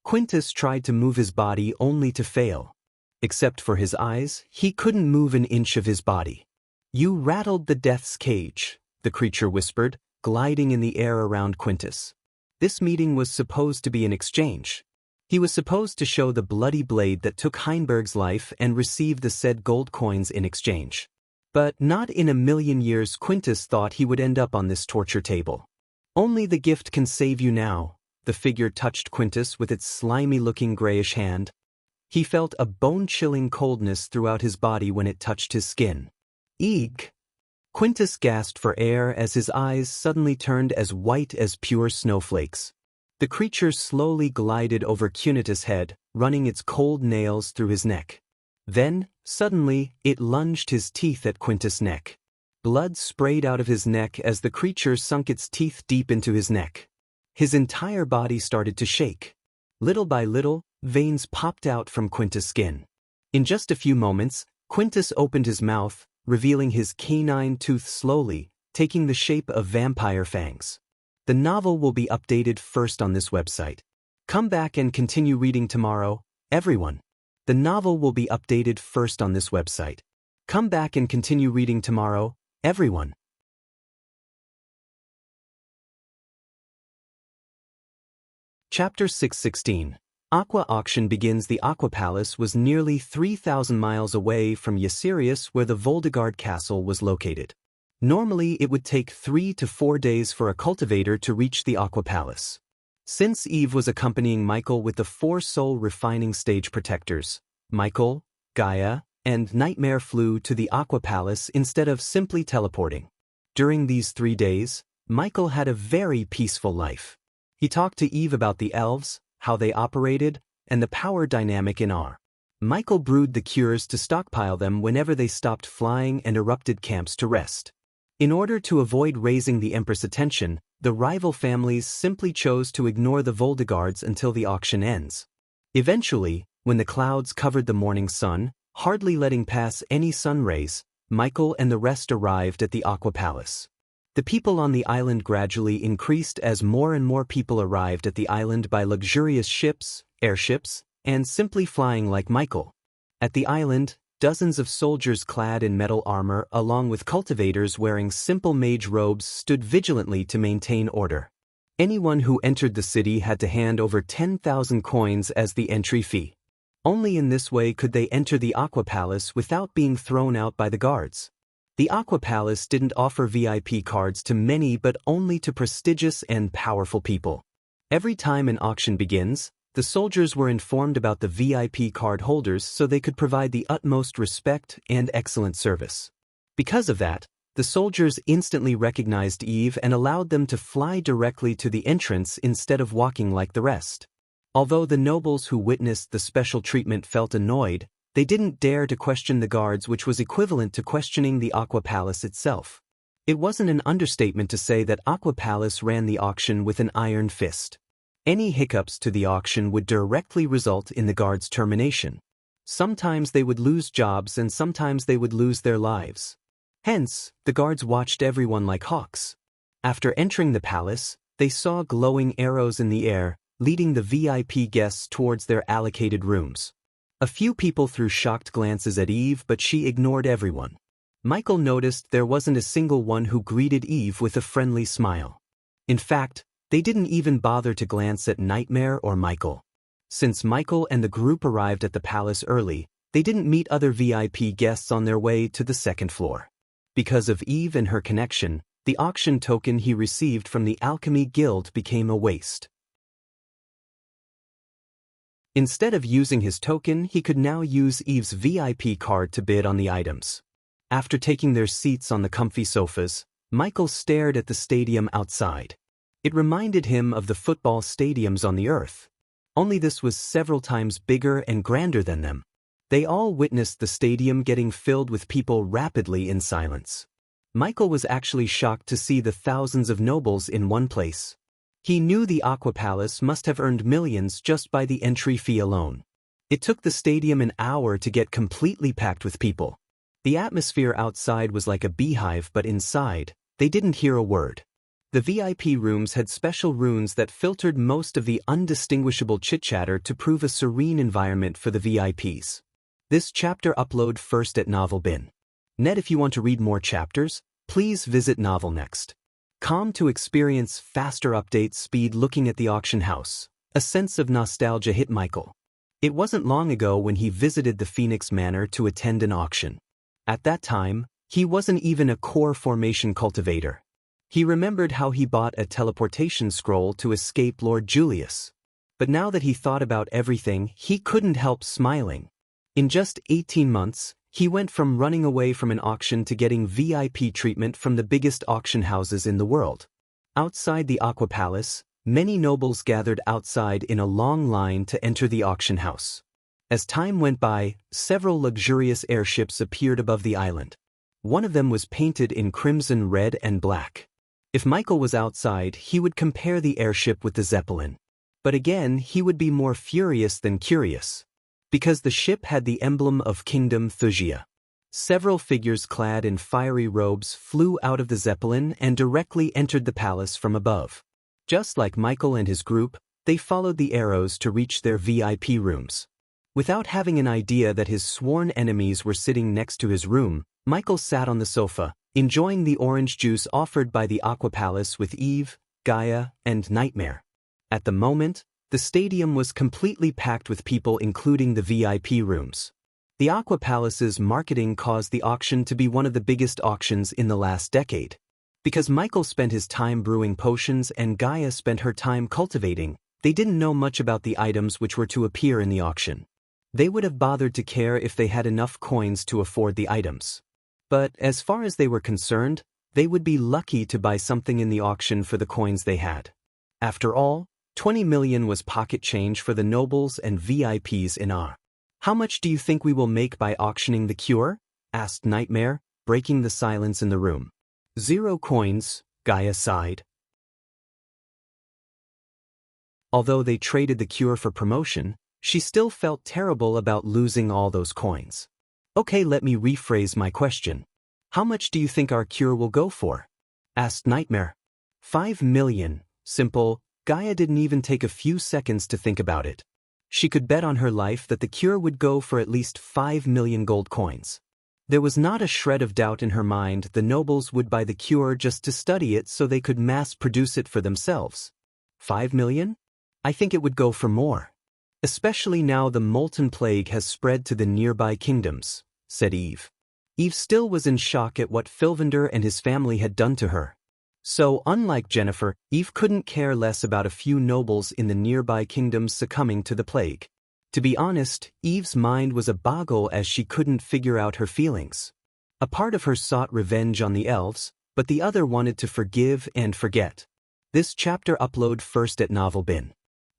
Quintus tried to move his body only to fail. Except for his eyes, he couldn't move an inch of his body. "You rattled the death's cage," the creature whispered, gliding in the air around Quintus. This meeting was supposed to be an exchange. He was supposed to show the bloody blade that took Heinberg's life and receive the said gold coins in exchange. But not in a million years Quintus thought he would end up on this torture table. "Only the gift can save you now." The figure touched Quintus with its slimy-looking grayish hand. He felt a bone-chilling coldness throughout his body when it touched his skin. "Eeg!" Quintus gasped for air as his eyes suddenly turned as white as pure snowflakes. The creature slowly glided over Quintus' head, running its cold nails through his neck. Then, suddenly, it lunged his teeth at Quintus' neck. Blood sprayed out of his neck as the creature sunk its teeth deep into his neck. His entire body started to shake. Little by little, veins popped out from Quintus' skin. In just a few moments, Quintus opened his mouth, revealing his canine tooth slowly, taking the shape of vampire fangs. The novel will be updated first on this website. Come back and continue reading tomorrow, everyone. The novel will be updated first on this website. Come back and continue reading tomorrow, everyone. Chapter 616. Aqua Auction begins. The Aqua Palace was nearly 3,000 miles away from Ysirius, where the Voldegard Castle was located. Normally, it would take 3 to 4 days for a cultivator to reach the Aqua Palace. Since Eve was accompanying Michael with the 4 soul refining stage protectors, Michael, Gaia, and Nightmare flew to the Aqua Palace instead of simply teleporting. During these 3 days, Michael had a very peaceful life. He talked to Eve about the elves, how they operated, and the power dynamic in R. Michael brewed the cures to stockpile them whenever they stopped flying and erupted camps to rest. In order to avoid raising the Empress' attention, the rival families simply chose to ignore the Voldegards until the auction ends. Eventually, when the clouds covered the morning sun, hardly letting pass any sun rays, Michael and the rest arrived at the Aqua Palace. The people on the island gradually increased as more and more people arrived at the island by luxurious ships, airships, and simply flying like Michael. At the island, dozens of soldiers clad in metal armor along with cultivators wearing simple mage robes stood vigilantly to maintain order. Anyone who entered the city had to hand over 10,000 coins as the entry fee. Only in this way could they enter the Aqua Palace without being thrown out by the guards. The Aqua Palace didn't offer VIP cards to many but only to prestigious and powerful people. Every time an auction begins, the soldiers were informed about the VIP card holders so they could provide the utmost respect and excellent service. Because of that, the soldiers instantly recognized Eve and allowed them to fly directly to the entrance instead of walking like the rest. Although the nobles who witnessed the special treatment felt annoyed, they didn't dare to question the guards, which was equivalent to questioning the Aqua Palace itself. It wasn't an understatement to say that Aqua Palace ran the auction with an iron fist. Any hiccups to the auction would directly result in the guards' termination. Sometimes they would lose jobs and sometimes they would lose their lives. Hence, the guards watched everyone like hawks. After entering the palace, they saw glowing arrows in the air, leading the VIP guests towards their allocated rooms. A few people threw shocked glances at Eve, but she ignored everyone. Michael noticed there wasn't a single one who greeted Eve with a friendly smile. In fact, they didn't even bother to glance at Nightmare or Michael. Since Michael and the group arrived at the palace early, they didn't meet other VIP guests on their way to the second floor. Because of Eve and her connection, the auction token he received from the Alchemy Guild became a waste. Instead of using his token, he could now use Eve's VIP card to bid on the items. After taking their seats on the comfy sofas, Michael stared at the stadium outside. It reminded him of the football stadiums on the Earth. Only this was several times bigger and grander than them. They all witnessed the stadium getting filled with people rapidly in silence. Michael was actually shocked to see the thousands of nobles in one place. He knew the Aqua Palace must have earned millions just by the entry fee alone. It took the stadium an hour to get completely packed with people. The atmosphere outside was like a beehive, but inside, they didn't hear a word. The VIP rooms had special runes that filtered most of the undistinguishable chit-chatter to prove a serene environment for the VIPs. This chapter upload first at Novel Bin. Net. If you want to read more chapters, please visit Novel Next. To experience faster update speed looking at the auction house. A sense of nostalgia hit Michael. It wasn't long ago when he visited the Phoenix Manor to attend an auction. At that time, he wasn't even a core formation cultivator. He remembered how he bought a teleportation scroll to escape Lord Julius. But now that he thought about everything, he couldn't help smiling. In just 18 months, he went from running away from an auction to getting VIP treatment from the biggest auction houses in the world. Outside the Aqua Palace, many nobles gathered outside in a long line to enter the auction house. As time went by, several luxurious airships appeared above the island. One of them was painted in crimson, red, and black. If Michael was outside, he would compare the airship with the Zeppelin. But again, he would be more furious than curious. Because the ship had the emblem of Kingdom Wuxia. Several figures clad in fiery robes flew out of the Zeppelin and directly entered the palace from above. Just like Michael and his group, they followed the arrows to reach their VIP rooms. Without having an idea that his sworn enemies were sitting next to his room, Michael sat on the sofa, enjoying the orange juice offered by the Aqua Palace with Eve, Gaia, and Nightmare. At the moment, the stadium was completely packed with people, including the VIP rooms. The Aqua Palace's marketing caused the auction to be one of the biggest auctions in the last decade. Because Michael spent his time brewing potions and Gaia spent her time cultivating, they didn't know much about the items which were to appear in the auction. They would have bothered to care if they had enough coins to afford the items. But as far as they were concerned, they would be lucky to buy something in the auction for the coins they had. After all, 20 million was pocket change for the nobles and VIPs in R. How much do you think we will make by auctioning the cure? Asked Nightmare, breaking the silence in the room. 0 coins, Gaia sighed. Although they traded the cure for promotion, she still felt terrible about losing all those coins. Okay, let me rephrase my question. How much do you think our cure will go for? Asked Nightmare. 5 million, simple. Gaia didn't even take a few seconds to think about it. She could bet on her life that the cure would go for at least 5 million gold coins. There was not a shred of doubt in her mind the nobles would buy the cure just to study it so they could mass-produce it for themselves. 5 million? I think it would go for more. Especially now the molten plague has spread to the nearby kingdoms, said Eve. Eve still was in shock at what Fylvander and his family had done to her. So, unlike Jennifer, Eve couldn't care less about a few nobles in the nearby kingdoms succumbing to the plague. To be honest, Eve's mind was a boggle as she couldn't figure out her feelings. A part of her sought revenge on the elves, but the other wanted to forgive and forget. This chapter upload first at NovelBin.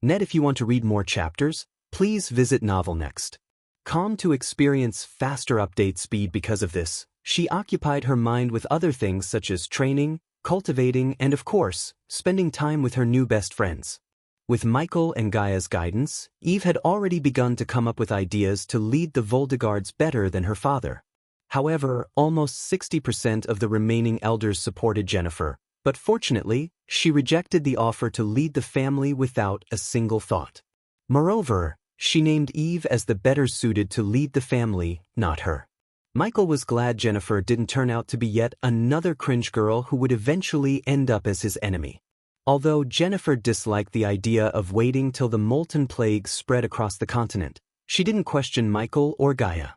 Net if you want to read more chapters, please visit Novel Next. Calm to experience faster update speed because of this, she occupied her mind with other things such as training, cultivating and of course, spending time with her new best friends. With Michael and Gaia's guidance, Eve had already begun to come up with ideas to lead the Voldegards better than her father. However, almost 60% of the remaining elders supported Jennifer, but fortunately, she rejected the offer to lead the family without a single thought. Moreover, she named Eve as the better suited to lead the family, not her. Michael was glad Jennifer didn't turn out to be yet another cringe girl who would eventually end up as his enemy. Although Jennifer disliked the idea of waiting till the molten plague spread across the continent, she didn't question Michael or Gaia.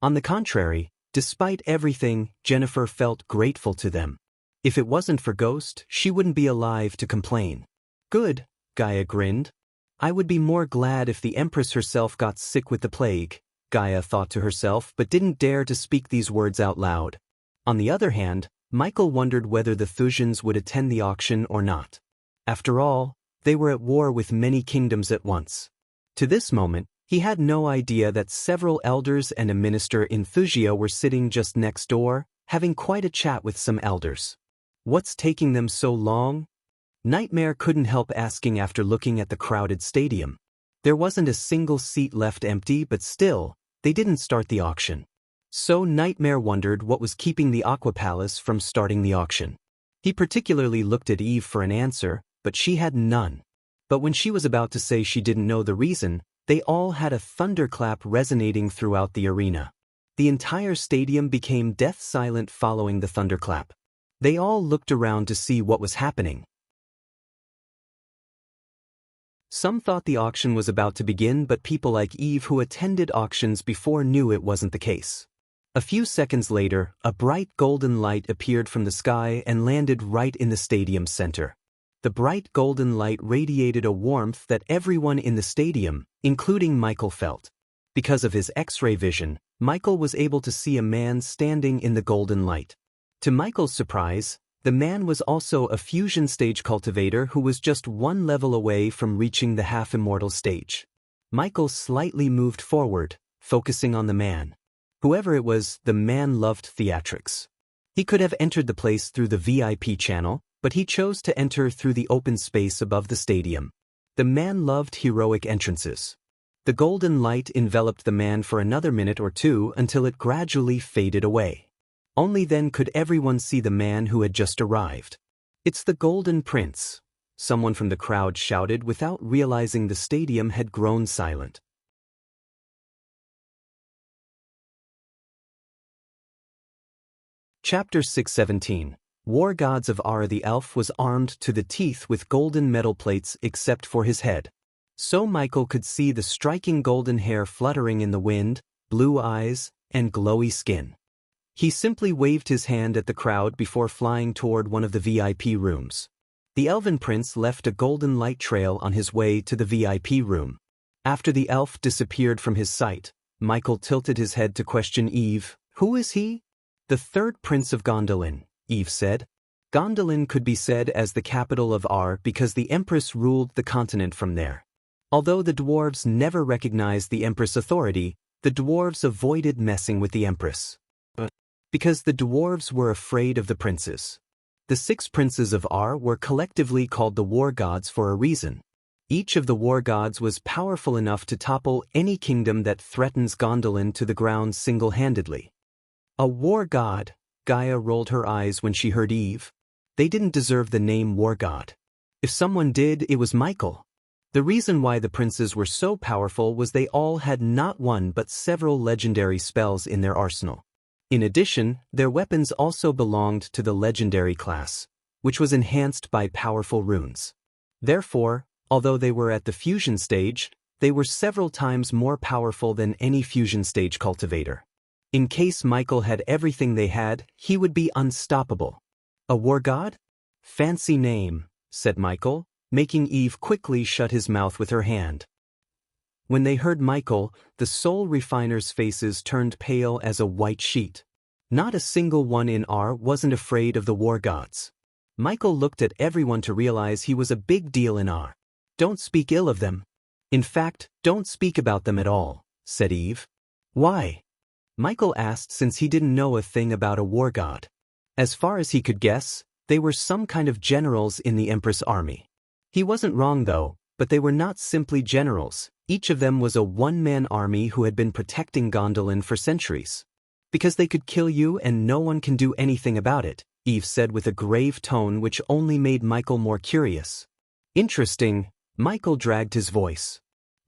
On the contrary, despite everything, Jennifer felt grateful to them. If it wasn't for Ghost, she wouldn't be alive to complain. Good, Gaia grinned. I would be more glad if the Empress herself got sick with the plague, Gaia thought to herself but didn't dare to speak these words out loud. On the other hand, Michael wondered whether the Thusians would attend the auction or not. After all, they were at war with many kingdoms at once. To this moment, he had no idea that several elders and a minister in Thusia were sitting just next door, having quite a chat with some elders. What's taking them so long? Nightmare couldn't help asking after looking at the crowded stadium. There wasn't a single seat left empty, but still, they didn't start the auction. So Nightmare wondered what was keeping the Aqua Palace from starting the auction. He particularly looked at Eve for an answer, but she had none. But when she was about to say she didn't know the reason, they all had a thunderclap resonating throughout the arena. The entire stadium became death silent following the thunderclap. They all looked around to see what was happening. Some thought the auction was about to begin, but people like Eve who attended auctions before knew it wasn't the case. A few seconds later, a bright golden light appeared from the sky and landed right in the stadium's center. The bright golden light radiated a warmth that everyone in the stadium, including Michael, felt. Because of his X-ray vision, Michael was able to see a man standing in the golden light. To Michael's surprise, the man was also a fusion stage cultivator who was just one level away from reaching the half-immortal stage. Michael slightly moved forward, focusing on the man. Whoever it was, the man loved theatrics. He could have entered the place through the VIP channel, but he chose to enter through the open space above the stadium. The man loved heroic entrances. The golden light enveloped the man for another minute or two until it gradually faded away. Only then could everyone see the man who had just arrived. "It's the Golden Prince," someone from the crowd shouted without realizing the stadium had grown silent. Chapter 617. War Gods of Ar. The elf was armed to the teeth with golden metal plates except for his head. So Michael could see the striking golden hair fluttering in the wind, blue eyes, and glowy skin. He simply waved his hand at the crowd before flying toward one of the VIP rooms. The elven prince left a golden light trail on his way to the VIP room. After the elf disappeared from his sight, Michael tilted his head to question Eve. "Who is he?" "The third prince of Gondolin," Eve said. Gondolin could be said as the capital of Ar because the Empress ruled the continent from there. Although the dwarves never recognized the Empress' authority, the dwarves avoided messing with the Empress. Because the dwarves were afraid of the princes. The 6 princes of Ar were collectively called the War Gods for a reason. Each of the War Gods was powerful enough to topple any kingdom that threatens Gondolin to the ground single-handedly. A War God, Gaia rolled her eyes when she heard Eve. They didn't deserve the name War God. If someone did, it was Michael. The reason why the princes were so powerful was they all had not one but several legendary spells in their arsenal. In addition, their weapons also belonged to the legendary class, which was enhanced by powerful runes. Therefore, although they were at the fusion stage, they were several times more powerful than any fusion stage cultivator. In case Michael had everything they had, he would be unstoppable. A war god? Fancy name, said Michael, making Eve quickly shut his mouth with her hand. When they heard Michael, the soul refiners' faces turned pale as a white sheet. Not a single one in R wasn't afraid of the war gods. Michael looked at everyone to realize he was a big deal in R. Don't speak ill of them. In fact, don't speak about them at all, said Eve. Why? Michael asked since he didn't know a thing about a war god. As far as he could guess, they were some kind of generals in the Empress army. He wasn't wrong though, but they were not simply generals. Each of them was a one-man army who had been protecting Gondolin for centuries. Because they could kill you and no one can do anything about it, Eve said with a grave tone which only made Michael more curious. Interesting, Michael dragged his voice.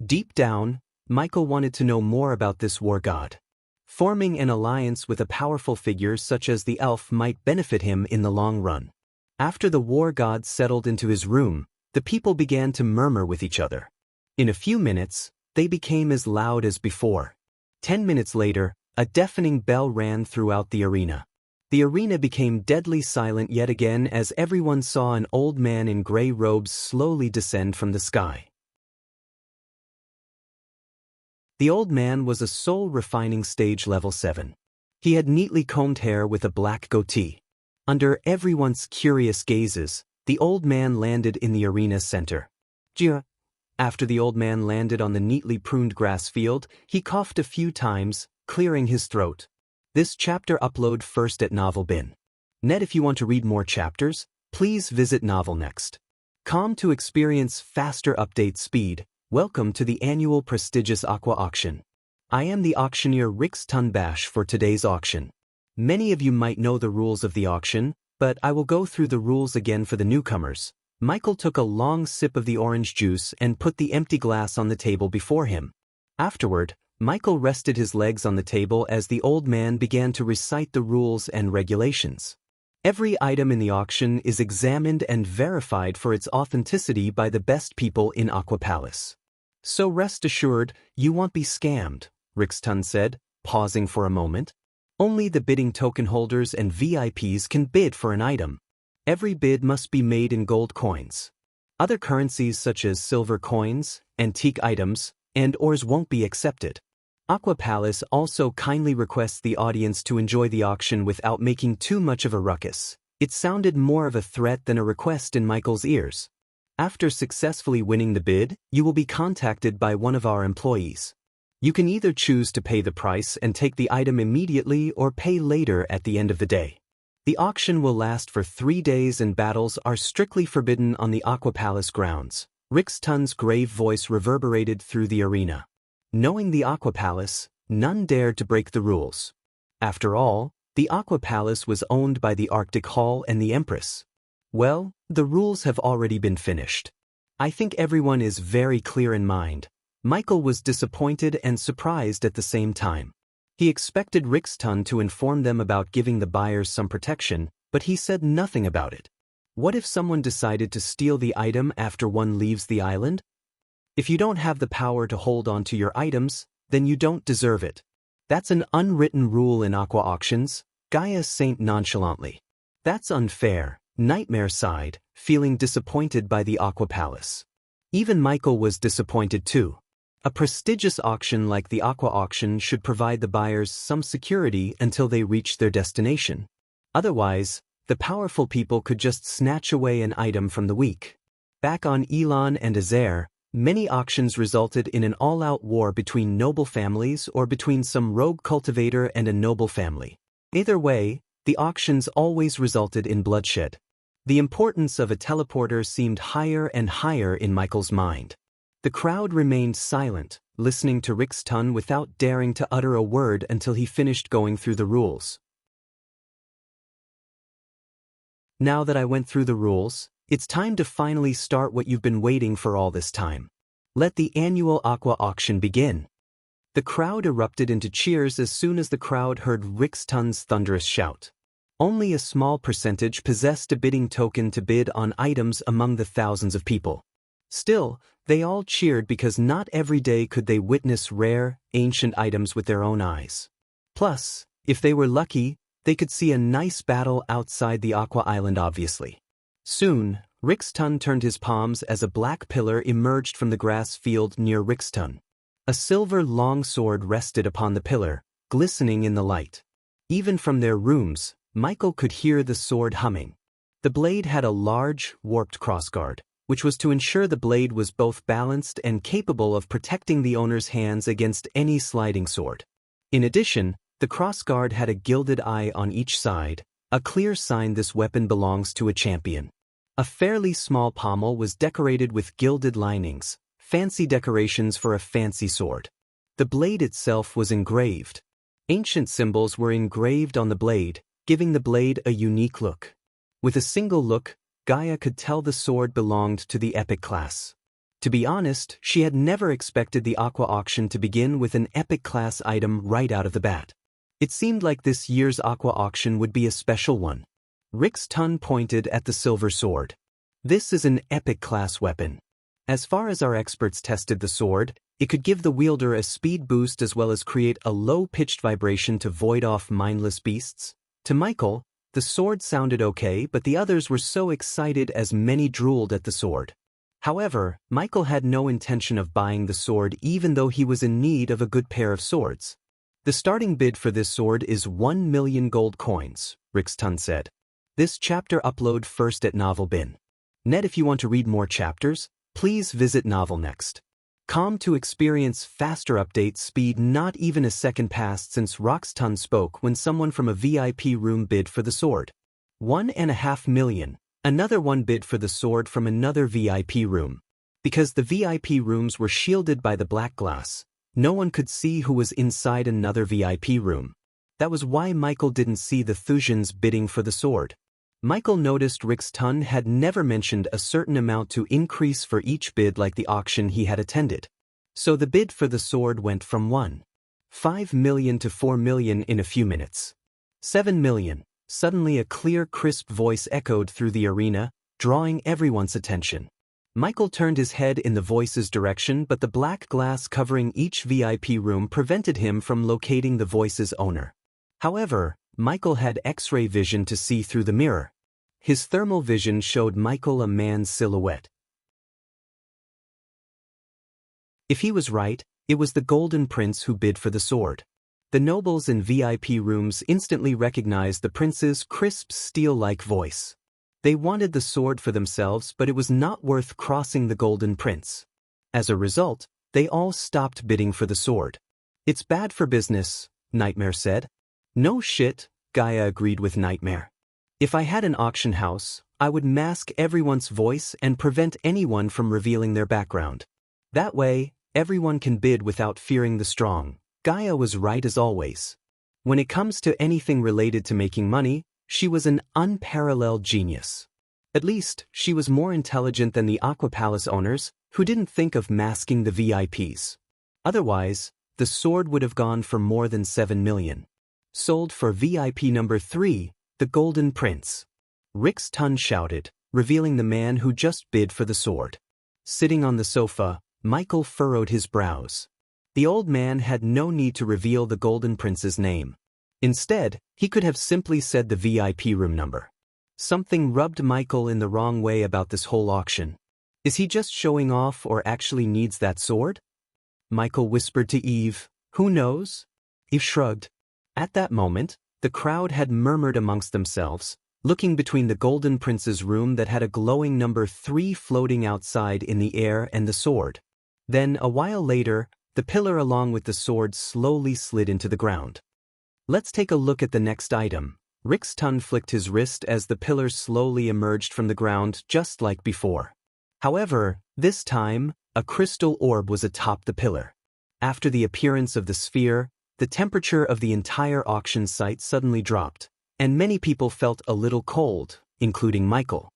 Deep down, Michael wanted to know more about this war god. Forming an alliance with a powerful figure such as the elf might benefit him in the long run. After the war god settled into his room, the people began to murmur with each other. In a few minutes, they became as loud as before. 10 minutes later, a deafening bell ran throughout the arena. The arena became deadly silent yet again as everyone saw an old man in gray robes slowly descend from the sky. The old man was a soul refining stage level 7. He had neatly combed hair with a black goatee. Under everyone's curious gazes, the old man landed in the arena's center. Jia. After the old man landed on the neatly pruned grass field, he coughed a few times, clearing his throat. This chapter upload first at NovelBin. Net. If you want to read more chapters, please visit Novel Next. To experience faster update speed, welcome to the annual prestigious Aqua Auction. I am the auctioneer Rix Tunbash for today's auction. Many of you might know the rules of the auction, but I will go through the rules again for the newcomers. Michael took a long sip of the orange juice and put the empty glass on the table before him. Afterward, Michael rested his legs on the table as the old man began to recite the rules and regulations. Every item in the auction is examined and verified for its authenticity by the best people in Aqua Palace. So rest assured, you won't be scammed, Rixtun said, pausing for a moment. Only the bidding token holders and VIPs can bid for an item. Every bid must be made in gold coins. Other currencies such as silver coins, antique items, and ores won't be accepted. Aqua Palace also kindly requests the audience to enjoy the auction without making too much of a ruckus. It sounded more of a threat than a request in Michael's ears. After successfully winning the bid, you will be contacted by one of our employees. You can either choose to pay the price and take the item immediately or pay later at the end of the day. The auction will last for 3 days and battles are strictly forbidden on the Aqua Palace grounds. Rixtun's grave voice reverberated through the arena. Knowing the Aqua Palace, none dared to break the rules. After all, the Aqua Palace was owned by the Arctic Hall and the Empress. Well, the rules have already been finished. I think everyone is very clear in mind. Michael was disappointed and surprised at the same time. He expected Rixtun to inform them about giving the buyers some protection, but he said nothing about it. What if someone decided to steal the item after one leaves the island? If you don't have the power to hold on to your items, then you don't deserve it. That's an unwritten rule in Aqua Auctions, Gaia said nonchalantly. That's unfair, Nightmare sighed, feeling disappointed by the Aqua Palace. Even Michael was disappointed too. A prestigious auction like the Aqua Auction should provide the buyers some security until they reach their destination. Otherwise, the powerful people could just snatch away an item from the weak. Back on Elon and Azair, many auctions resulted in an all-out war between noble families or between some rogue cultivator and a noble family. Either way, the auctions always resulted in bloodshed. The importance of a teleporter seemed higher and higher in Michael's mind. The crowd remained silent, listening to Rixtun without daring to utter a word until he finished going through the rules. Now that I went through the rules, it's time to finally start what you've been waiting for all this time. Let the annual aqua auction begin. The crowd erupted into cheers as soon as the crowd heard Rixtun's thunderous shout. Only a small percentage possessed a bidding token to bid on items among the thousands of people. Still, they all cheered because not every day could they witness rare, ancient items with their own eyes. Plus, if they were lucky, they could see a nice battle outside the Aqua Island obviously. Soon, Rixtun turned his palms as a black pillar emerged from the grass field near Rixtun. A silver long sword rested upon the pillar, glistening in the light. Even from their rooms, Michael could hear the sword humming. The blade had a large, warped crossguard, which was to ensure the blade was both balanced and capable of protecting the owner's hands against any sliding sword. In addition, the crossguard had a gilded eye on each side, a clear sign this weapon belongs to a champion. A fairly small pommel was decorated with gilded linings, fancy decorations for a fancy sword. The blade itself was engraved. Ancient symbols were engraved on the blade, giving the blade a unique look. With a single look, Gaia could tell the sword belonged to the epic class. To be honest, she had never expected the Aqua auction to begin with an epic class item right out of the bat. It seemed like this year's Aqua auction would be a special one. Rixtun pointed at the silver sword. This is an epic class weapon. As far as our experts tested the sword, it could give the wielder a speed boost as well as create a low-pitched vibration to void off mindless beasts. To Michael, the sword sounded okay, but the others were so excited as many drooled at the sword. However, Michael had no intention of buying the sword even though he was in need of a good pair of swords. The starting bid for this sword is 1 million gold coins, Rixtun said. This chapter upload first at Novelbin. Net if you want to read more chapters, please visit Novel Next. To experience faster update speed. Not even a second passed since Rixtun spoke when someone from a VIP room bid for the sword. 1.5 million. Another one bid for the sword from another VIP room. Because the VIP rooms were shielded by the black glass, no one could see who was inside another VIP room. That was why Michael didn't see the Thusians bidding for the sword. Michael noticed Rixtun had never mentioned a certain amount to increase for each bid like the auction he had attended. So the bid for the sword went from 1.5 million to 4 million in a few minutes. 7 million. Suddenly a clear, crisp voice echoed through the arena, drawing everyone's attention. Michael turned his head in the voice's direction, but the black glass covering each VIP room prevented him from locating the voice's owner. However, Michael had X-ray vision to see through the mirror. His thermal vision showed Michael a man's silhouette. If he was right, it was the Golden Prince who bid for the sword. The nobles in VIP rooms instantly recognized the prince's crisp, steel-like voice. They wanted the sword for themselves, but it was not worth crossing the Golden Prince. As a result, they all stopped bidding for the sword. It's bad for business, Nightmare said. No shit, Gaia agreed with Nightmare. If I had an auction house, I would mask everyone's voice and prevent anyone from revealing their background. That way, everyone can bid without fearing the strong. Gaia was right as always. When it comes to anything related to making money, she was an unparalleled genius. At least, she was more intelligent than the Aqua Palace owners, who didn't think of masking the VIPs. Otherwise, the sword would have gone for more than 7 million. Sold for VIP number 3, the Golden Prince. Rixtun shouted, revealing the man who just bid for the sword. Sitting on the sofa, Michael furrowed his brows. The old man had no need to reveal the Golden Prince's name. Instead, he could have simply said the VIP room number. Something rubbed Michael in the wrong way about this whole auction. Is he just showing off or actually needs that sword? Michael whispered to Eve, "Who knows?" Eve shrugged. At that moment, the crowd had murmured amongst themselves, looking between the Golden Prince's room that had a glowing number 3 floating outside in the air and the sword. Then, a while later, the pillar along with the sword slowly slid into the ground. Let's take a look at the next item. Rixtun flicked his wrist as the pillar slowly emerged from the ground just like before. However, this time, a crystal orb was atop the pillar. After the appearance of the sphere, the temperature of the entire auction site suddenly dropped, and many people felt a little cold, including Michael.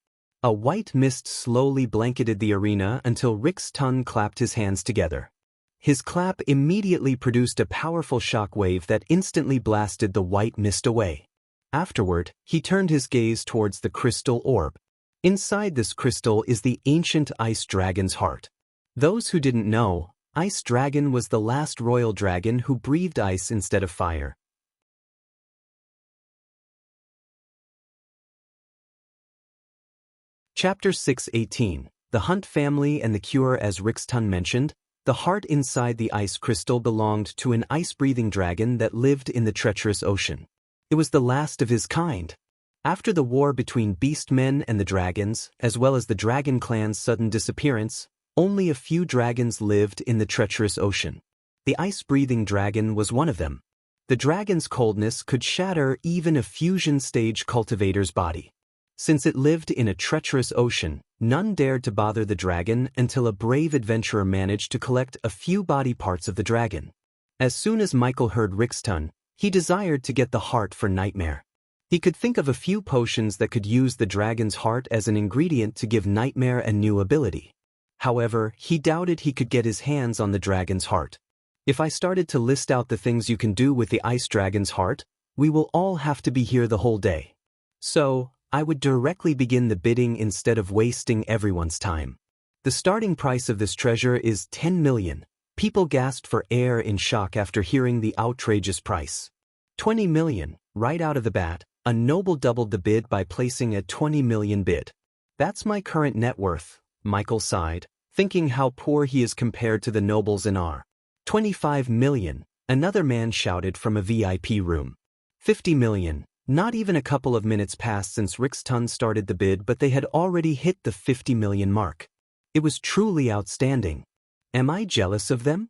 A white mist slowly blanketed the arena until Rick's tongue clapped his hands together. His clap immediately produced a powerful shock wave that instantly blasted the white mist away. Afterward, he turned his gaze towards the crystal orb. Inside this crystal is the ancient ice dragon's heart. Those who didn't know, Ice Dragon was the last royal dragon who breathed ice instead of fire. Chapter 6:18. The Hunt Family and the Cure. As Rixton mentioned, the heart inside the ice crystal belonged to an ice-breathing dragon that lived in the treacherous ocean. It was the last of his kind. After the war between beastmen and the dragons, as well as the dragon clan's sudden disappearance, only a few dragons lived in the treacherous ocean. The ice-breathing dragon was one of them. The dragon's coldness could shatter even a fusion-stage cultivator's body. Since it lived in a treacherous ocean, none dared to bother the dragon until a brave adventurer managed to collect a few body parts of the dragon. As soon as Michael heard Rixton, he desired to get the heart for Nightmare. He could think of a few potions that could use the dragon's heart as an ingredient to give Nightmare a new ability. However, he doubted he could get his hands on the dragon's heart. If I started to list out the things you can do with the ice dragon's heart, we will all have to be here the whole day. So, I would directly begin the bidding instead of wasting everyone's time. The starting price of this treasure is 10 million. People gasped for air in shock after hearing the outrageous price. 20 million, right out of the bat, a noble doubled the bid by placing a 20 million bid. That's my current net worth, Michael sighed, thinking how poor he is compared to the nobles in our. 25 million, another man shouted from a VIP room. 50 million. Not even a couple of minutes passed since Rixton started the bid, but they had already hit the 50 million mark. It was truly outstanding. Am I jealous of them?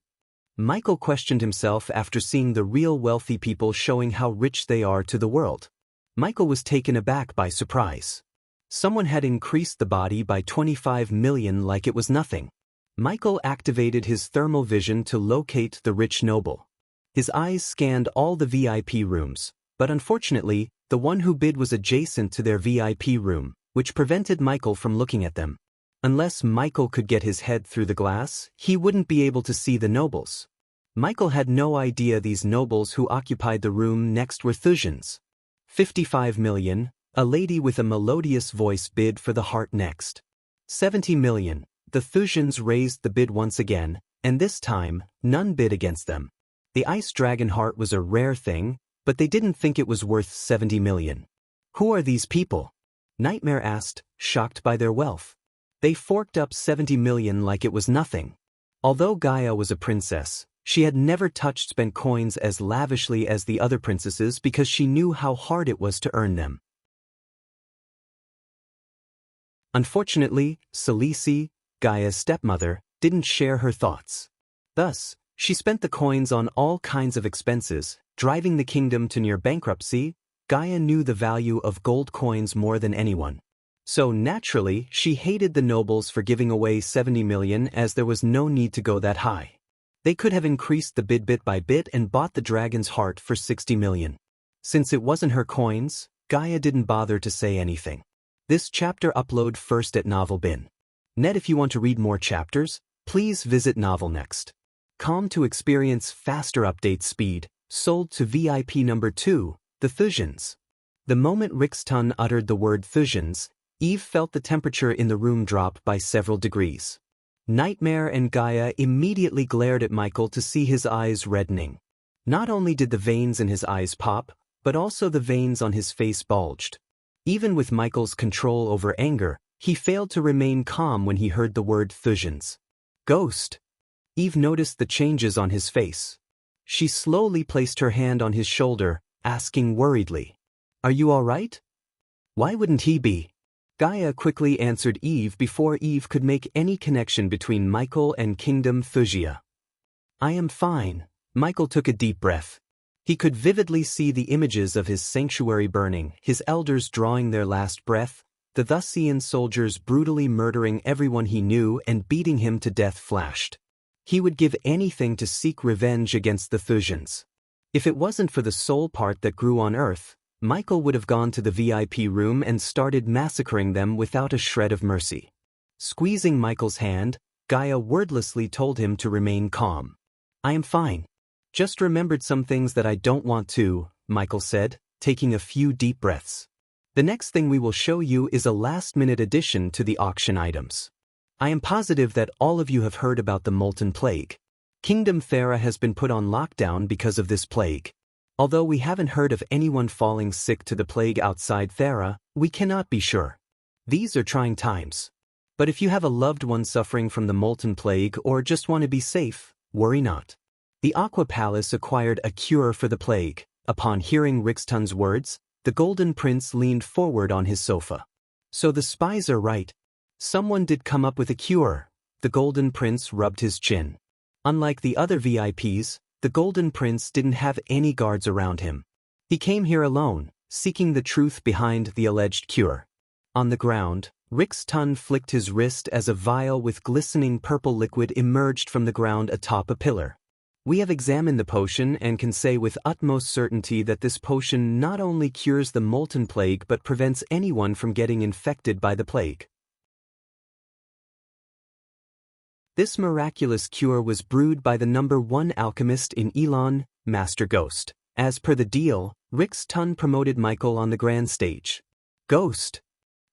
Michael questioned himself after seeing the real wealthy people showing how rich they are to the world. Michael was taken aback by surprise. Someone had increased the body by 25 million like it was nothing. Michael activated his thermal vision to locate the rich noble. His eyes scanned all the VIP rooms. But unfortunately, the one who bid was adjacent to their VIP room, which prevented Michael from looking at them. Unless Michael could get his head through the glass, he wouldn't be able to see the nobles. Michael had no idea these nobles who occupied the room next were Thusians. 55 million, a lady with a melodious voice bid for the heart next. 70 million, the Thusians raised the bid once again, and this time, none bid against them. The ice dragon heart was a rare thing, but they didn't think it was worth 70 million. Who are these people? Nightmare asked, shocked by their wealth. They forked up 70 million like it was nothing. Although Gaia was a princess, she had never spent coins as lavishly as the other princesses because she knew how hard it was to earn them. Unfortunately, Selisi, Gaia's stepmother, didn't share her thoughts. Thus, she spent the coins on all kinds of expenses, driving the kingdom to near bankruptcy. Gaia knew the value of gold coins more than anyone. So naturally, she hated the nobles for giving away 70 million as there was no need to go that high. They could have increased the bid bit by bit and bought the dragon's heart for 60 million. Since it wasn't her coins, Gaia didn't bother to say anything. This chapter upload first at NovelBin. Net. If you want to read more chapters, please visit Novel Next. Com to experience faster update speed. Sold to VIP number 2, the Thusians. The moment Rixton uttered the word Thusians, Eve felt the temperature in the room drop by several degrees. Nightmare and Gaia immediately glared at Michael to see his eyes reddening. Not only did the veins in his eyes pop, but also the veins on his face bulged. Even with Michael's control over anger, he failed to remain calm when he heard the word Thusians. Ghost. Eve noticed the changes on his face. She slowly placed her hand on his shoulder, asking worriedly, "Are you all right?" "Why wouldn't he be?" Gaia quickly answered Eve before Eve could make any connection between Michael and Kingdom Wuxia. "I am fine." Michael took a deep breath. He could vividly see the images of his sanctuary burning, his elders drawing their last breath, the Thusian soldiers brutally murdering everyone he knew and beating him to death flashed. He would give anything to seek revenge against the Thusians. If it wasn't for the soul part that grew on Earth, Michael would have gone to the VIP room and started massacring them without a shred of mercy. Squeezing Michael's hand, Gaia wordlessly told him to remain calm. "I am fine. Just remembered some things that I don't want to," Michael said, taking a few deep breaths. "The next thing we will show you is a last-minute addition to the auction items. I am positive that all of you have heard about the Molten Plague. Kingdom Thera has been put on lockdown because of this plague. Although we haven't heard of anyone falling sick to the plague outside Thera, we cannot be sure. These are trying times. But if you have a loved one suffering from the Molten Plague or just want to be safe, worry not. The Aqua Palace acquired a cure for the plague." Upon hearing Rixtun's words, the Golden Prince leaned forward on his sofa. "So the spies are right. Someone did come up with a cure." The Golden Prince rubbed his chin. Unlike the other VIPs, the Golden Prince didn't have any guards around him. He came here alone, seeking the truth behind the alleged cure. On the ground, Rixtun flicked his wrist as a vial with glistening purple liquid emerged from the ground atop a pillar. "We have examined the potion and can say with utmost certainty that this potion not only cures the Molten Plague but prevents anyone from getting infected by the plague. This miraculous cure was brewed by the #1 alchemist in Elon, Master Ghost. As per the deal, Rixtun promoted Michael on the grand stage." "Ghost?"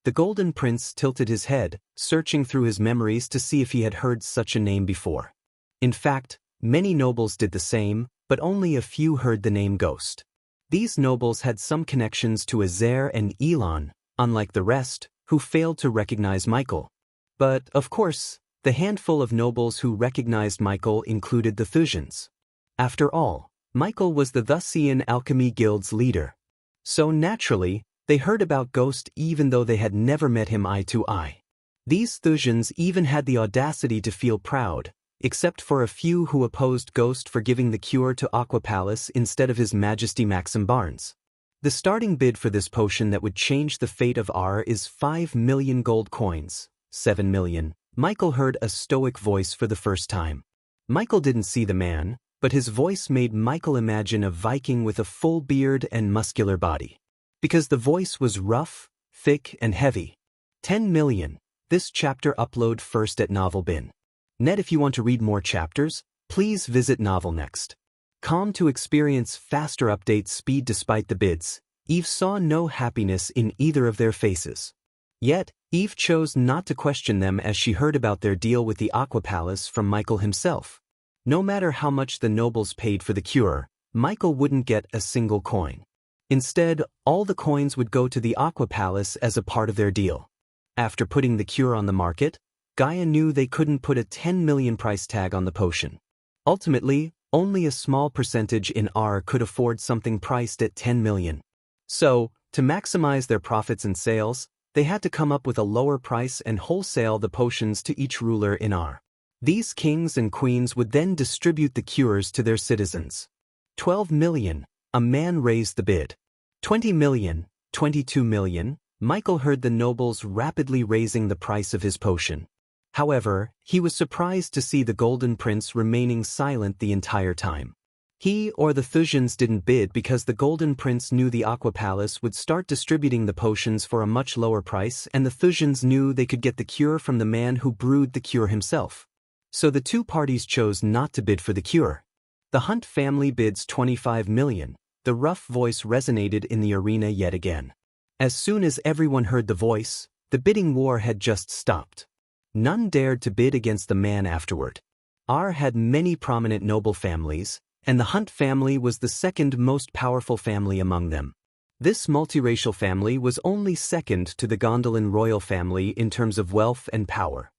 The Golden Prince tilted his head, searching through his memories to see if he had heard such a name before. In fact, many nobles did the same, but only a few heard the name Ghost. These nobles had some connections to Azer and Elon, unlike the rest, who failed to recognize Michael. But, of course, the handful of nobles who recognized Michael included the Thusians. After all, Michael was the Thusian Alchemy Guild's leader. So naturally, they heard about Ghost even though they had never met him eye to eye. These Thusians even had the audacity to feel proud, except for a few who opposed Ghost for giving the cure to Aqua Palace instead of His Majesty Maxim Barnes. The starting bid for this potion that would change the fate of R is 5 million gold coins. 7 million. Michael heard a stoic voice for the first time. Michael didn't see the man, but his voice made Michael imagine a Viking with a full beard and muscular body. Because the voice was rough, thick, and heavy. 10 million. This chapter upload first at Novelbin. Net, if you want to read more chapters, please visit Novel Next. Calm to experience faster update speed despite the bids, Eve saw no happiness in either of their faces. Yet, Eve chose not to question them as she heard about their deal with the Aqua Palace from Michael himself. No matter how much the nobles paid for the cure, Michael wouldn't get a single coin. Instead, all the coins would go to the Aqua Palace as a part of their deal. After putting the cure on the market, Gaia knew they couldn't put a 10 million price tag on the potion. Ultimately, only a small percentage in R could afford something priced at 10 million. So, to maximize their profits and sales, they had to come up with a lower price and wholesale the potions to each ruler in R. These kings and queens would then distribute the cures to their citizens. 12 million, a man raised the bid. 20 million, 22 million, Michael heard the nobles rapidly raising the price of his potion. However, he was surprised to see the Golden Prince remaining silent the entire time. He or the Thusians didn't bid because the Golden Prince knew the Aqua Palace would start distributing the potions for a much lower price, and the Thusians knew they could get the cure from the man who brewed the cure himself. So the two parties chose not to bid for the cure. The Hunt family bids 25 million. The rough voice resonated in the arena yet again. As soon as everyone heard the voice, the bidding war had just stopped. None dared to bid against the man afterward. R had many prominent noble families, and the Hunt family was the second most powerful family among them. This multiracial family was only second to the Gondolin royal family in terms of wealth and power.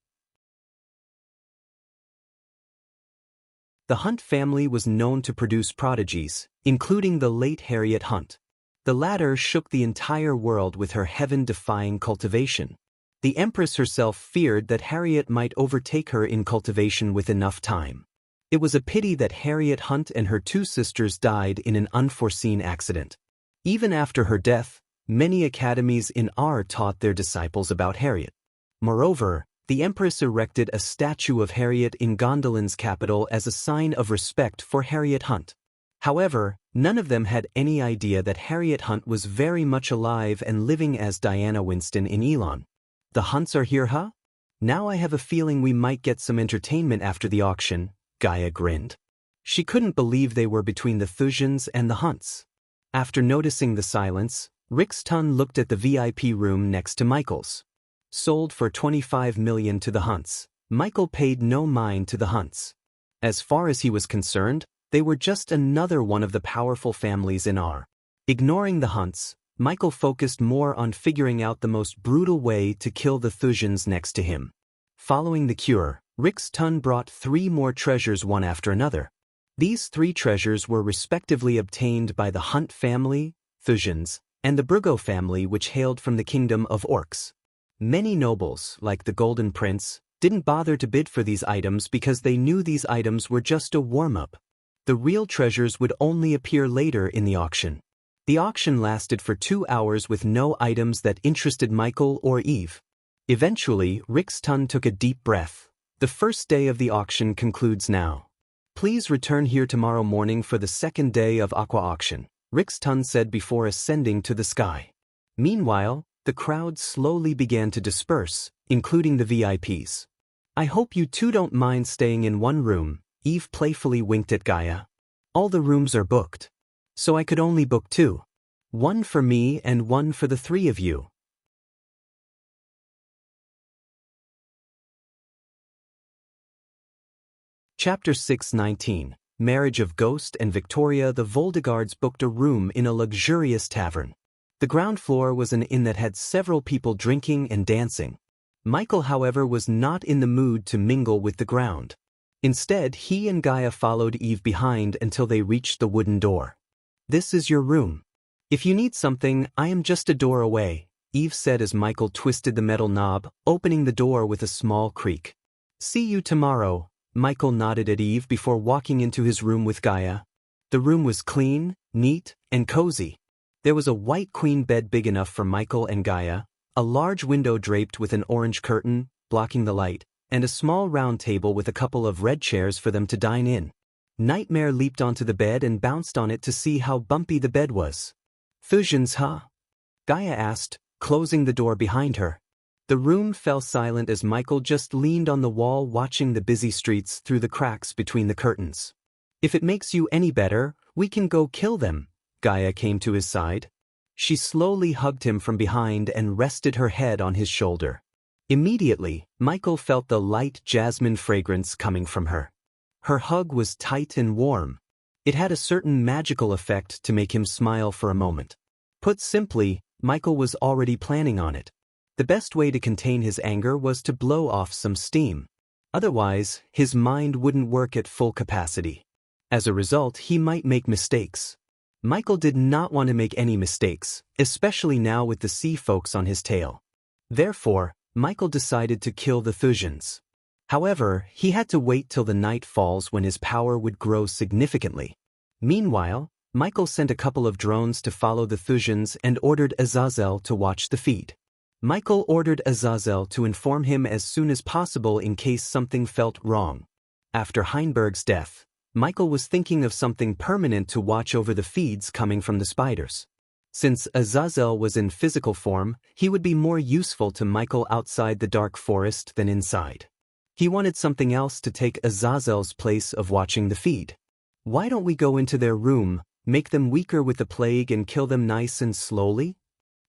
The Hunt family was known to produce prodigies, including the late Harriet Hunt. The latter shook the entire world with her heaven-defying cultivation. The Empress herself feared that Harriet might overtake her in cultivation with enough time. It was a pity that Harriet Hunt and her two sisters died in an unforeseen accident. Even after her death, many academies in R taught their disciples about Harriet. Moreover, the Empress erected a statue of Harriet in Gondolin's capital as a sign of respect for Harriet Hunt. However, none of them had any idea that Harriet Hunt was very much alive and living as Diana Winston in Elon. The Hunts are here, huh? Now I have a feeling we might get some entertainment after the auction, Gaia grinned. She couldn't believe they were between the Thusians and the Hunts. After noticing the silence, Rixton looked at the VIP room next to Michael's. Sold for 25 million to the Hunts. Michael paid no mind to the Hunts. As far as he was concerned, they were just another one of the powerful families in R. Ignoring the Hunts, Michael focused more on figuring out the most brutal way to kill the Thusians next to him. Following the cure, Rixton brought 3 more treasures one after another. These 3 treasures were respectively obtained by the Hunt family, Thusians, and the Brugo family, which hailed from the kingdom of Orcs. Many nobles, like the Golden Prince, didn't bother to bid for these items because they knew these items were just a warm-up. The real treasures would only appear later in the auction. The auction lasted for 2 hours with no items that interested Michael or Eve. Eventually, Rixton took a deep breath. The first day of the auction concludes now. Please return here tomorrow morning for the second day of Aqua Auction, Rixton said before ascending to the sky. Meanwhile, the crowd slowly began to disperse, including the VIPs. I hope you two don't mind staying in one room, Eve playfully winked at Gaia. All the rooms are booked. So I could only book 2. 1 for me and 1 for the 3 of you. Chapter 6:19 Marriage of Ghost and Victoria. The Voldegards booked a room in a luxurious tavern. The ground floor was an inn that had several people drinking and dancing. Michael, however, was not in the mood to mingle with the ground. Instead, he and Gaia followed Eve behind until they reached the wooden door. This is your room. If you need something, I am just a door away, Eve said as Michael twisted the metal knob, opening the door with a small creak. See you tomorrow. Michael nodded at Eve before walking into his room with Gaia. The room was clean, neat, and cozy. There was a white queen bed big enough for Michael and Gaia, a large window draped with an orange curtain, blocking the light, and a small round table with a couple of red chairs for them to dine in. Nightmare leaped onto the bed and bounced on it to see how bumpy the bed was. Thusians, huh? Gaia asked, closing the door behind her. The room fell silent as Michael just leaned on the wall watching the busy streets through the cracks between the curtains. If it makes you any better, we can go kill them. Gaia came to his side. She slowly hugged him from behind and rested her head on his shoulder. Immediately, Michael felt the light jasmine fragrance coming from her. Her hug was tight and warm. It had a certain magical effect to make him smile for a moment. Put simply, Michael was already planning on it. The best way to contain his anger was to blow off some steam. Otherwise, his mind wouldn't work at full capacity. As a result, he might make mistakes. Michael did not want to make any mistakes, especially now with the sea folks on his tail. Therefore, Michael decided to kill the Thusians. However, he had to wait till the night falls when his power would grow significantly. Meanwhile, Michael sent a couple of drones to follow the Thusians and ordered Azazel to watch the feed. Michael ordered Azazel to inform him as soon as possible in case something felt wrong. After Heinberg's death, Michael was thinking of something permanent to watch over the feeds coming from the spiders. Since Azazel was in physical form, he would be more useful to Michael outside the dark forest than inside. He wanted something else to take Azazel's place of watching the feed. Why don't we go into their room, make them weaker with the plague and kill them nice and slowly?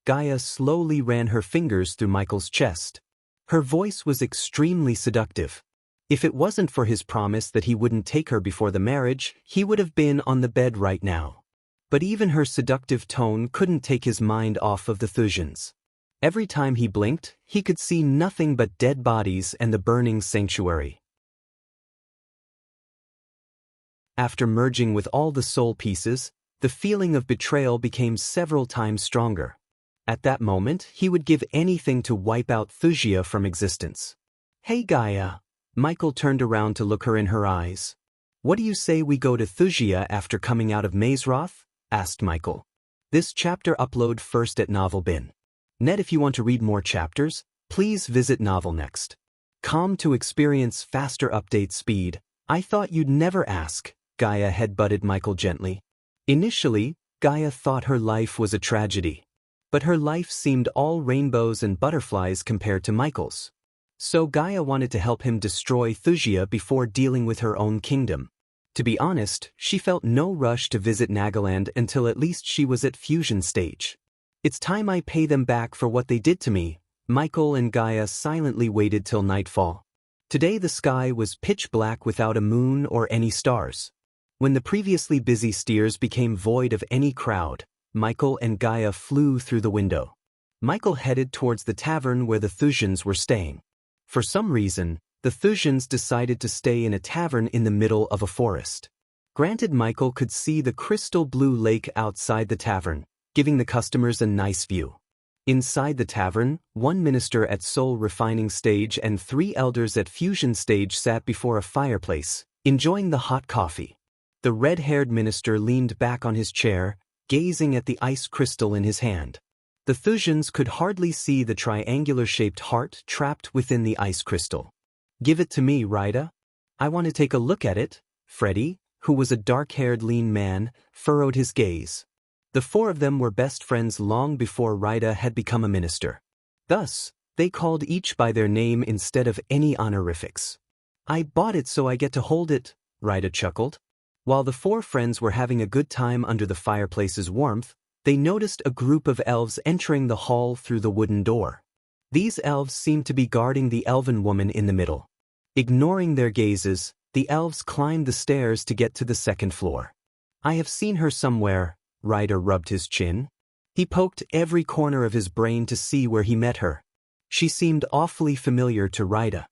Gaia slowly ran her fingers through Michael's chest. Her voice was extremely seductive. If it wasn't for his promise that he wouldn't take her before the marriage, he would have been on the bed right now. But even her seductive tone couldn't take his mind off of the Thusians. Every time he blinked, he could see nothing but dead bodies and the burning sanctuary. After merging with all the soul pieces, the feeling of betrayal became several times stronger. At that moment, he would give anything to wipe out Thusia from existence. Hey Gaia! Michael turned around to look her in her eyes. What do you say we go to Thusia after coming out of Mazeroth? Asked Michael. This chapter upload first at Novelbin. Net, if you want to read more chapters, please visit Novelnext. To experience faster update speed. I thought you'd never ask. Gaia headbutted Michael gently. Initially, Gaia thought her life was a tragedy. But her life seemed all rainbows and butterflies compared to Michael's. So Gaia wanted to help him destroy Wuxia before dealing with her own kingdom. To be honest, she felt no rush to visit Nagaland until at least she was at fusion stage. It's time I pay them back for what they did to me. Michael and Gaia silently waited till nightfall. Today the sky was pitch black without a moon or any stars. When the previously busy steers became void of any crowd, Michael and Gaia flew through the window. Michael headed towards the tavern where the Thusians were staying. For some reason, the Thusians decided to stay in a tavern in the middle of a forest. Granted, Michael could see the crystal blue lake outside the tavern, giving the customers a nice view. Inside the tavern, one minister at soul refining stage and 3 elders at fusion stage sat before a fireplace, enjoying the hot coffee. The red-haired minister leaned back on his chair, gazing at the ice crystal in his hand. The Thusians could hardly see the triangular-shaped heart trapped within the ice crystal. "Give it to me, Rida. I want to take a look at it." Freddy, who was a dark-haired lean man, furrowed his gaze. The 4 of them were best friends long before Rida had become a minister. Thus, they called each by their name instead of any honorifics. "I bought it so I get to hold it," Rida chuckled. While the 4 friends were having a good time under the fireplace's warmth, they noticed a group of elves entering the hall through the wooden door. These elves seemed to be guarding the elven woman in the middle. Ignoring their gazes, the elves climbed the stairs to get to the 2nd floor. "I have seen her somewhere," Ryder rubbed his chin. He poked every corner of his brain to see where he met her. She seemed awfully familiar to Ryder.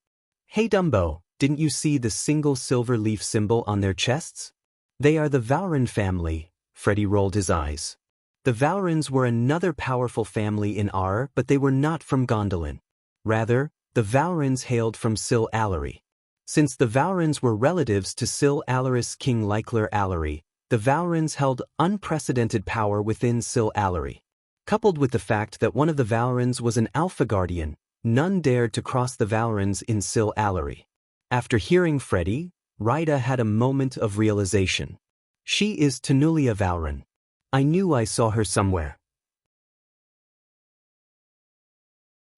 "Hey Dumbo, didn't you see the single silver leaf symbol on their chests? They are the Valrin family." Freddy rolled his eyes. The Valrins were another powerful family in Ar, but they were not from Gondolin. Rather, the Valrins hailed from Sil Allery. Since the Valrins were relatives to Sil Allery's King Likler Allery, the Valrins held unprecedented power within Sil Allery. Coupled with the fact that one of the Valrins was an Alpha Guardian, none dared to cross the Valrins in Sil Allery. After hearing Freddy, Rida had a moment of realization. "She is Tanulia Valrin. I knew I saw her somewhere."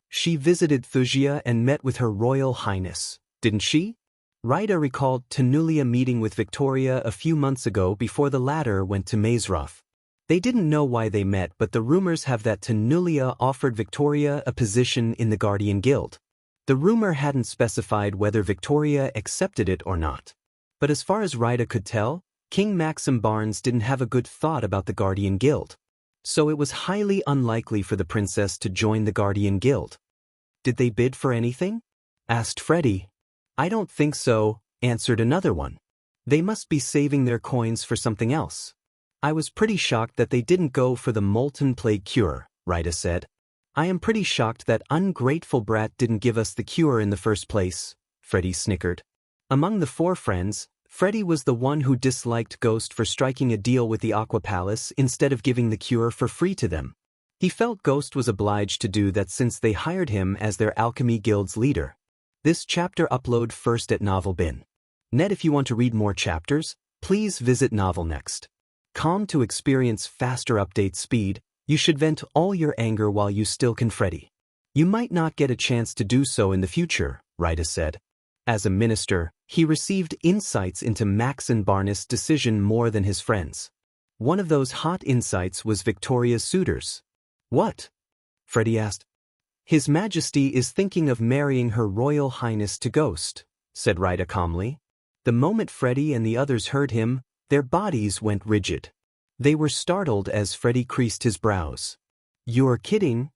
"She visited Wuxia and met with Her Royal Highness, didn't she?" Rida recalled Tanulia meeting with Victoria a few months ago before the latter went to Mazeroth. They didn't know why they met, but the rumors have that Tanulia offered Victoria a position in the Guardian Guild. The rumor hadn't specified whether Victoria accepted it or not. But as far as Rida could tell, King Maxim Barnes didn't have a good thought about the Guardian Guild. So it was highly unlikely for the princess to join the Guardian Guild. "Did they bid for anything?" asked Freddy. "I don't think so," answered another one. "They must be saving their coins for something else." "I was pretty shocked that they didn't go for the Molten Plague cure," Rida said. "I am pretty shocked that ungrateful brat didn't give us the cure in the first place," Freddy snickered. Among the 4 friends, Freddy was the one who disliked Ghost for striking a deal with the Aqua Palace instead of giving the cure for free to them. He felt Ghost was obliged to do that since they hired him as their Alchemy Guild's leader. This chapter upload first at Novel Bin. Net, if you want to read more chapters, please visit Novel Next. To experience faster update speed, you should vent all your anger while you still can Freddy. You might not get a chance to do so in the future, Rida said. As a minister, he received insights into Max and Barnes' decision more than his friends. One of those hot insights was Victoria's suitors. "What?" Freddy asked. "His Majesty is thinking of marrying Her Royal Highness to Ghost," said Rida calmly. The moment Freddy and the others heard him, their bodies went rigid. They were startled as Freddy creased his brows. "You're kidding?"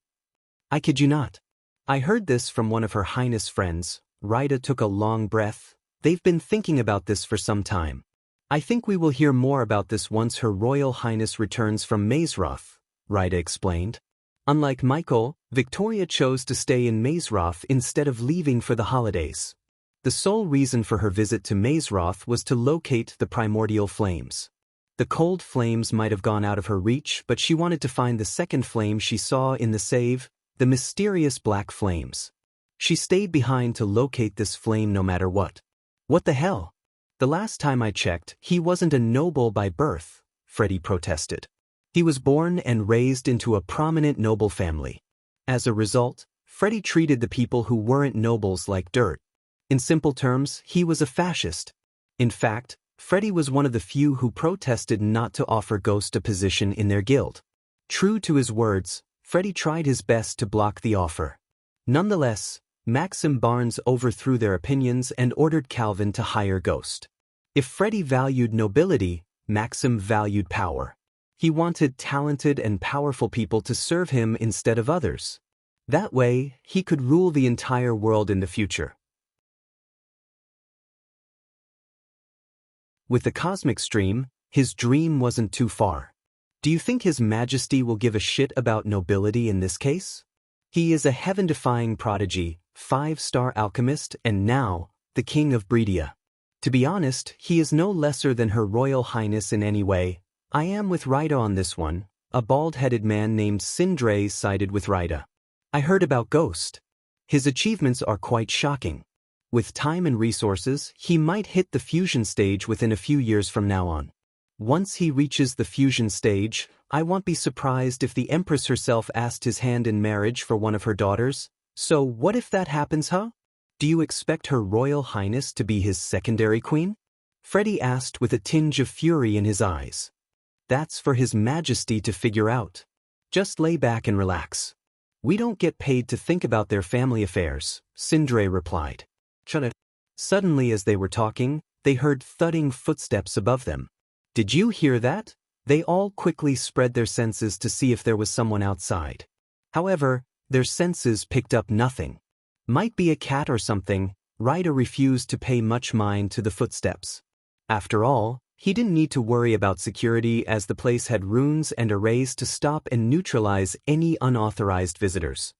"I kid you not. I heard this from one of Her Highness' friends." Rida took a long breath. "They've been thinking about this for some time. I think we will hear more about this once Her Royal Highness returns from Mazeroth," Rida explained. Unlike Michael, Victoria chose to stay in Mazeroth instead of leaving for the holidays. The sole reason for her visit to Mazeroth was to locate the primordial flames. The cold flames might have gone out of her reach, but she wanted to find the second flame she saw in the save, the mysterious black flames. She stayed behind to locate this flame no matter what. "What the hell?" The last time I checked, he wasn't a noble by birth, Freddy protested. He was born and raised into a prominent noble family. As a result, Freddy treated the people who weren't nobles like dirt. In simple terms, he was a fascist. In fact, Freddy was one of the few who protested not to offer Ghost a position in their guild. True to his words, Freddy tried his best to block the offer. Nonetheless, Maxim Barnes overthrew their opinions and ordered Calvin to hire Ghost. If Freddy valued nobility, Maxim valued power. He wanted talented and powerful people to serve him instead of others. That way, he could rule the entire world in the future. With the cosmic stream, his dream wasn't too far. Do you think His Majesty will give a shit about nobility in this case? He is a heaven-defying prodigy, 5-star alchemist, and now, the King of Breedia. To be honest, he is no lesser than Her Royal Highness in any way. I am with Rita on this one, a bald-headed man named Sindre sided with Rita. I heard about Ghost. His achievements are quite shocking. With time and resources, he might hit the fusion stage within a few years from now on. Once he reaches the fusion stage, I won't be surprised if the Empress herself asked his hand in marriage for one of her daughters. So what if that happens, huh? Do you expect Her Royal Highness to be his secondary queen? Freddy asked with a tinge of fury in his eyes. That's for His Majesty to figure out. Just lay back and relax. We don't get paid to think about their family affairs, Sindre replied. Suddenly as they were talking, they heard thudding footsteps above them. Did you hear that? They all quickly spread their senses to see if there was someone outside. However, their senses picked up nothing. Might be a cat or something. Rita refused to pay much mind to the footsteps. After all, he didn't need to worry about security as the place had runes and arrays to stop and neutralize any unauthorized visitors.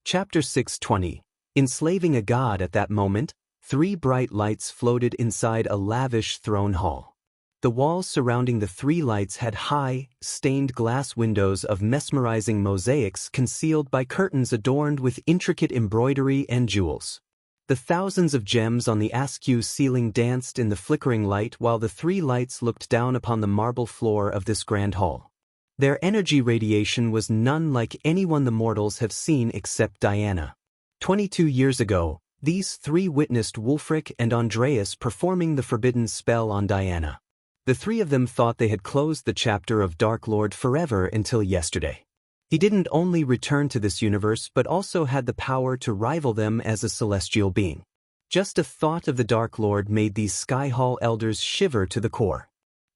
Chapter 620. Enslaving a god. At that moment, 3 bright lights floated inside a lavish throne hall. The walls surrounding the 3 lights had high, stained glass windows of mesmerizing mosaics concealed by curtains adorned with intricate embroidery and jewels. The thousands of gems on the askew ceiling danced in the flickering light while the 3 lights looked down upon the marble floor of this grand hall. Their energy radiation was none like anyone the mortals have seen except Diana. 22 years ago, these 3 witnessed Wulfric and Andreas performing the forbidden spell on Diana. The 3 of them thought they had closed the chapter of Dark Lord forever until yesterday. He didn't only return to this universe but also had the power to rival them as a celestial being. Just a thought of the Dark Lord made these Sky Hall elders shiver to the core.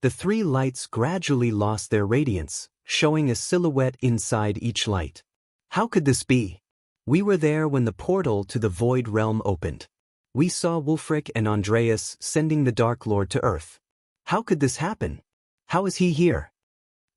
The 3 lights gradually lost their radiance, showing a silhouette inside each light. How could this be? We were there when the portal to the Void Realm opened. We saw Wulfric and Andreas sending the Dark Lord to Earth. How could this happen? How is he here?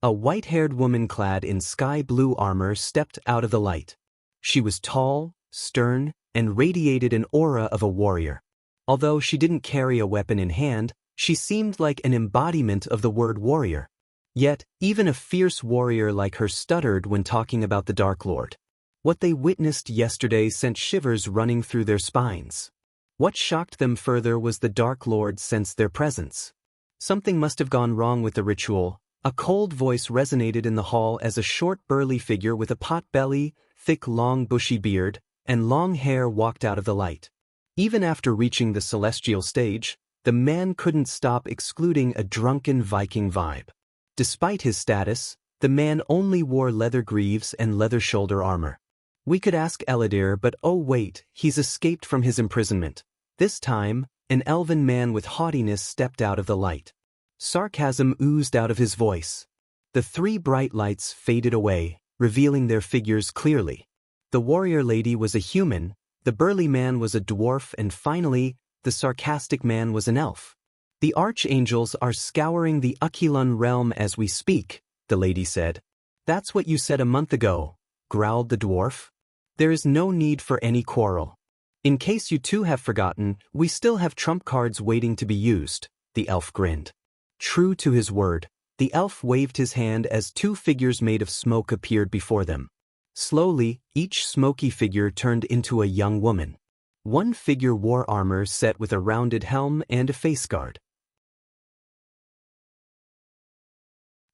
A white-haired woman clad in sky-blue armor stepped out of the light. She was tall, stern, and radiated an aura of a warrior. Although she didn't carry a weapon in hand, she seemed like an embodiment of the word warrior. Yet, even a fierce warrior like her stuttered when talking about the Dark Lord. What they witnessed yesterday sent shivers running through their spines. What shocked them further was the Dark Lord sensed their presence. Something must have gone wrong with the ritual. A cold voice resonated in the hall as a short burly figure with a pot belly, thick long bushy beard, and long hair walked out of the light. Even after reaching the celestial stage, the man couldn't stop excluding a drunken Viking vibe. Despite his status, the man only wore leather greaves and leather shoulder armor. We could ask Eladir, but oh wait, he's escaped from his imprisonment. This time, an elven man with haughtiness stepped out of the light. Sarcasm oozed out of his voice. The 3 bright lights faded away, revealing their figures clearly. The warrior lady was a human, the burly man was a dwarf, and finally, the sarcastic man was an elf. The archangels are scouring the Aquilon realm as we speak, the lady said. That's what you said a month ago, growled the dwarf. There is no need for any quarrel. In case you two have forgotten, we still have trump cards waiting to be used, the elf grinned. True to his word, the elf waved his hand as 2 figures made of smoke appeared before them. Slowly, each smoky figure turned into a young woman. One figure wore armor set with a rounded helm and a face guard.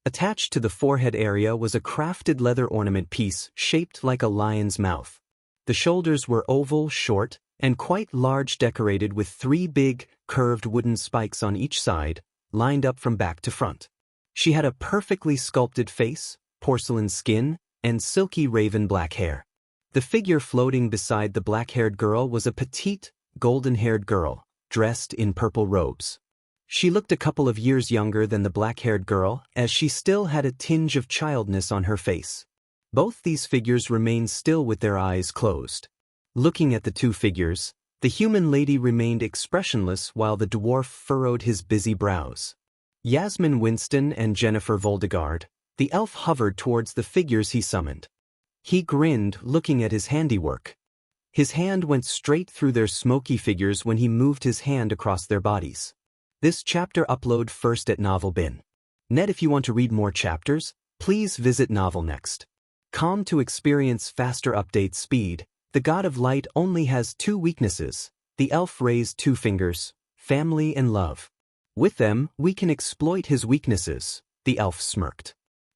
Attached to the forehead area was a crafted leather ornament piece shaped like a lion's mouth. The shoulders were oval, short, and quite large, decorated with 3 big, curved wooden spikes on each side, lined up from back to front. She had a perfectly sculpted face, porcelain skin, and silky raven black hair. The figure floating beside the black-haired girl was a petite, golden-haired girl, dressed in purple robes. She looked a couple of years younger than the black-haired girl, as she still had a tinge of childness on her face. Both these figures remained still with their eyes closed. Looking at the 2 figures, the human lady remained expressionless while the dwarf furrowed his busy brows. Yasmin Winston and Jennifer Voldegard, the elf hovered towards the figures he summoned. He grinned, looking at his handiwork. His hand went straight through their smoky figures when he moved his hand across their bodies. This chapter upload first at Novel Bin. Net. If you want to read more chapters, please visit Novel Next. To experience faster update speed, the God of Light only has 2 weaknesses. The elf raised 2 fingers, family and love. With them, we can exploit his weaknesses, the elf smirked.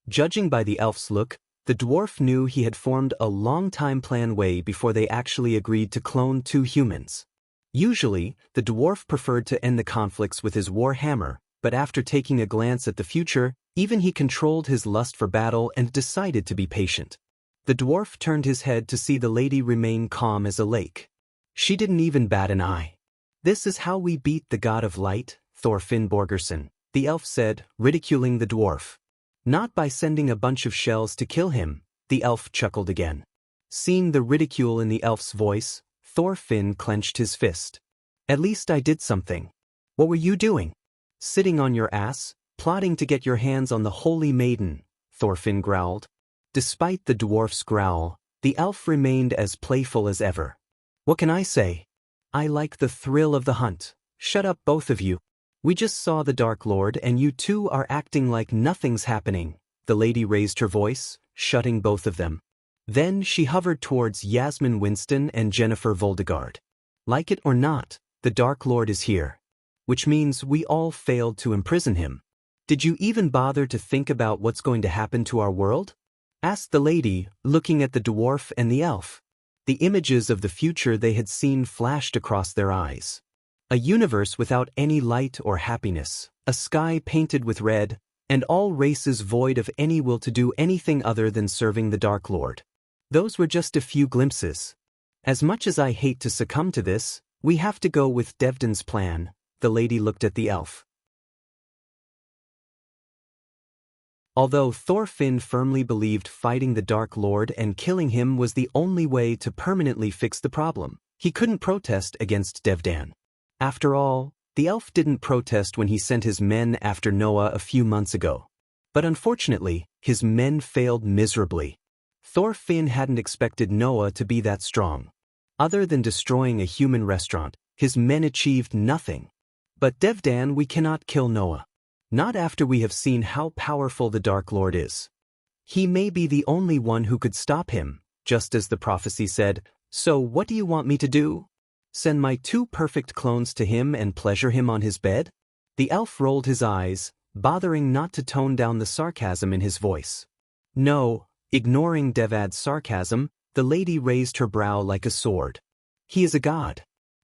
Judging by the elf's look, the dwarf knew he had formed a long-time plan way before they actually agreed to clone 2 humans. Usually, the dwarf preferred to end the conflicts with his war hammer, but after taking a glance at the future, even he controlled his lust for battle and decided to be patient. The dwarf turned his head to see the lady remain calm as a lake. She didn't even bat an eye. This is how we beat the God of Light, Thorfinn Borgerson, the elf said, ridiculing the dwarf. Not by sending a bunch of shells to kill him, the elf chuckled again. Seeing the ridicule in the elf's voice, Thorfinn clenched his fist. At least I did something. What were you doing? Sitting on your ass, plotting to get your hands on the holy maiden, Thorfinn growled. Despite the dwarf's growl, the elf remained as playful as ever. What can I say? I like the thrill of the hunt. Shut up, both of you. We just saw the Dark Lord and you 2 are acting like nothing's happening. The lady raised her voice, shutting both of them. Then she hovered towards Yasmin Winston and Jennifer Voldegard. Like it or not, the Dark Lord is here. Which means we all failed to imprison him. Did you even bother to think about what's going to happen to our world? Asked the lady, looking at the dwarf and the elf. The images of the future they had seen flashed across their eyes. A universe without any light or happiness, a sky painted with red, and all races void of any will to do anything other than serving the Dark Lord. Those were just a few glimpses. As much as I hate to succumb to this, we have to go with Devdan's plan. The lady looked at the elf. Although Thorfinn firmly believed fighting the Dark Lord and killing him was the only way to permanently fix the problem, he couldn't protest against Devdan. After all, the elf didn't protest when he sent his men after Noah a few months ago. But unfortunately, his men failed miserably. Thorfinn hadn't expected Noah to be that strong. Other than destroying a human restaurant, his men achieved nothing. But Devdan, we cannot kill Noah. Not after we have seen how powerful the Dark Lord is. He may be the only one who could stop him, just as the prophecy said. So what do you want me to do? Send my 2 perfect clones to him and pleasure him on his bed? The elf rolled his eyes, bothering not to tone down the sarcasm in his voice. No, ignoring Devad's sarcasm, the lady raised her brow like a sword. He is a god.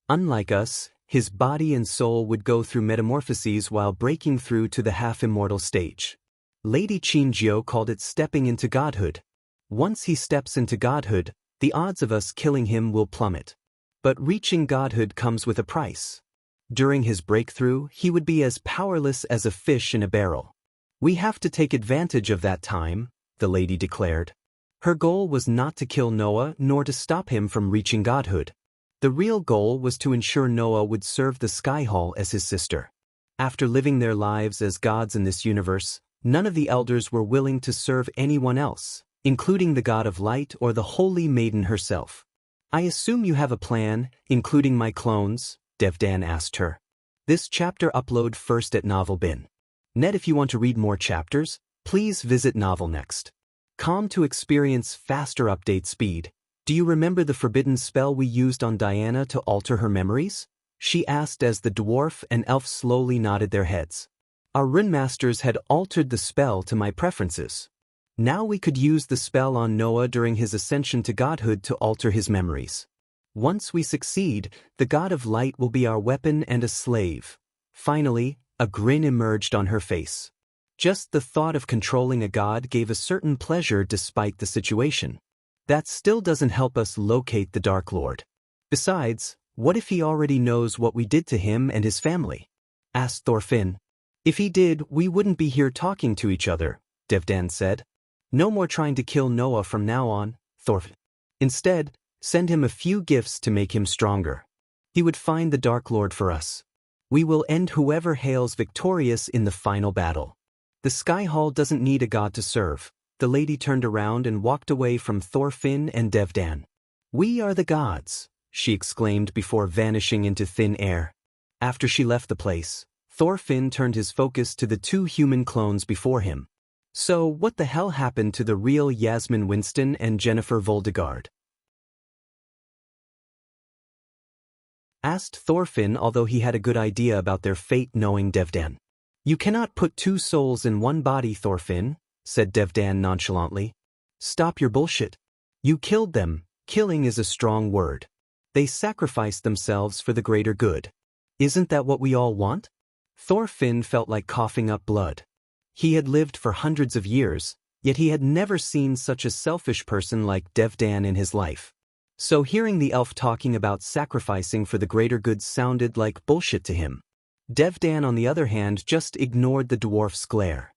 Unlike us, his body and soul would go through metamorphoses while breaking through to the half-immortal stage. Lady Qinjiu called it stepping into godhood. Once he steps into godhood, the odds of us killing him will plummet. But reaching godhood comes with a price. During his breakthrough, he would be as powerless as a fish in a barrel. We have to take advantage of that time, the lady declared. Her goal was not to kill Noah nor to stop him from reaching godhood. The real goal was to ensure Noah would serve the Sky Hall as his sister. After living their lives as gods in this universe, none of the elders were willing to serve anyone else, including the God of Light or the Holy Maiden herself. I assume you have a plan, including my clones, Devdan asked her. This chapter upload first at Novel Bin. Net. If you want to read more chapters, please visit Novel Next. Calm to experience faster update speed. Do you remember the forbidden spell we used on Diana to alter her memories? She asked as the dwarf and elf slowly nodded their heads. Our runemasters had altered the spell to my preferences. Now we could use the spell on Noah during his ascension to godhood to alter his memories. Once we succeed, the god of light will be our weapon and a slave. Finally, a grin emerged on her face. Just the thought of controlling a god gave a certain pleasure despite the situation. That still doesn't help us locate the Dark Lord. Besides, what if he already knows what we did to him and his family? Asked Thorfinn. If he did, we wouldn't be here talking to each other, Devdan said. No more trying to kill Noah from now on, Thorfinn. Instead, send him a few gifts to make him stronger. He would find the Dark Lord for us. We will end whoever hails victorious in the final battle. The Sky Hall doesn't need a god to serve. The lady turned around and walked away from Thorfinn and Devdan. We are the gods, she exclaimed before vanishing into thin air. After she left the place, Thorfinn turned his focus to the two human clones before him. So what the hell happened to the real Yasmin Winston and Jennifer Voldegard? Asked Thorfinn, although he had a good idea about their fate knowing Devdan. You cannot put two souls in one body, Thorfinn, said Devdan nonchalantly. Stop your bullshit. You killed them. Killing is a strong word. They sacrificed themselves for the greater good. Isn't that what we all want? Thorfinn felt like coughing up blood. He had lived for hundreds of years, yet he had never seen such a selfish person like Devdan in his life. So hearing the elf talking about sacrificing for the greater good sounded like bullshit to him. Devdan, on the other hand, just ignored the dwarf's glare.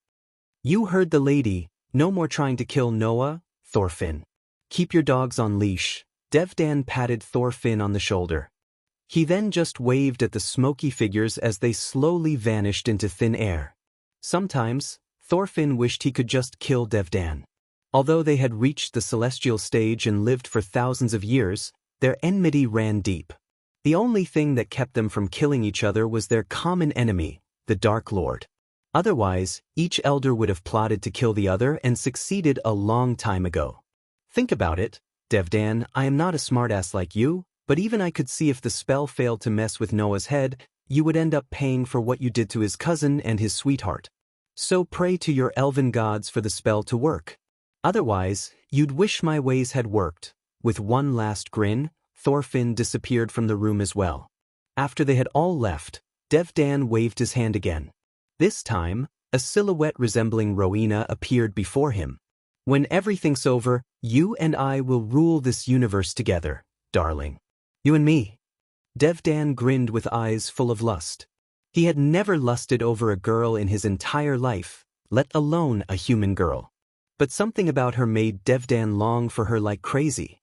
You heard the lady, no more trying to kill Noah, Thorfinn. Keep your dogs on leash. Devdan patted Thorfinn on the shoulder. He then just waved at the smoky figures as they slowly vanished into thin air. Sometimes, Thorfinn wished he could just kill Devdan. Although they had reached the celestial stage and lived for thousands of years, their enmity ran deep. The only thing that kept them from killing each other was their common enemy, the Dark Lord. Otherwise, each elder would have plotted to kill the other and succeeded a long time ago. Think about it, Devdan. I am not a smartass like you, but even I could see if the spell failed to mess with Noah's head, you would end up paying for what you did to his cousin and his sweetheart. So pray to your elven gods for the spell to work. Otherwise, you'd wish my ways had worked. With one last grin, Thorfinn disappeared from the room as well. After they had all left, Devdan waved his hand again. This time, a silhouette resembling Rowena appeared before him. When everything's over, you and I will rule this universe together, darling. You and me. Devdan grinned with eyes full of lust. He had never lusted over a girl in his entire life, let alone a human girl. But something about her made Devdan long for her like crazy.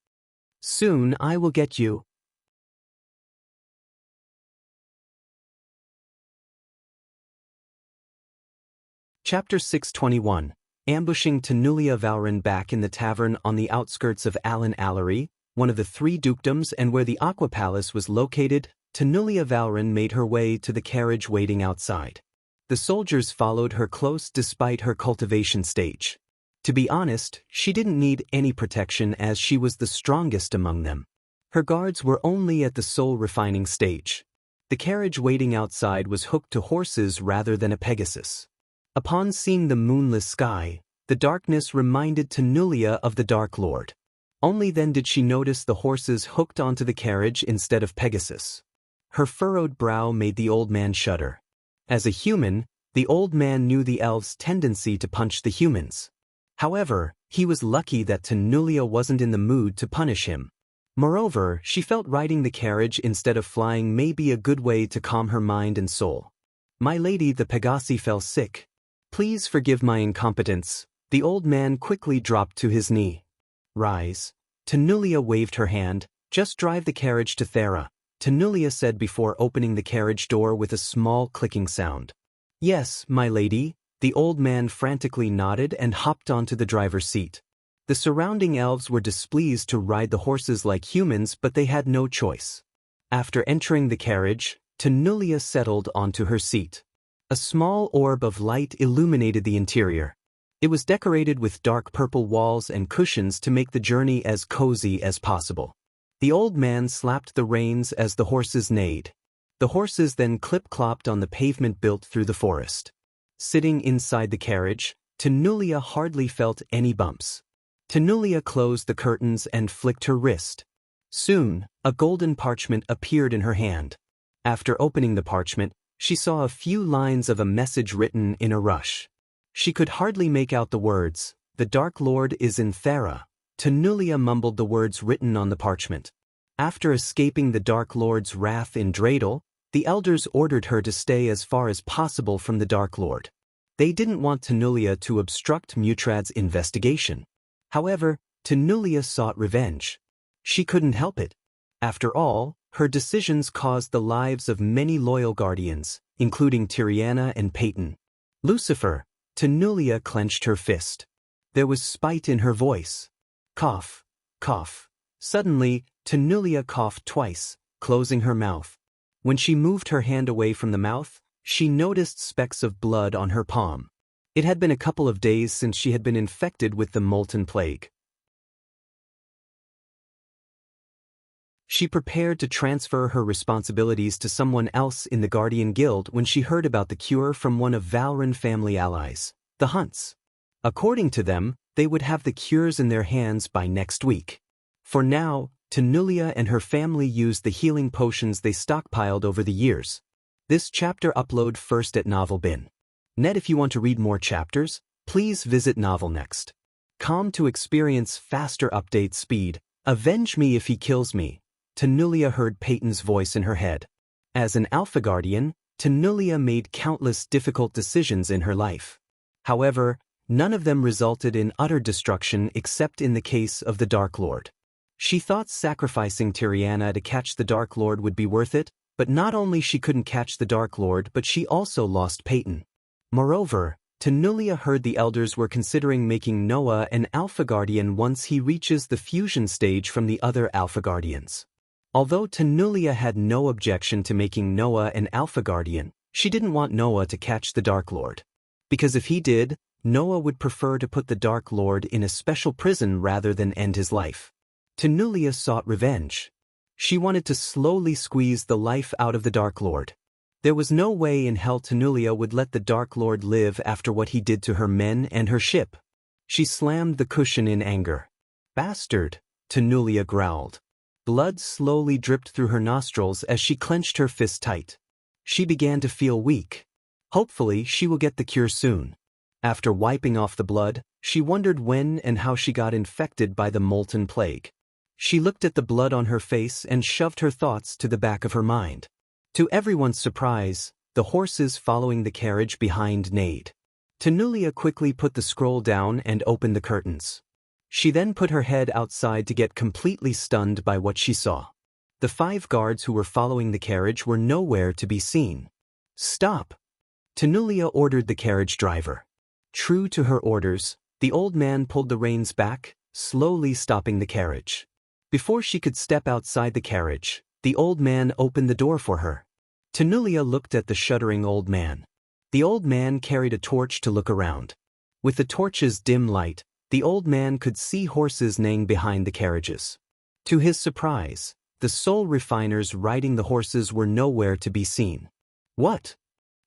Soon I will get you. Chapter 621. Ambushing Tanulia Valrin. Back in the tavern on the outskirts of Allen Allery, one of the three dukedoms and where the Aqua Palace was located, Tanulia Valrin made her way to the carriage waiting outside. The soldiers followed her close despite her cultivation stage. To be honest, she didn't need any protection as she was the strongest among them. Her guards were only at the soul refining stage. The carriage waiting outside was hooked to horses rather than a Pegasus. Upon seeing the moonless sky, the darkness reminded Tanulia of the Dark Lord. Only then did she notice the horses hooked onto the carriage instead of Pegasus. Her furrowed brow made the old man shudder. As a human, the old man knew the elves' tendency to punch the humans. However, he was lucky that Tanulia wasn't in the mood to punish him. Moreover, she felt riding the carriage instead of flying may be a good way to calm her mind and soul. My lady, the Pegasi fell sick. Please forgive my incompetence. The old man quickly dropped to his knee. Rise. Tanulia waved her hand. Just drive the carriage to Thera, Tanulia said before opening the carriage door with a small clicking sound. Yes, my lady. The old man frantically nodded and hopped onto the driver's seat. The surrounding elves were displeased to ride the horses like humans, but they had no choice. After entering the carriage, Tanulia settled onto her seat. A small orb of light illuminated the interior. It was decorated with dark purple walls and cushions to make the journey as cozy as possible. The old man slapped the reins as the horses neighed. The horses then clip-clopped on the pavement built through the forest. Sitting inside the carriage, Tenulia hardly felt any bumps. Tenulia closed the curtains and flicked her wrist. Soon, a golden parchment appeared in her hand. After opening the parchment, she saw a few lines of a message written in a rush. She could hardly make out the words, "The Dark Lord is in Thera." Tenulia mumbled the words written on the parchment. After escaping the Dark Lord's wrath in Dreidel, the elders ordered her to stay as far as possible from the Dark Lord. They didn't want Tenulia to obstruct Mutrad's investigation. However, Tenulia sought revenge. She couldn't help it. After all, her decisions caused the lives of many loyal guardians, including Tiriana and Peyton. Lucifer, Tenulia clenched her fist. There was spite in her voice. Cough, cough. Suddenly, Tenulia coughed twice, closing her mouth. When she moved her hand away from the mouth, she noticed specks of blood on her palm. It had been a couple of days since she had been infected with the molten plague. She prepared to transfer her responsibilities to someone else in the Guardian Guild when she heard about the cure from one of Valrin family allies, the Hunts. According to them, they would have the cures in their hands by next week. For now, Tenulia and her family used the healing potions they stockpiled over the years. This chapter upload first at NovelBin. Net if you want to read more chapters, please visit NovelNext.com to experience faster update speed. Avenge me if he kills me. Tenulia heard Peyton's voice in her head. As an Alpha Guardian, Tenulia made countless difficult decisions in her life. However, none of them resulted in utter destruction except in the case of the Dark Lord. She thought sacrificing Tiriana to catch the Dark Lord would be worth it, but not only she couldn't catch the Dark Lord but she also lost Peyton. Moreover, Tenulia heard the elders were considering making Noah an Alpha Guardian once he reaches the fusion stage from the other Alpha Guardians. Although Tenulia had no objection to making Noah an Alpha Guardian, she didn't want Noah to catch the Dark Lord. Because if he did, Noah would prefer to put the Dark Lord in a special prison rather than end his life. Tenulia sought revenge. She wanted to slowly squeeze the life out of the Dark Lord. There was no way in hell Tenulia would let the Dark Lord live after what he did to her men and her ship. She slammed the cushion in anger. "Bastard," Tenulia growled. Blood slowly dripped through her nostrils as she clenched her fist tight. She began to feel weak. Hopefully, she will get the cure soon. After wiping off the blood, she wondered when and how she got infected by the molten plague. She looked at the blood on her face and shoved her thoughts to the back of her mind. To everyone's surprise, the horses following the carriage behind neighed. Tenulia quickly put the scroll down and opened the curtains. She then put her head outside to get completely stunned by what she saw. The 5 guards who were following the carriage were nowhere to be seen. "Stop!" Tenulia ordered the carriage driver. True to her orders, the old man pulled the reins back, slowly stopping the carriage. Before she could step outside the carriage, the old man opened the door for her. Tenulia looked at the shuddering old man. The old man carried a torch to look around. With the torch's dim light, the old man could see horses neighing behind the carriages. To his surprise, the soul refiners riding the horses were nowhere to be seen. "What?"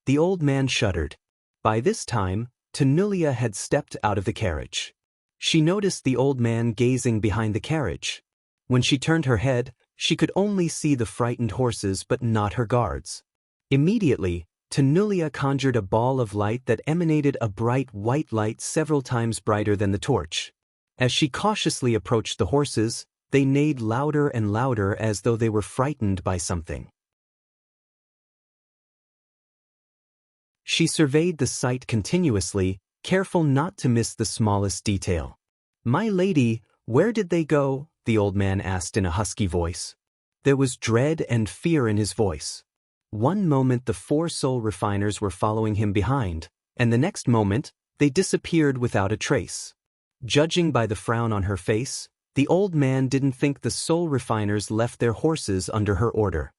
The old man shuddered. By this time, Tenulia had stepped out of the carriage. She noticed the old man gazing behind the carriage. When she turned her head, she could only see the frightened horses but not her guards. Immediately, Tenulia conjured a ball of light that emanated a bright white light several times brighter than the torch. As she cautiously approached the horses, they neighed louder and louder as though they were frightened by something. She surveyed the sight continuously, careful not to miss the smallest detail. "My lady, where did they go?" the old man asked in a husky voice. There was dread and fear in his voice. One moment the 4 soul refiners were following him behind, and the next moment, they disappeared without a trace. Judging by the frown on her face, the old man didn't think the soul refiners left their horses under her order.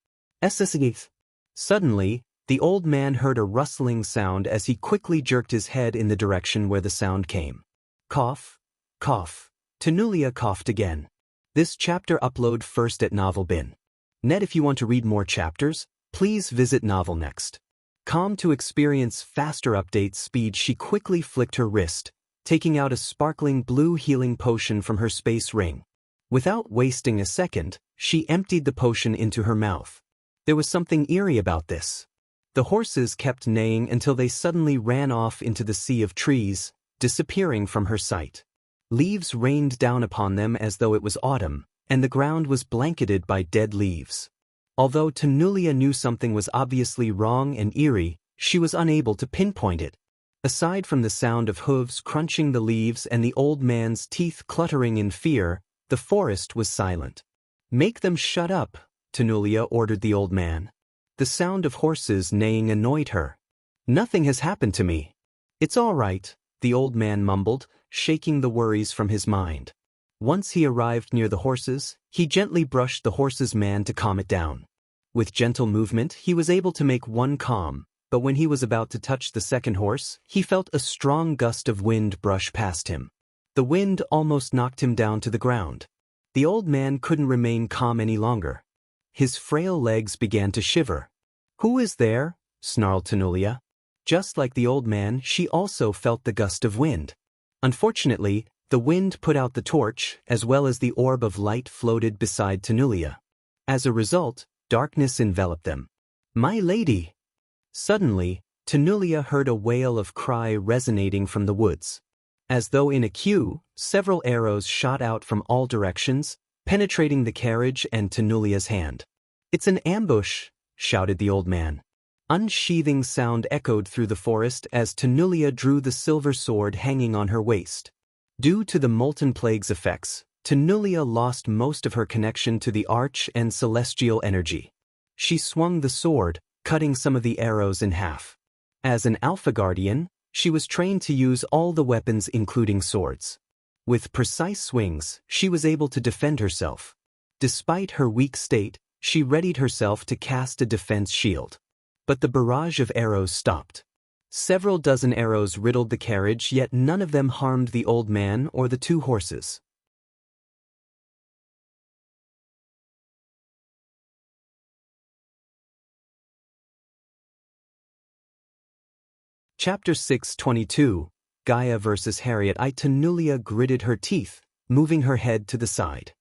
Suddenly, The old man heard a rustling sound as he quickly jerked his head in the direction where the sound came. Cough, cough. Tenulia coughed again. This chapter upload first at Novel Bin. Net. If you want to read more chapters, please visit Novel Next. Calm to experience faster update speed, she quickly flicked her wrist, taking out a sparkling blue healing potion from her space ring. Without wasting a second, she emptied the potion into her mouth. There was something eerie about this. The horses kept neighing until they suddenly ran off into the sea of trees, disappearing from her sight. Leaves rained down upon them as though it was autumn, and the ground was blanketed by dead leaves. Although Tenulia knew something was obviously wrong and eerie, she was unable to pinpoint it. Aside from the sound of hooves crunching the leaves and the old man's teeth cluttering in fear, the forest was silent. "Make them shut up," Tenulia ordered the old man. The sound of horses neighing annoyed her. "Nothing has happened to me. It's all right," the old man mumbled, shaking the worries from his mind. Once he arrived near the horses, he gently brushed the horse's man to calm it down. With gentle movement, he was able to make one calm, but when he was about to touch the second horse, he felt a strong gust of wind brush past him. The wind almost knocked him down to the ground. The old man couldn't remain calm any longer. His frail legs began to shiver. "Who is there?" snarled Tenulia. Just like the old man, she also felt the gust of wind. Unfortunately, the wind put out the torch, as well as the orb of light floated beside Tenulia. As a result, darkness enveloped them. "My lady!" Suddenly, Tenulia heard a wail of cry resonating from the woods. As though in a queue, several arrows shot out from all directions, penetrating the carriage and Tenulia's hand. "It's an ambush!" shouted the old man. Unsheathing sound echoed through the forest as Tenulia drew the silver sword hanging on her waist. Due to the molten plague's effects, Tenulia lost most of her connection to the arch and celestial energy. She swung the sword, cutting some of the arrows in half. As an Alpha Guardian, she was trained to use all the weapons including swords. With precise swings, she was able to defend herself. Despite her weak state, she readied herself to cast a defense shield. But the barrage of arrows stopped. Several dozen arrows riddled the carriage, yet none of them harmed the old man or the two horses. Chapter 622, Gaia vs. Harriet. Tenulia gritted her teeth, moving her head to the side.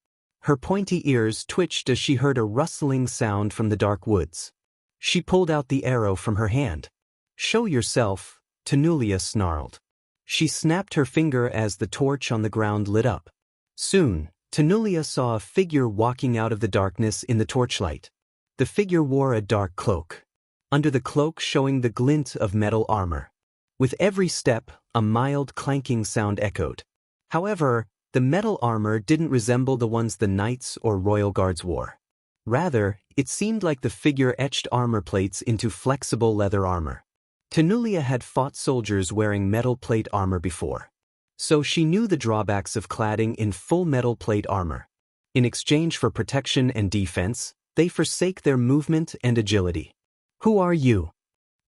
Her pointy ears twitched as she heard a rustling sound from the dark woods. She pulled out the arrow from her hand. "Show yourself," Tenulia snarled. She snapped her finger as the torch on the ground lit up. Soon, Tenulia saw a figure walking out of the darkness in the torchlight. The figure wore a dark cloak. Under the cloak showing the glint of metal armor. With every step, a mild clanking sound echoed. However, the metal armor didn't resemble the ones the knights or royal guards wore. Rather, it seemed like the figure etched armor plates into flexible leather armor. Tenulia had fought soldiers wearing metal plate armor before. So she knew the drawbacks of cladding in full metal plate armor. In exchange for protection and defense, they forsake their movement and agility. "Who are you?"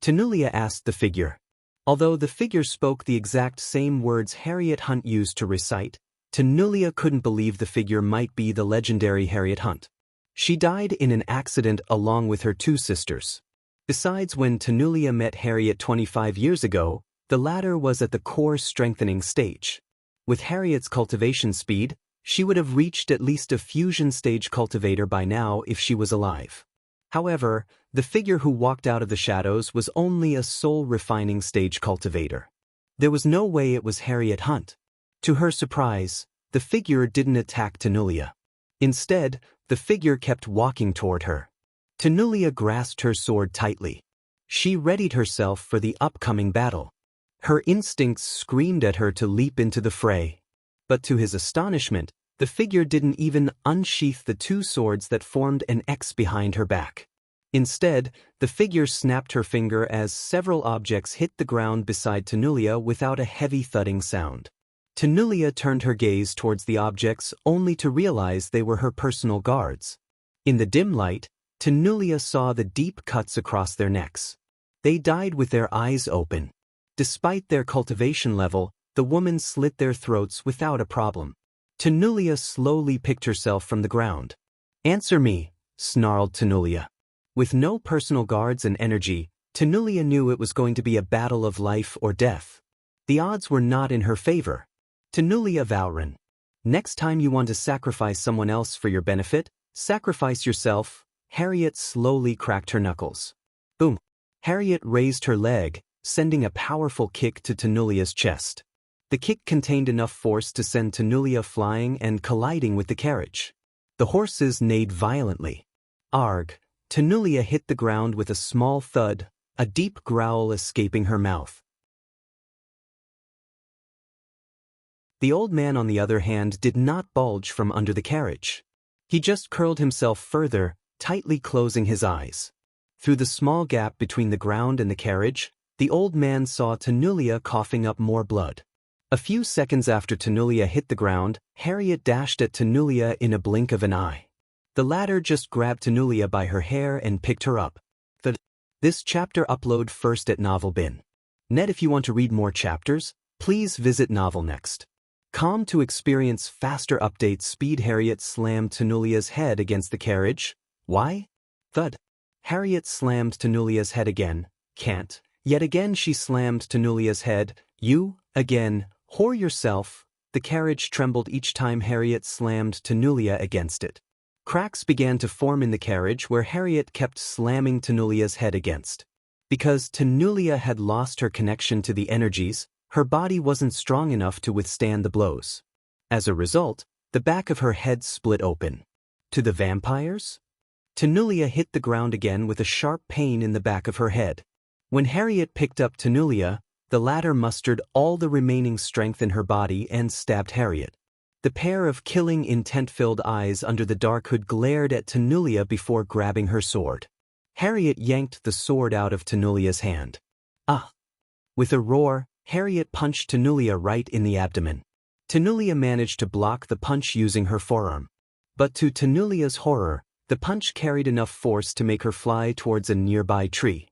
Tenulia asked the figure. Although the figure spoke the exact same words Harriet Hunt used to recite, Tenulia couldn't believe the figure might be the legendary Harriet Hunt. She died in an accident along with her two sisters. Besides, when Tenulia met Harriet 25 years ago, the latter was at the core strengthening stage. With Harriet's cultivation speed, she would have reached at least a fusion stage cultivator by now if she was alive. However, the figure who walked out of the shadows was only a soul refining stage cultivator. There was no way it was Harriet Hunt. To her surprise, the figure didn't attack Tenulia. Instead, the figure kept walking toward her. Tenulia grasped her sword tightly. She readied herself for the upcoming battle. Her instincts screamed at her to leap into the fray. But to his astonishment, the figure didn't even unsheath the two swords that formed an X behind her back. Instead, the figure snapped her finger as several objects hit the ground beside Tenulia without a heavy thudding sound. Tenulia turned her gaze towards the objects only to realize they were her personal guards. In the dim light, Tenulia saw the deep cuts across their necks. They died with their eyes open. Despite their cultivation level, the woman slit their throats without a problem. Tenulia slowly picked herself from the ground. "Answer me," snarled Tenulia. With no personal guards and energy, Tenulia knew it was going to be a battle of life or death. The odds were not in her favor. Tenulia Valran. "Next time you want to sacrifice someone else for your benefit, sacrifice yourself." Harriet slowly cracked her knuckles. Boom. Harriet raised her leg, sending a powerful kick to Tenulia's chest. The kick contained enough force to send Tenulia flying and colliding with the carriage. The horses neighed violently. Arg! Tenulia hit the ground with a small thud, a deep growl escaping her mouth. The old man, on the other hand, did not bulge from under the carriage. He just curled himself further, tightly closing his eyes. Through the small gap between the ground and the carriage, the old man saw Tenulia coughing up more blood. A few seconds after Tenulia hit the ground, Harriet dashed at Tenulia in a blink of an eye. The latter just grabbed Tenulia by her hair and picked her up. This chapter upload first at Novelbin. Net. If you want to read more chapters, please visit novelnext.com to experience faster update speed. Harriet slammed Tenulia's head against the carriage. Why? Thud. Harriet slammed Tenulia's head again. Can't. Yet again she slammed Tenulia's head. You, again, whore yourself. The carriage trembled each time Harriet slammed Tenulia against it. Cracks began to form in the carriage where Harriet kept slamming Tenulia's head against. Because Tenulia had lost her connection to the energies, her body wasn't strong enough to withstand the blows. As a result, the back of her head split open. To the vampires? Tenulia hit the ground again with a sharp pain in the back of her head. When Harriet picked up Tenulia, the latter mustered all the remaining strength in her body and stabbed Harriet. The pair of killing intent-filled eyes under the dark hood glared at Tenulia before grabbing her sword. Harriet yanked the sword out of Tenulia's hand. Ah! With a roar, Harriet punched Tenulia right in the abdomen. Tenulia managed to block the punch using her forearm. But to Tenulia's horror, the punch carried enough force to make her fly towards a nearby tree.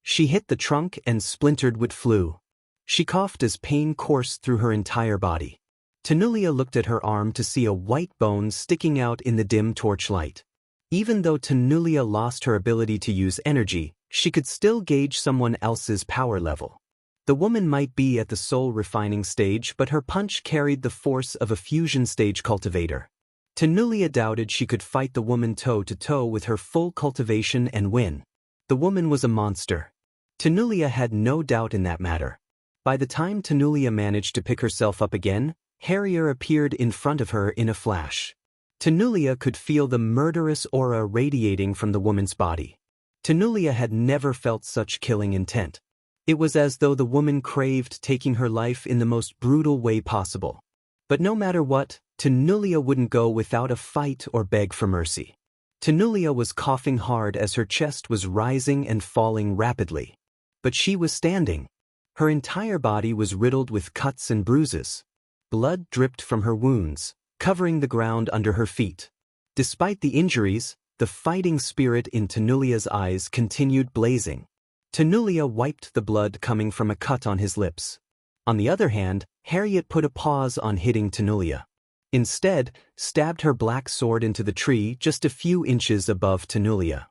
She hit the trunk and splintered with flew. She coughed as pain coursed through her entire body. Tenulia looked at her arm to see a white bone sticking out in the dim torchlight. Even though Tenulia lost her ability to use energy, she could still gauge someone else's power level. The woman might be at the soul refining stage, but her punch carried the force of a fusion stage cultivator. Tenulia doubted she could fight the woman toe-to-toe with her full cultivation and win. The woman was a monster. Tenulia had no doubt in that matter. By the time Tenulia managed to pick herself up again, Harrier appeared in front of her in a flash. Tenulia could feel the murderous aura radiating from the woman's body. Tenulia had never felt such killing intent. It was as though the woman craved taking her life in the most brutal way possible. But no matter what, Tenulia wouldn't go without a fight or beg for mercy. Tenulia was coughing hard as her chest was rising and falling rapidly. But she was standing. Her entire body was riddled with cuts and bruises. Blood dripped from her wounds, covering the ground under her feet. Despite the injuries, the fighting spirit in Tenulia's eyes continued blazing. Tenulia wiped the blood coming from a cut on his lips. On the other hand, Harriet put a pause on hitting Tenulia. Instead, stabbed her black sword into the tree just a few inches above Tenulia.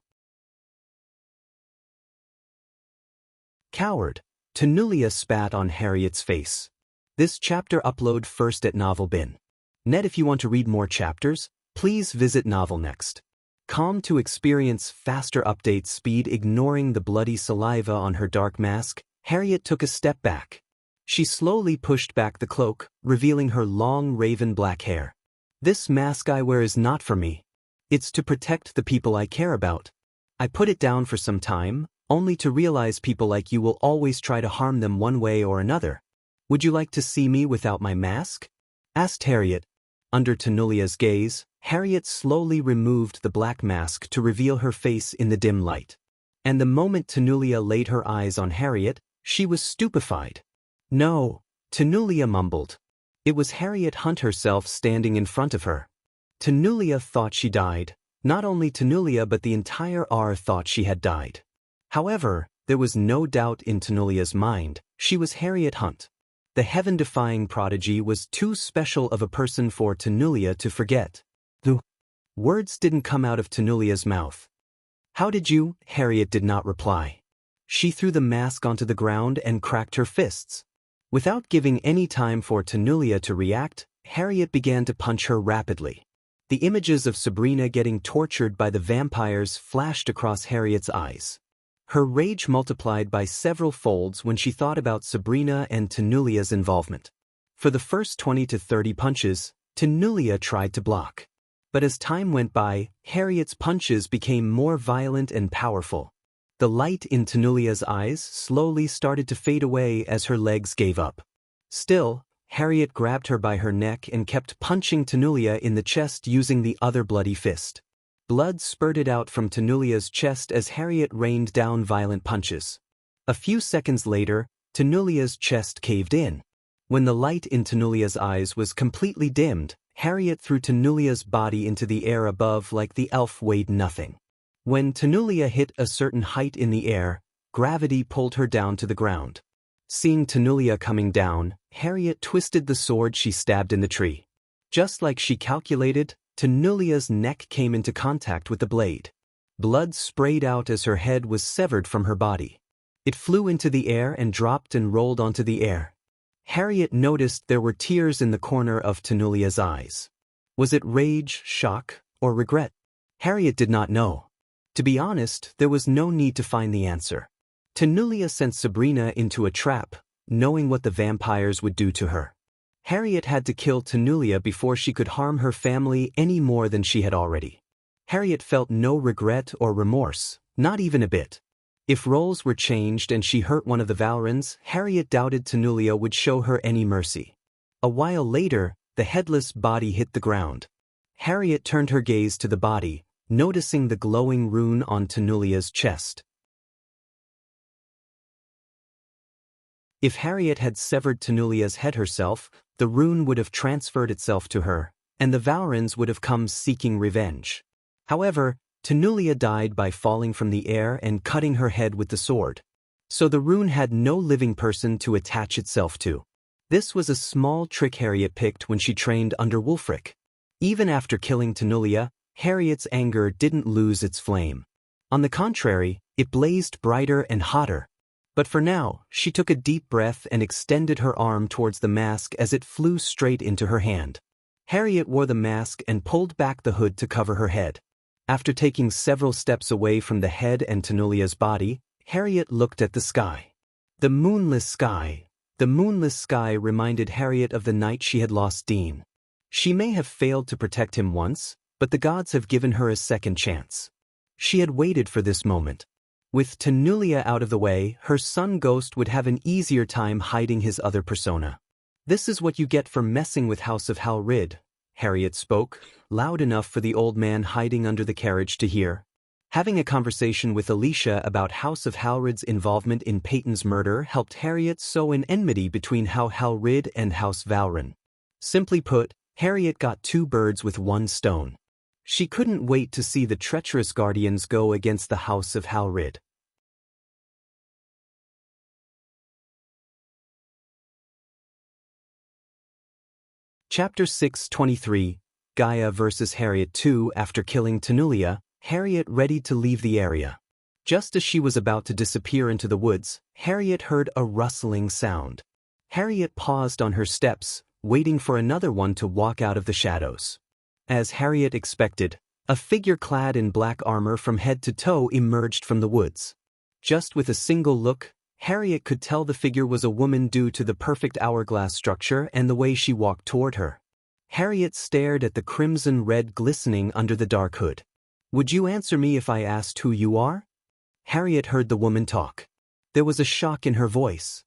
Coward! Tenulia spat on Harriet's face. This chapter upload first at Novelbin. Net. If you want to read more chapters, please visit novelnext.com to experience faster update speed. Ignoring the bloody saliva on her dark mask, Harriet took a step back. She slowly pushed back the cloak, revealing her long raven black hair. This mask I wear is not for me. It's to protect the people I care about. I put it down for some time, only to realize people like you will always try to harm them one way or another. Would you like to see me without my mask? Asked Harriet. Under Tenulia's gaze, Harriet slowly removed the black mask to reveal her face in the dim light. And the moment Tenulia laid her eyes on Harriet, she was stupefied. No, Tenulia mumbled. It was Harriet Hunt herself standing in front of her. Tenulia thought she died. Not only Tenulia but the entire R thought she had died. However, There was no doubt in Tenulia's mind, she was Harriet Hunt. The heaven-defying prodigy was too special of a person for Tenulia to forget. The words didn't come out of Tenulia's mouth. "How did you?" Harriet did not reply. She threw the mask onto the ground and cracked her fists. Without giving any time for Tenulia to react, Harriet began to punch her rapidly. The images of Sabrina getting tortured by the vampires flashed across Harriet's eyes. Her rage multiplied by several folds when she thought about Sabrina and Tenulia's involvement. For the first 20 to 30 punches, Tenulia tried to block. But as time went by, Harriet's punches became more violent and powerful. The light in Tenulia's eyes slowly started to fade away as her legs gave up. Still, Harriet grabbed her by her neck and kept punching Tenulia in the chest using the other bloody fist. Blood spurted out from Tenulia's chest as Harriet rained down violent punches. A few seconds later, Tenulia's chest caved in. When the light in Tenulia's eyes was completely dimmed, Harriet threw Tenulia's body into the air above like the elf weighed nothing. When Tenulia hit a certain height in the air, gravity pulled her down to the ground. Seeing Tenulia coming down, Harriet twisted the sword she stabbed in the tree. Just like she calculated, Tenulia's neck came into contact with the blade. Blood sprayed out as her head was severed from her body. It flew into the air and dropped and rolled onto the air. Harriet noticed there were tears in the corner of Tenulia's eyes. Was it rage, shock, or regret? Harriet did not know. To be honest, there was no need to find the answer. Tenulia sent Sabrina into a trap, knowing what the vampires would do to her. Harriet had to kill Tenulia before she could harm her family any more than she had already. Harriet felt no regret or remorse, not even a bit. If roles were changed and she hurt one of the Valrans, Harriet doubted Tenulia would show her any mercy. A while later, the headless body hit the ground. Harriet turned her gaze to the body, noticing the glowing rune on Tenulia's chest. If Harriet had severed Tenulia's head herself, the rune would have transferred itself to her, and the Valrans would have come seeking revenge. However, Tenulia died by falling from the air and cutting her head with the sword. So the rune had no living person to attach itself to. This was a small trick Harriet picked when she trained under Wulfric. Even after killing Tenulia, Harriet's anger didn't lose its flame. On the contrary, it blazed brighter and hotter. But for now, she took a deep breath and extended her arm towards the mask as it flew straight into her hand. Harriet wore the mask and pulled back the hood to cover her head. After taking several steps away from the head and Tenulia's body, Harriet looked at the sky. The moonless sky reminded Harriet of the night she had lost Dean. She may have failed to protect him once, but the gods have given her a second chance. She had waited for this moment. With Tenulia out of the way, her sun ghost would have an easier time hiding his other persona. "This is what you get for messing with House of Halrid," Harriet spoke, loud enough for the old man hiding under the carriage to hear. Having a conversation with Alicia about House of Halrid's involvement in Peyton's murder helped Harriet sow an enmity between House Halrid and House Valron. Simply put, Harriet got two birds with one stone. She couldn't wait to see the treacherous guardians go against the House of Halrid. Chapter 6:23, Gaia vs. Harriet 2. After killing Tenulia, Harriet readied to leave the area. Just as she was about to disappear into the woods, Harriet heard a rustling sound. Harriet paused on her steps, waiting for another one to walk out of the shadows. As Harriet expected, a figure clad in black armor from head to toe emerged from the woods. Just with a single look, Harriet could tell the figure was a woman due to the perfect hourglass structure and the way she walked toward her. Harriet stared at the crimson-red glistening under the dark hood. "Would you answer me if I asked who you are?" Harriet heard the woman talk. There was a shock in her voice.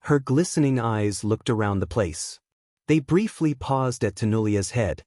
Her glistening eyes looked around the place. They briefly paused at Tenulia's head.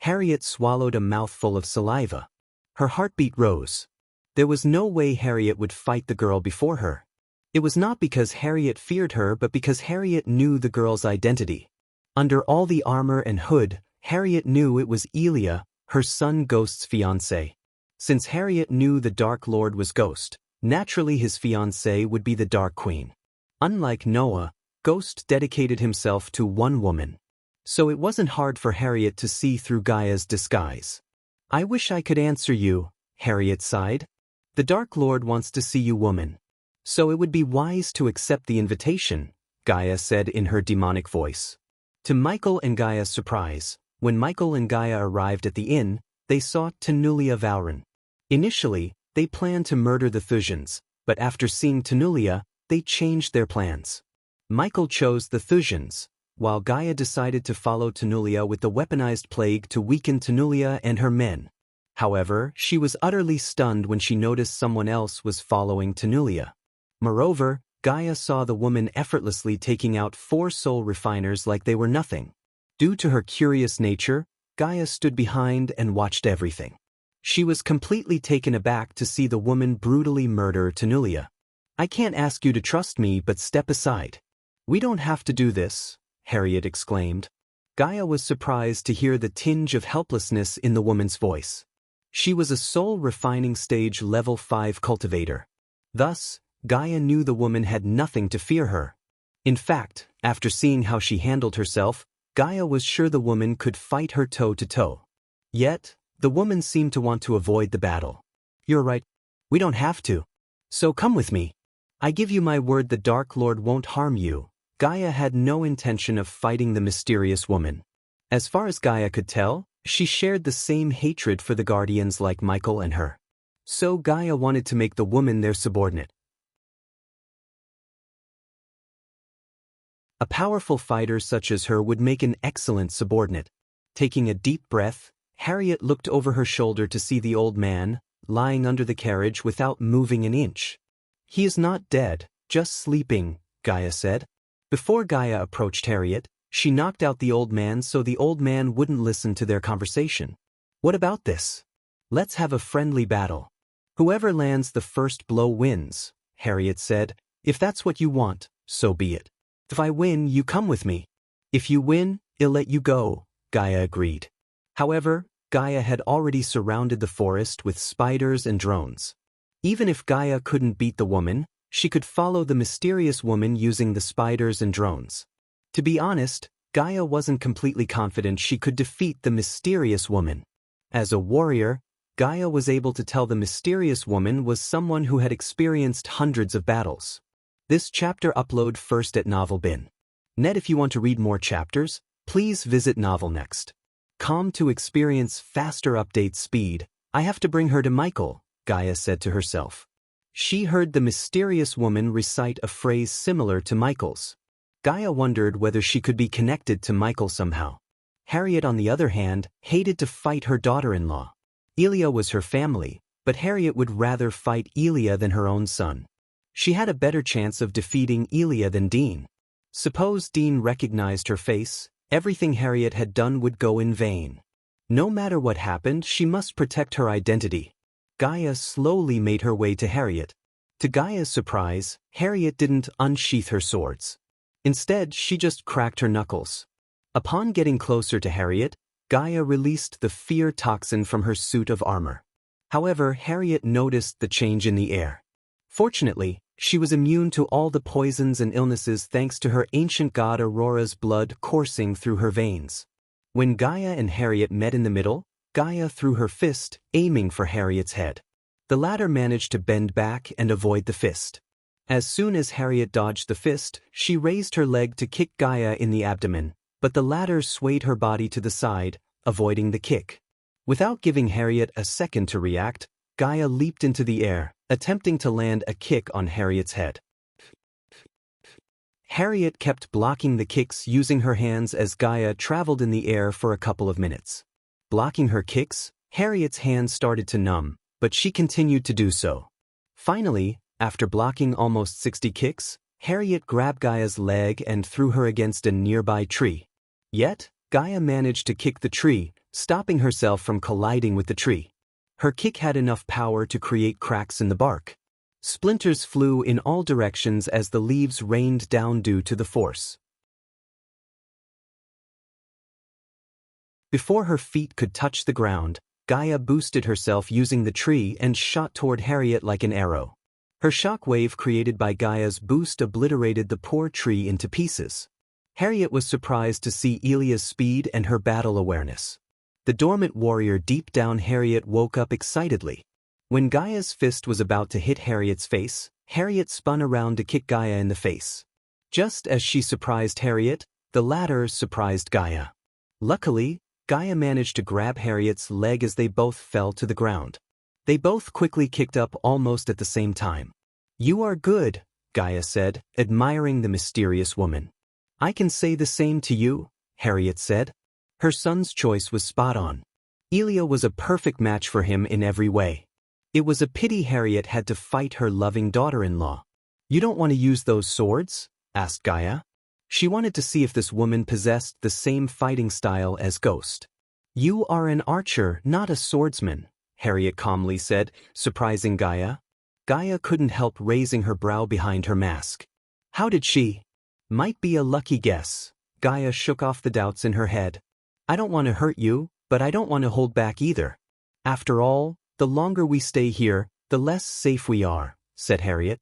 Harriet swallowed a mouthful of saliva. Her heartbeat rose. There was no way Harriet would fight the girl before her. It was not because Harriet feared her but because Harriet knew the girl's identity. Under all the armor and hood, Harriet knew it was Elia, her sun Ghost's fiancé. Since Harriet knew the Dark Lord was Ghost, Naturally, his fiancée would be the Dark Queen. Unlike Noah, Ghost dedicated himself to one woman. So it wasn't hard for Harriet to see through Gaia's disguise. I wish I could answer you, Harriet sighed. The Dark Lord wants to see you, woman. So it would be wise to accept the invitation, Gaia said in her demonic voice. To Michael and Gaia's surprise, when Michael and Gaia arrived at the inn, they saw Tenulia Valran. Initially, they planned to murder the Thusians, but after seeing Tenulia, they changed their plans. Michael chose the Thusians, while Gaia decided to follow Tenulia with the weaponized plague to weaken Tenulia and her men. However, she was utterly stunned when she noticed someone else was following Tenulia. Moreover, Gaia saw the woman effortlessly taking out 4 soul refiners like they were nothing. Due to her curious nature, Gaia stood behind and watched everything. She was completely taken aback to see the woman brutally murder Tenulia. I can't ask you to trust me, but step aside. We don't have to do this, Harriet exclaimed. Gaia was surprised to hear the tinge of helplessness in the woman's voice. She was a soul refining stage level 5 cultivator. Thus, Gaia knew the woman had nothing to fear her. In fact, after seeing how she handled herself, Gaia was sure the woman could fight her toe-to-toe. Yet, the woman seemed to want to avoid the battle. You're right. We don't have to. So come with me. I give you my word the Dark Lord won't harm you. Gaia had no intention of fighting the mysterious woman. As far as Gaia could tell, she shared the same hatred for the Guardians like Michael and her. So Gaia wanted to make the woman their subordinate. A powerful fighter such as her would make an excellent subordinate. Taking a deep breath, Harriet looked over her shoulder to see the old man, lying under the carriage without moving an inch. He is not dead, just sleeping, Gaia said. Before Gaia approached Harriet, she knocked out the old man so the old man wouldn't listen to their conversation. What about this? Let's have a friendly battle. Whoever lands the first blow wins, Harriet said. If that's what you want, so be it. If I win, you come with me. If you win, I'll let you go, Gaia agreed. However, Gaia had already surrounded the forest with spiders and drones. Even if Gaia couldn't beat the woman, she could follow the mysterious woman using the spiders and drones. To be honest, Gaia wasn't completely confident she could defeat the mysterious woman. As a warrior, Gaia was able to tell the mysterious woman was someone who had experienced hundreds of battles. This chapter upload first at NovelBin. Net if you want to read more chapters, please visit Novel Next. To experience faster update speed, I have to bring her to Michael, Gaia said to herself. She heard the mysterious woman recite a phrase similar to Michael's. Gaia wondered whether she could be connected to Michael somehow. Harriet, on the other hand, hated to fight her daughter-in-law. Elia was her family, but Harriet would rather fight Elia than her own son. She had a better chance of defeating Elia than Dean. Suppose Dean recognized her face, everything Harriet had done would go in vain. No matter what happened, she must protect her identity. Gaia slowly made her way to Harriet. To Gaia's surprise, Harriet didn't unsheath her swords. Instead, she just cracked her knuckles. Upon getting closer to Harriet, Gaia released the fear toxin from her suit of armor. However, Harriet noticed the change in the air. Fortunately, she was immune to all the poisons and illnesses thanks to her ancient god Aurora's blood coursing through her veins. When Gaia and Harriet met in the middle, Gaia threw her fist, aiming for Harriet's head. The latter managed to bend back and avoid the fist. As soon as Harriet dodged the fist, she raised her leg to kick Gaia in the abdomen, but the latter swayed her body to the side, avoiding the kick. Without giving Harriet a second to react, Gaia leaped into the air, attempting to land a kick on Harriet's head. Harriet kept blocking the kicks using her hands as Gaia traveled in the air for a couple of minutes. Blocking her kicks, Harriet's hands started to numb, but she continued to do so. Finally, after blocking almost 60 kicks, Harriet grabbed Gaia's leg and threw her against a nearby tree. Yet, Gaia managed to kick the tree, stopping herself from colliding with the tree. Her kick had enough power to create cracks in the bark. Splinters flew in all directions as the leaves rained down due to the force. Before her feet could touch the ground, Gaia boosted herself using the tree and shot toward Harriet like an arrow. Her shock wave created by Gaia's boost obliterated the poor tree into pieces. Harriet was surprised to see Elia's speed and her battle awareness. The dormant warrior deep down Harriet woke up excitedly. When Gaia's fist was about to hit Harriet's face, Harriet spun around to kick Gaia in the face. Just as she surprised Harriet, the latter surprised Gaia. Luckily, Gaia managed to grab Harriet's leg as they both fell to the ground. They both quickly kicked up almost at the same time. "You are good," Gaia said, admiring the mysterious woman. "I can say the same to you," Harriet said. Her son's choice was spot on. Elia was a perfect match for him in every way. It was a pity Harriet had to fight her loving daughter-in-law. "You don't want to use those swords?" asked Gaia. She wanted to see if this woman possessed the same fighting style as Ghost. "You are an archer, not a swordsman," Harriet calmly said, surprising Gaia. Gaia couldn't help raising her brow behind her mask. "How did she?" "Might be a lucky guess." Gaia shook off the doubts in her head. "I don't want to hurt you, but I don't want to hold back either. After all, the longer we stay here, the less safe we are," said Harriet.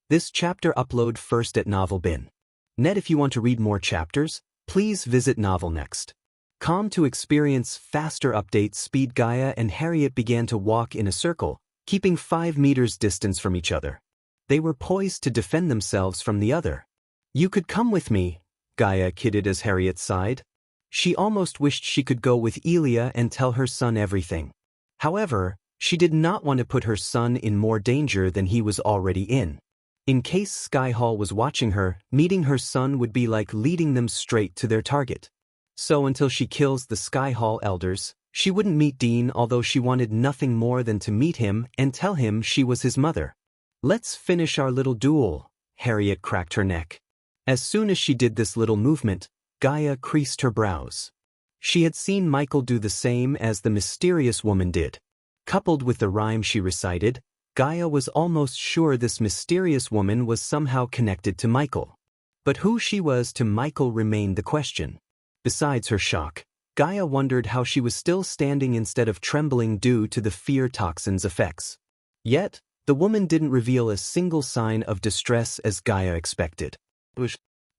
This chapter upload first at NovelBin.net. If you want to read more chapters, please visit NovelNext.com to experience faster update speed. Gaia and Harriet began to walk in a circle, keeping 5 meters distance from each other. They were poised to defend themselves from the other. "You could come with me," Gaia kidded as Harriet sighed. She almost wished she could go with Elia and tell her son everything. However, she did not want to put her son in more danger than he was already in. In case Skyhall was watching her, meeting her son would be like leading them straight to their target. So until she kills the Skyhall elders, she wouldn't meet Dean, although she wanted nothing more than to meet him and tell him she was his mother. "Let's finish our little duel," Harriet cracked her neck. As soon as she did this little movement, Gaia creased her brows. She had seen Michael do the same as the mysterious woman did. Coupled with the rhyme she recited, Gaia was almost sure this mysterious woman was somehow connected to Michael. But who she was to Michael remained the question. Besides her shock, Gaia wondered how she was still standing instead of trembling due to the fear toxin's effects. Yet, the woman didn't reveal a single sign of distress as Gaia expected.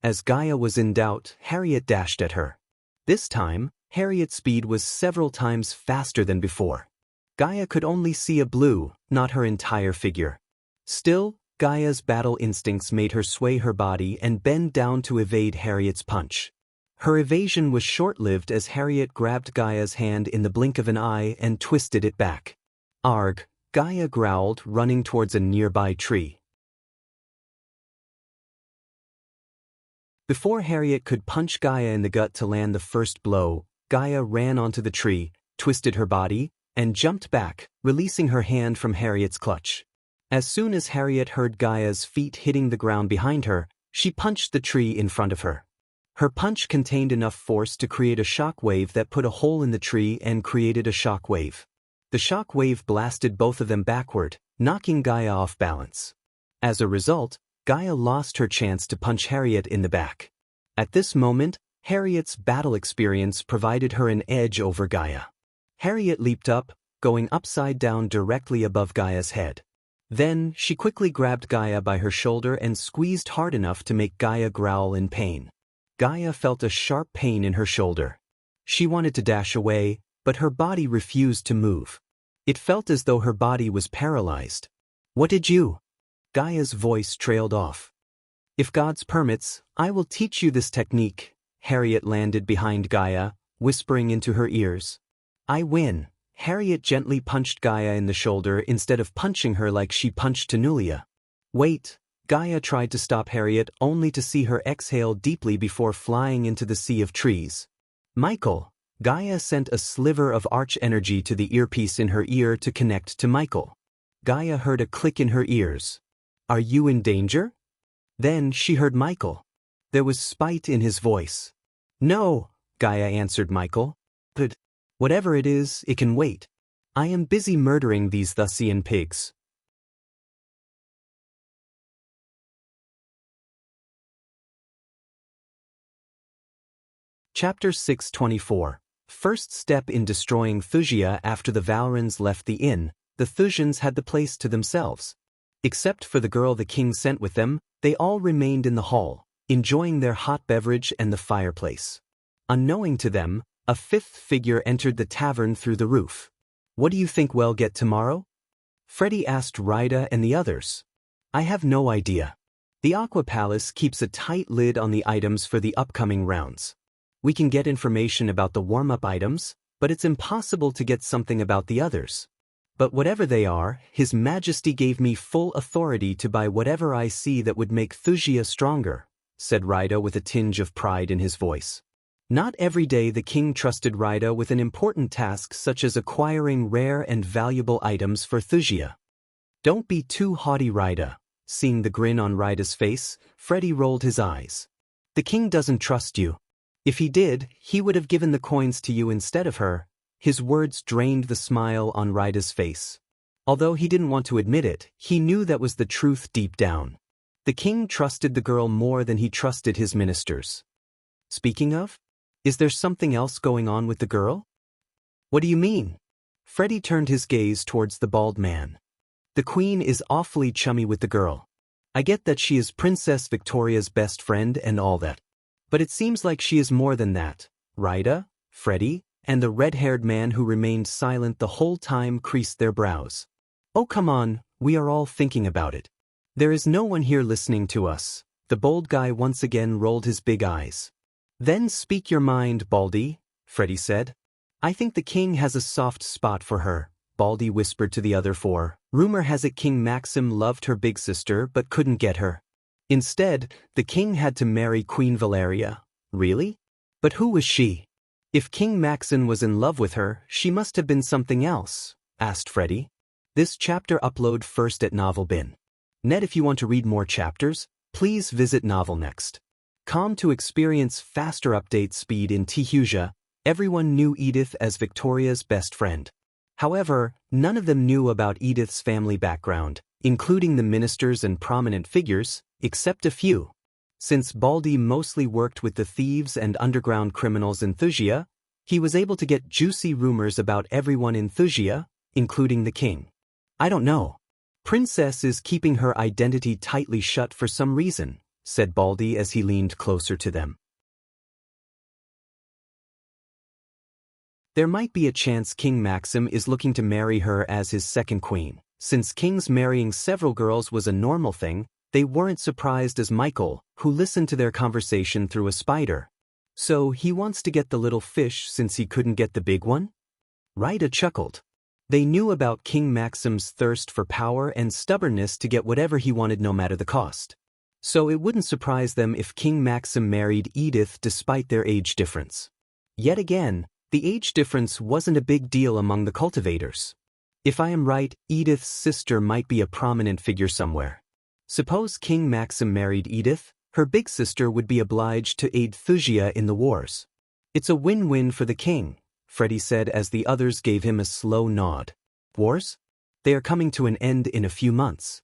As Gaia was in doubt, Harriet dashed at her. This time, Harriet's speed was several times faster than before. Gaia could only see a blue, not her entire figure. Still, Gaia's battle instincts made her sway her body and bend down to evade Harriet's punch. Her evasion was short-lived as Harriet grabbed Gaia's hand in the blink of an eye and twisted it back. "Arg," Gaia growled, running towards a nearby tree. Before Harriet could punch Gaia in the gut to land the first blow, Gaia ran onto the tree, twisted her body, and jumped back, releasing her hand from Harriet's clutch. As soon as Harriet heard Gaia's feet hitting the ground behind her, she punched the tree in front of her. Her punch contained enough force to create a shock wave that put a hole in the tree and created a shock wave. The shock wave blasted both of them backward, knocking Gaia off balance. As a result, Gaia lost her chance to punch Harriet in the back. At this moment, Harriet's battle experience provided her an edge over Gaia. Harriet leaped up, going upside down directly above Gaia's head. Then, she quickly grabbed Gaia by her shoulder and squeezed hard enough to make Gaia growl in pain. Gaia felt a sharp pain in her shoulder. She wanted to dash away, but her body refused to move. It felt as though her body was paralyzed. "What did you?" Gaia's voice trailed off. "If God's permits, I will teach you this technique." Harriet landed behind Gaia, whispering into her ears. "I win." Harriet gently punched Gaia in the shoulder instead of punching her like she punched Tanulia. "Wait." Gaia tried to stop Harriet only to see her exhale deeply before flying into the sea of trees. "Michael." Gaia sent a sliver of arch energy to the earpiece in her ear to connect to Michael. Gaia heard a click in her ears. "Are you in danger?" Then she heard Michael. There was spite in his voice. "No," Gaia answered Michael. "But whatever it is, it can wait. I am busy murdering these Thusian pigs." Chapter 624. First step in destroying Thusia. After the Valrans left the inn, the Thusians had the place to themselves. Except for the girl the king sent with them, they all remained in the hall, enjoying their hot beverage and the fireplace. Unknowing to them, a fifth figure entered the tavern through the roof. "What do you think we'll get tomorrow?" Freddy asked Ryda and the others. "I have no idea. The Aqua Palace keeps a tight lid on the items for the upcoming rounds. We can get information about the warm-up items, but it's impossible to get something about the others. But whatever they are, His Majesty gave me full authority to buy whatever I see that would make Wuxia stronger," said Ryda with a tinge of pride in his voice. Not every day the king trusted Ryda with an important task such as acquiring rare and valuable items for Wuxia. "Don't be too haughty, Ryda." Seeing the grin on Ryda's face, Freddy rolled his eyes. "The king doesn't trust you. If he did, he would have given the coins to you instead of her." His words drained the smile on Ryda's face. Although he didn't want to admit it, he knew that was the truth deep down. The king trusted the girl more than he trusted his ministers. "Speaking of, is there something else going on with the girl?" "What do you mean?" Freddy turned his gaze towards the bald man. "The queen is awfully chummy with the girl. I get that she is Princess Victoria's best friend and all that. But it seems like she is more than that." Ryda, Freddy, and the red-haired man who remained silent the whole time creased their brows. "Oh come on, we are all thinking about it. There is no one here listening to us." The bold guy once again rolled his big eyes. "Then speak your mind, Baldy," Freddy said. "I think the king has a soft spot for her," Baldy whispered to the other four. "Rumor has it King Maxim loved her big sister but couldn't get her. Instead, the king had to marry Queen Valeria." "Really? But who was she?" "If King Maxim was in love with her, she must have been something else," asked Freddy. This chapter upload first at Novelbin. Net. If you want to read more chapters, please visit Novelnext.com to experience faster update speed in Wuxia. Everyone knew Edith as Victoria's best friend. However, none of them knew about Edith's family background, including the ministers and prominent figures, except a few. Since Baldy mostly worked with the thieves and underground criminals in Wuxia, he was able to get juicy rumors about everyone in Wuxia, including the king. "I don't know. Princess is keeping her identity tightly shut for some reason," said Baldy as he leaned closer to them. "There might be a chance King Maxim is looking to marry her as his second queen. Since kings marrying several girls was a normal thing, they weren't surprised as Michael, who listened to their conversation through a spider. So he wants to get the little fish since he couldn't get the big one?" Ryda chuckled. They knew about King Maxim's thirst for power and stubbornness to get whatever he wanted no matter the cost. So it wouldn't surprise them if King Maxim married Edith despite their age difference. Yet again, the age difference wasn't a big deal among the cultivators. If I am right, Edith's sister might be a prominent figure somewhere. Suppose King Maxim married Edith, her big sister would be obliged to aid Wuxia in the wars. "It's a win-win for the king," Freddy said as the others gave him a slow nod. "Wars? They are coming to an end in a few months.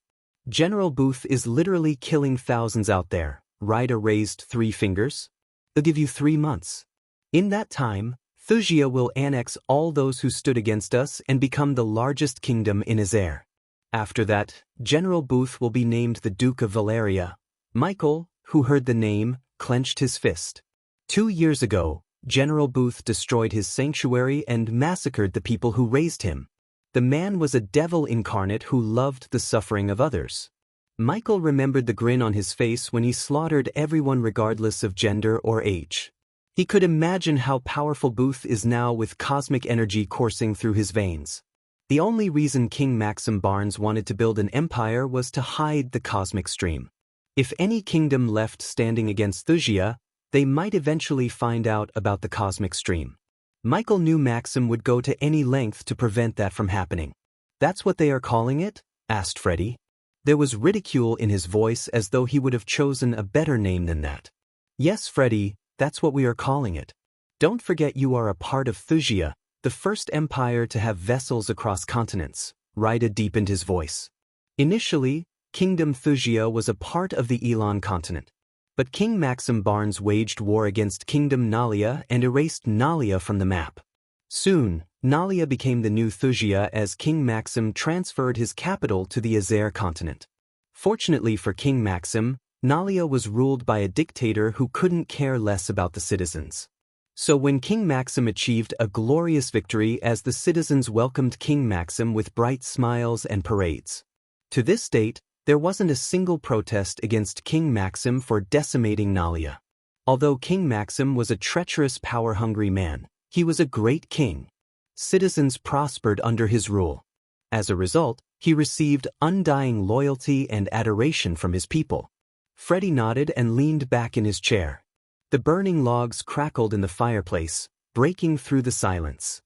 General Booth is literally killing thousands out there." Ryda raised 3 fingers. "They'll give you 3 months. In that time, Wuxia will annex all those who stood against us and become the largest kingdom in Azair. After that, General Booth will be named the Duke of Valeria." Michael, who heard the name, clenched his fist. 2 years ago, General Booth destroyed his sanctuary and massacred the people who raised him. The man was a devil incarnate who loved the suffering of others. Michael remembered the grin on his face when he slaughtered everyone regardless of gender or age. He could imagine how powerful Booth is now with cosmic energy coursing through his veins. The only reason King Maxim Barnes wanted to build an empire was to hide the cosmic stream. If any kingdom left standing against Wuxia, they might eventually find out about the cosmic stream. Michael knew Maxim would go to any length to prevent that from happening. "That's what they are calling it?" asked Freddy. There was ridicule in his voice as though he would have chosen a better name than that. "Yes, Freddy, that's what we are calling it. Don't forget you are a part of Wuxia, the first empire to have vessels across continents." Ryda deepened his voice. Initially, Kingdom Wuxia was a part of the Elon continent. But King Maxim Barnes waged war against Kingdom Nalia and erased Nalia from the map. Soon, Nalia became the new Thusia as King Maxim transferred his capital to the Azer continent. Fortunately for King Maxim, Nalia was ruled by a dictator who couldn't care less about the citizens. So when King Maxim achieved a glorious victory as the citizens welcomed King Maxim with bright smiles and parades. To this date, there wasn't a single protest against King Maxim for decimating Nalia. Although King Maxim was a treacherous, power-hungry man, he was a great king. Citizens prospered under his rule. As a result, he received undying loyalty and adoration from his people. Freddy nodded and leaned back in his chair. The burning logs crackled in the fireplace, breaking through the silence.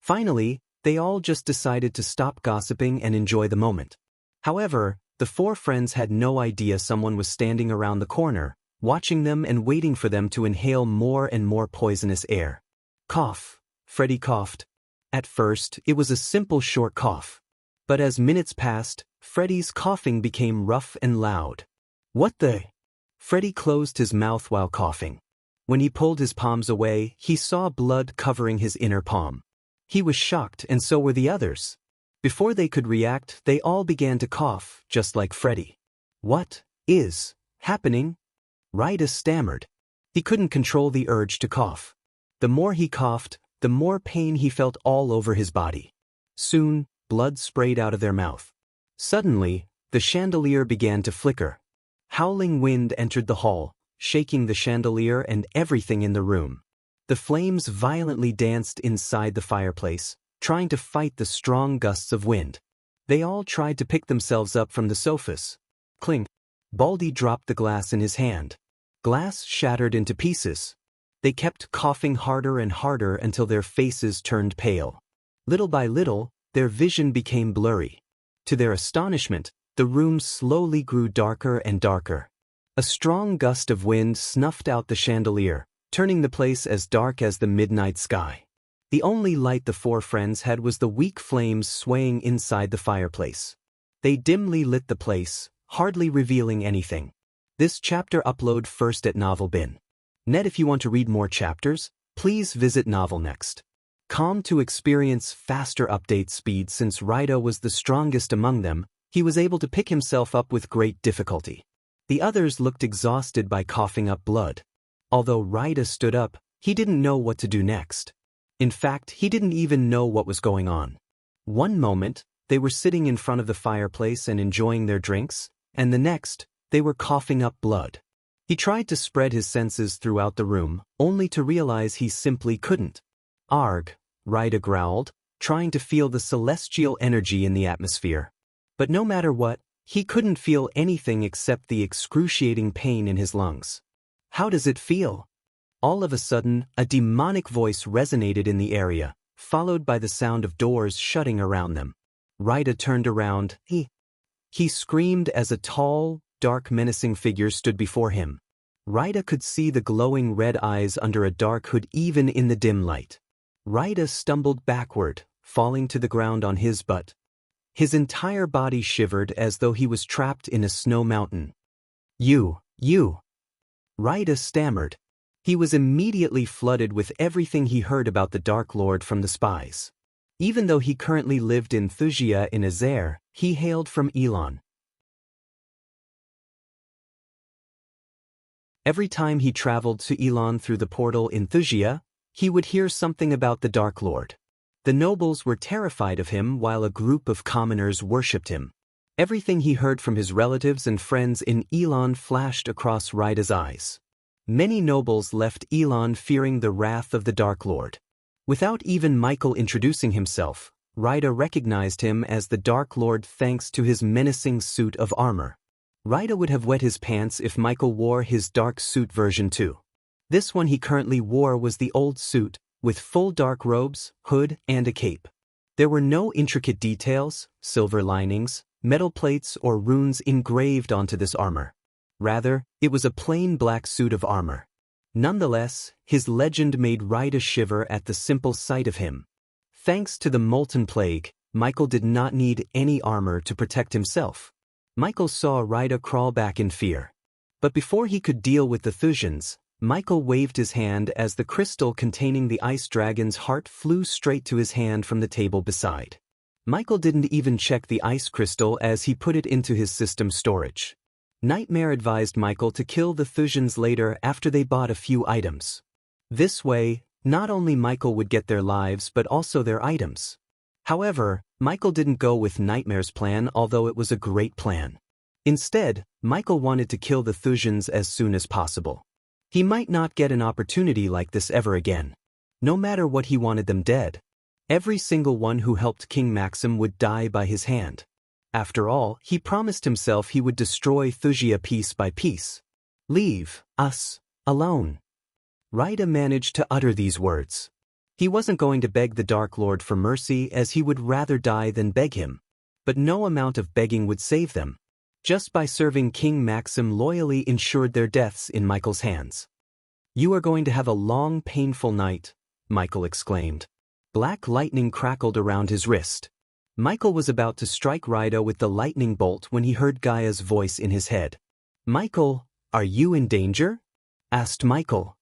Finally, they all just decided to stop gossiping and enjoy the moment. However, the four friends had no idea someone was standing around the corner, watching them and waiting for them to inhale more and more poisonous air. Cough. Freddy coughed. At first, it was a simple short cough. But as minutes passed, Freddy's coughing became rough and loud. What the? Freddy closed his mouth while coughing. When he pulled his palms away, he saw blood covering his inner palm. He was shocked, and so were the others. Before they could react, they all began to cough, just like Freddy. What is happening? Ryda stammered. He couldn't control the urge to cough. The more he coughed, the more pain he felt all over his body. Soon, blood sprayed out of their mouth. Suddenly, the chandelier began to flicker. Howling wind entered the hall, shaking the chandelier and everything in the room. The flames violently danced inside the fireplace, trying to fight the strong gusts of wind. They all tried to pick themselves up from the sofas. Clink. Baldy dropped the glass in his hand. Glass shattered into pieces. They kept coughing harder and harder until their faces turned pale. Little by little, their vision became blurry. To their astonishment, the room slowly grew darker and darker. A strong gust of wind snuffed out the chandelier, turning the place as dark as the midnight sky. The only light the four friends had was the weak flames swaying inside the fireplace. They dimly lit the place, hardly revealing anything. This chapter upload first at Novelbin. Net if you want to read more chapters, please visit Novelnext.com to experience faster update speed. Since Ryda was the strongest among them, he was able to pick himself up with great difficulty. The others looked exhausted by coughing up blood. Although Ryda stood up, he didn't know what to do next. In fact, he didn't even know what was going on. One moment, they were sitting in front of the fireplace and enjoying their drinks, and the next, they were coughing up blood. He tried to spread his senses throughout the room, only to realize he simply couldn't. Arg, Ryda growled, trying to feel the celestial energy in the atmosphere. But no matter what, he couldn't feel anything except the excruciating pain in his lungs. How does it feel? All of a sudden, a demonic voice resonated in the area, followed by the sound of doors shutting around them. Ryda turned around. He screamed as a tall, dark, menacing figure stood before him. Ryda could see the glowing red eyes under a dark hood even in the dim light. Ryda stumbled backward, falling to the ground on his butt. His entire body shivered as though he was trapped in a snow mountain. You. Ryda stammered. He was immediately flooded with everything he heard about the Dark Lord from the spies. Even though he currently lived in Thusia in Azer, he hailed from Elon. Every time he traveled to Elon through the portal in Thusia, he would hear something about the Dark Lord. The nobles were terrified of him while a group of commoners worshipped him. Everything he heard from his relatives and friends in Elon flashed across Ryda's eyes. Many nobles left Elon fearing the wrath of the Dark Lord. Without even Michael introducing himself, Ryda recognized him as the Dark Lord thanks to his menacing suit of armor. Ryda would have wet his pants if Michael wore his dark suit version too. This one he currently wore was the old suit, with full dark robes, hood, and a cape. There were no intricate details, silver linings, metal plates, or runes engraved onto this armor. Rather, it was a plain black suit of armor. Nonetheless, his legend made Ryda shiver at the simple sight of him. Thanks to the Molten Plague, Michael did not need any armor to protect himself. Michael saw Ryda crawl back in fear. But before he could deal with the Thusians, Michael waved his hand as the crystal containing the ice dragon's heart flew straight to his hand from the table beside. Michael didn't even check the ice crystal as he put it into his system storage. Nightmare advised Michael to kill the Thusians later after they bought a few items. This way, not only Michael would get their lives but also their items. However, Michael didn't go with Nightmare's plan, although it was a great plan. Instead, Michael wanted to kill the Thusians as soon as possible. He might not get an opportunity like this ever again. No matter what, he wanted them dead. Every single one who helped King Maxim would die by his hand. After all, he promised himself he would destroy Wuxia piece by piece. Leave us alone. Raida managed to utter these words. He wasn't going to beg the Dark Lord for mercy, as he would rather die than beg him. But no amount of begging would save them. Just by serving King Maxim loyally ensured their deaths in Michael's hands. "You are going to have a long, painful night," Michael exclaimed. Black lightning crackled around his wrist. Michael was about to strike Raida with the lightning bolt when he heard Gaia's voice in his head. "Michael, are you in danger?" asked Michael.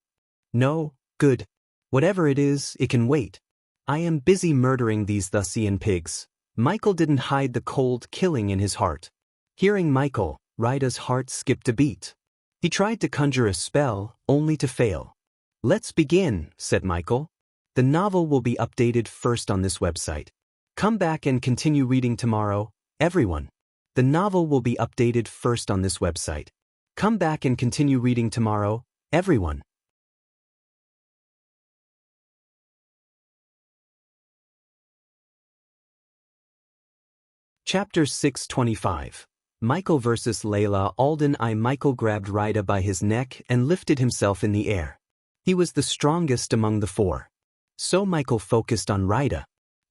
"No, good. Whatever it is, it can wait. I am busy murdering these Thusian pigs." Michael didn't hide the cold killing in his heart. Hearing Michael, Raida's heart skipped a beat. He tried to conjure a spell, only to fail. "Let's begin," said Michael. "The novel will be updated first on this website. Come back and continue reading tomorrow, everyone. The novel will be updated first on this website. Come back and continue reading tomorrow, everyone." Chapter 625. Michael vs. Layla. Alden I. Michael grabbed Raida by his neck and lifted himself in the air. He was the strongest among the four. So Michael focused on Raida.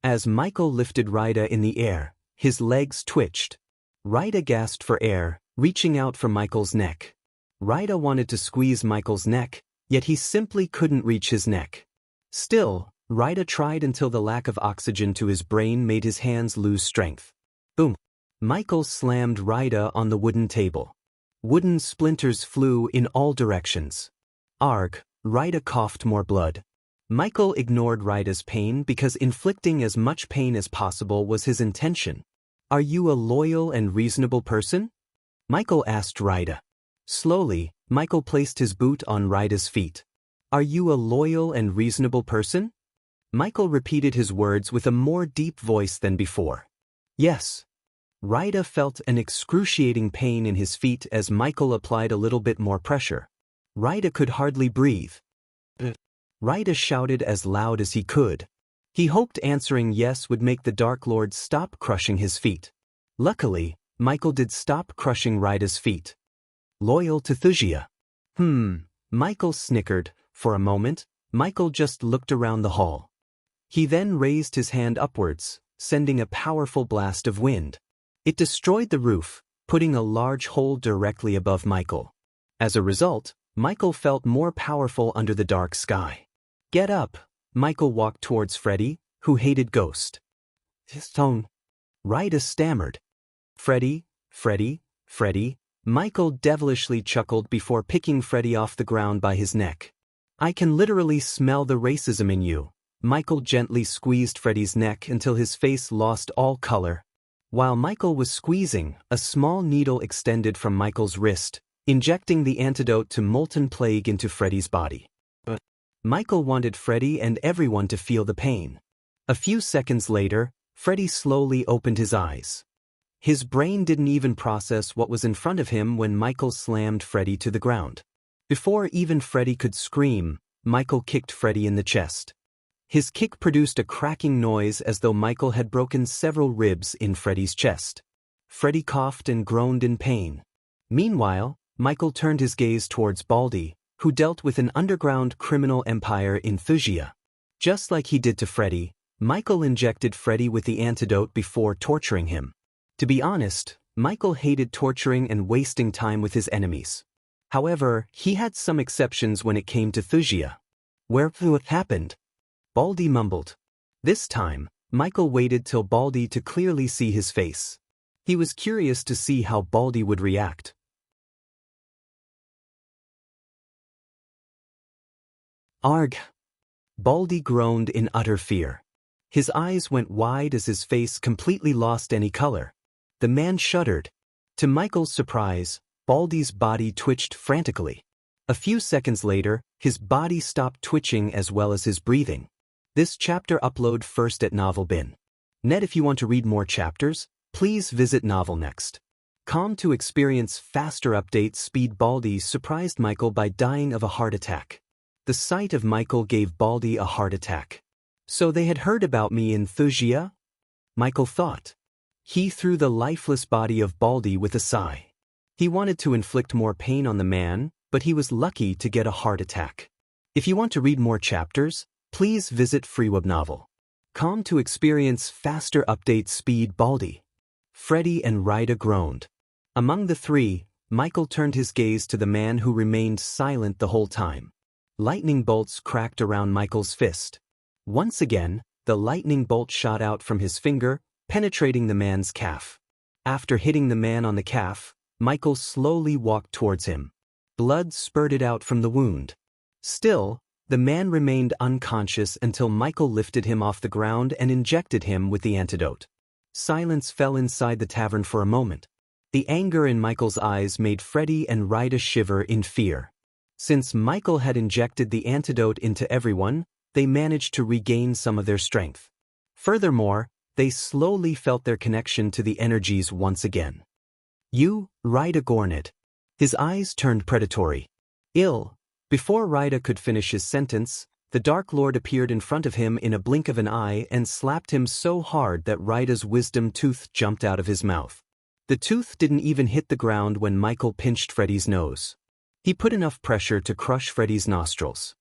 As Michael lifted Raida in the air, his legs twitched. Raida gasped for air, reaching out for Michael's neck. Raida wanted to squeeze Michael's neck, yet he simply couldn't reach his neck. Still, Raida tried until the lack of oxygen to his brain made his hands lose strength. Boom! Michael slammed Raida on the wooden table. Wooden splinters flew in all directions. Arg! Raida coughed more blood. Michael ignored Raida's pain because inflicting as much pain as possible was his intention. "Are you a loyal and reasonable person?" Michael asked Raida. Slowly, Michael placed his boot on Raida's feet. "Are you a loyal and reasonable person?" Michael repeated his words with a more deep voice than before. "Yes." Raida felt an excruciating pain in his feet as Michael applied a little bit more pressure. Raida could hardly breathe. Raida shouted as loud as he could. He hoped answering yes would make the Dark Lord stop crushing his feet. Luckily, Michael did stop crushing Raida's feet. "Loyal to Wuxia." Michael snickered. For a moment, Michael just looked around the hall. He then raised his hand upwards, sending a powerful blast of wind. It destroyed the roof, putting a large hole directly above Michael. As a result, Michael felt more powerful under the dark sky. "Get up." Michael walked towards Freddy, who hated Ghost. "His tone." Raida stammered. "Freddy, Freddy, Freddy." Michael devilishly chuckled before picking Freddy off the ground by his neck. "I can literally smell the racism in you." Michael gently squeezed Freddy's neck until his face lost all color. While Michael was squeezing, a small needle extended from Michael's wrist, injecting the antidote to molten plague into Freddy's body. But Michael wanted Freddy and everyone to feel the pain. A few seconds later, Freddy slowly opened his eyes. His brain didn't even process what was in front of him when Michael slammed Freddy to the ground. Before even Freddy could scream, Michael kicked Freddy in the chest. His kick produced a cracking noise as though Michael had broken several ribs in Freddy's chest. Freddy coughed and groaned in pain. Meanwhile, Michael turned his gaze towards Baldi, who dealt with an underground criminal empire in Wuxia. Just like he did to Freddy, Michael injected Freddy with the antidote before torturing him. To be honest, Michael hated torturing and wasting time with his enemies. However, he had some exceptions when it came to Wuxia. "Where what happened?" Baldi mumbled. This time, Michael waited till Baldi to clearly see his face. He was curious to see how Baldi would react. Arg! Baldy groaned in utter fear. His eyes went wide as his face completely lost any color. The man shuddered. To Michael's surprise, Baldy's body twitched frantically. A few seconds later, his body stopped twitching as well as his breathing. This chapter upload first at novelbin.net. If you want to read more chapters, please visit novelnext.com to experience faster update speed. Baldy surprised Michael by dying of a heart attack. The sight of Michael gave Baldy a heart attack. So they had heard about me in Wuxia? Michael thought. He threw the lifeless body of Baldy with a sigh. He wanted to inflict more pain on the man, but he was lucky to get a heart attack. If you want to read more chapters, please visit freewebnovel.com to experience faster update speed. Baldy, Freddy and Rita groaned. Among the three, Michael turned his gaze to the man who remained silent the whole time. Lightning bolts cracked around Michael's fist. Once again, the lightning bolt shot out from his finger, penetrating the man's calf. After hitting the man on the calf, Michael slowly walked towards him. Blood spurted out from the wound. Still, the man remained unconscious until Michael lifted him off the ground and injected him with the antidote. Silence fell inside the tavern for a moment. The anger in Michael's eyes made Freddy and Rita shiver in fear. Since Michael had injected the antidote into everyone, they managed to regain some of their strength. Furthermore, they slowly felt their connection to the energies once again. You, Rita Gornit. His eyes turned predatory. Ill. Before Rita could finish his sentence, the Dark Lord appeared in front of him in a blink of an eye and slapped him so hard that Rita's wisdom tooth jumped out of his mouth. The tooth didn't even hit the ground when Michael pinched Freddy's nose. He put enough pressure to crush Freddy's nostrils.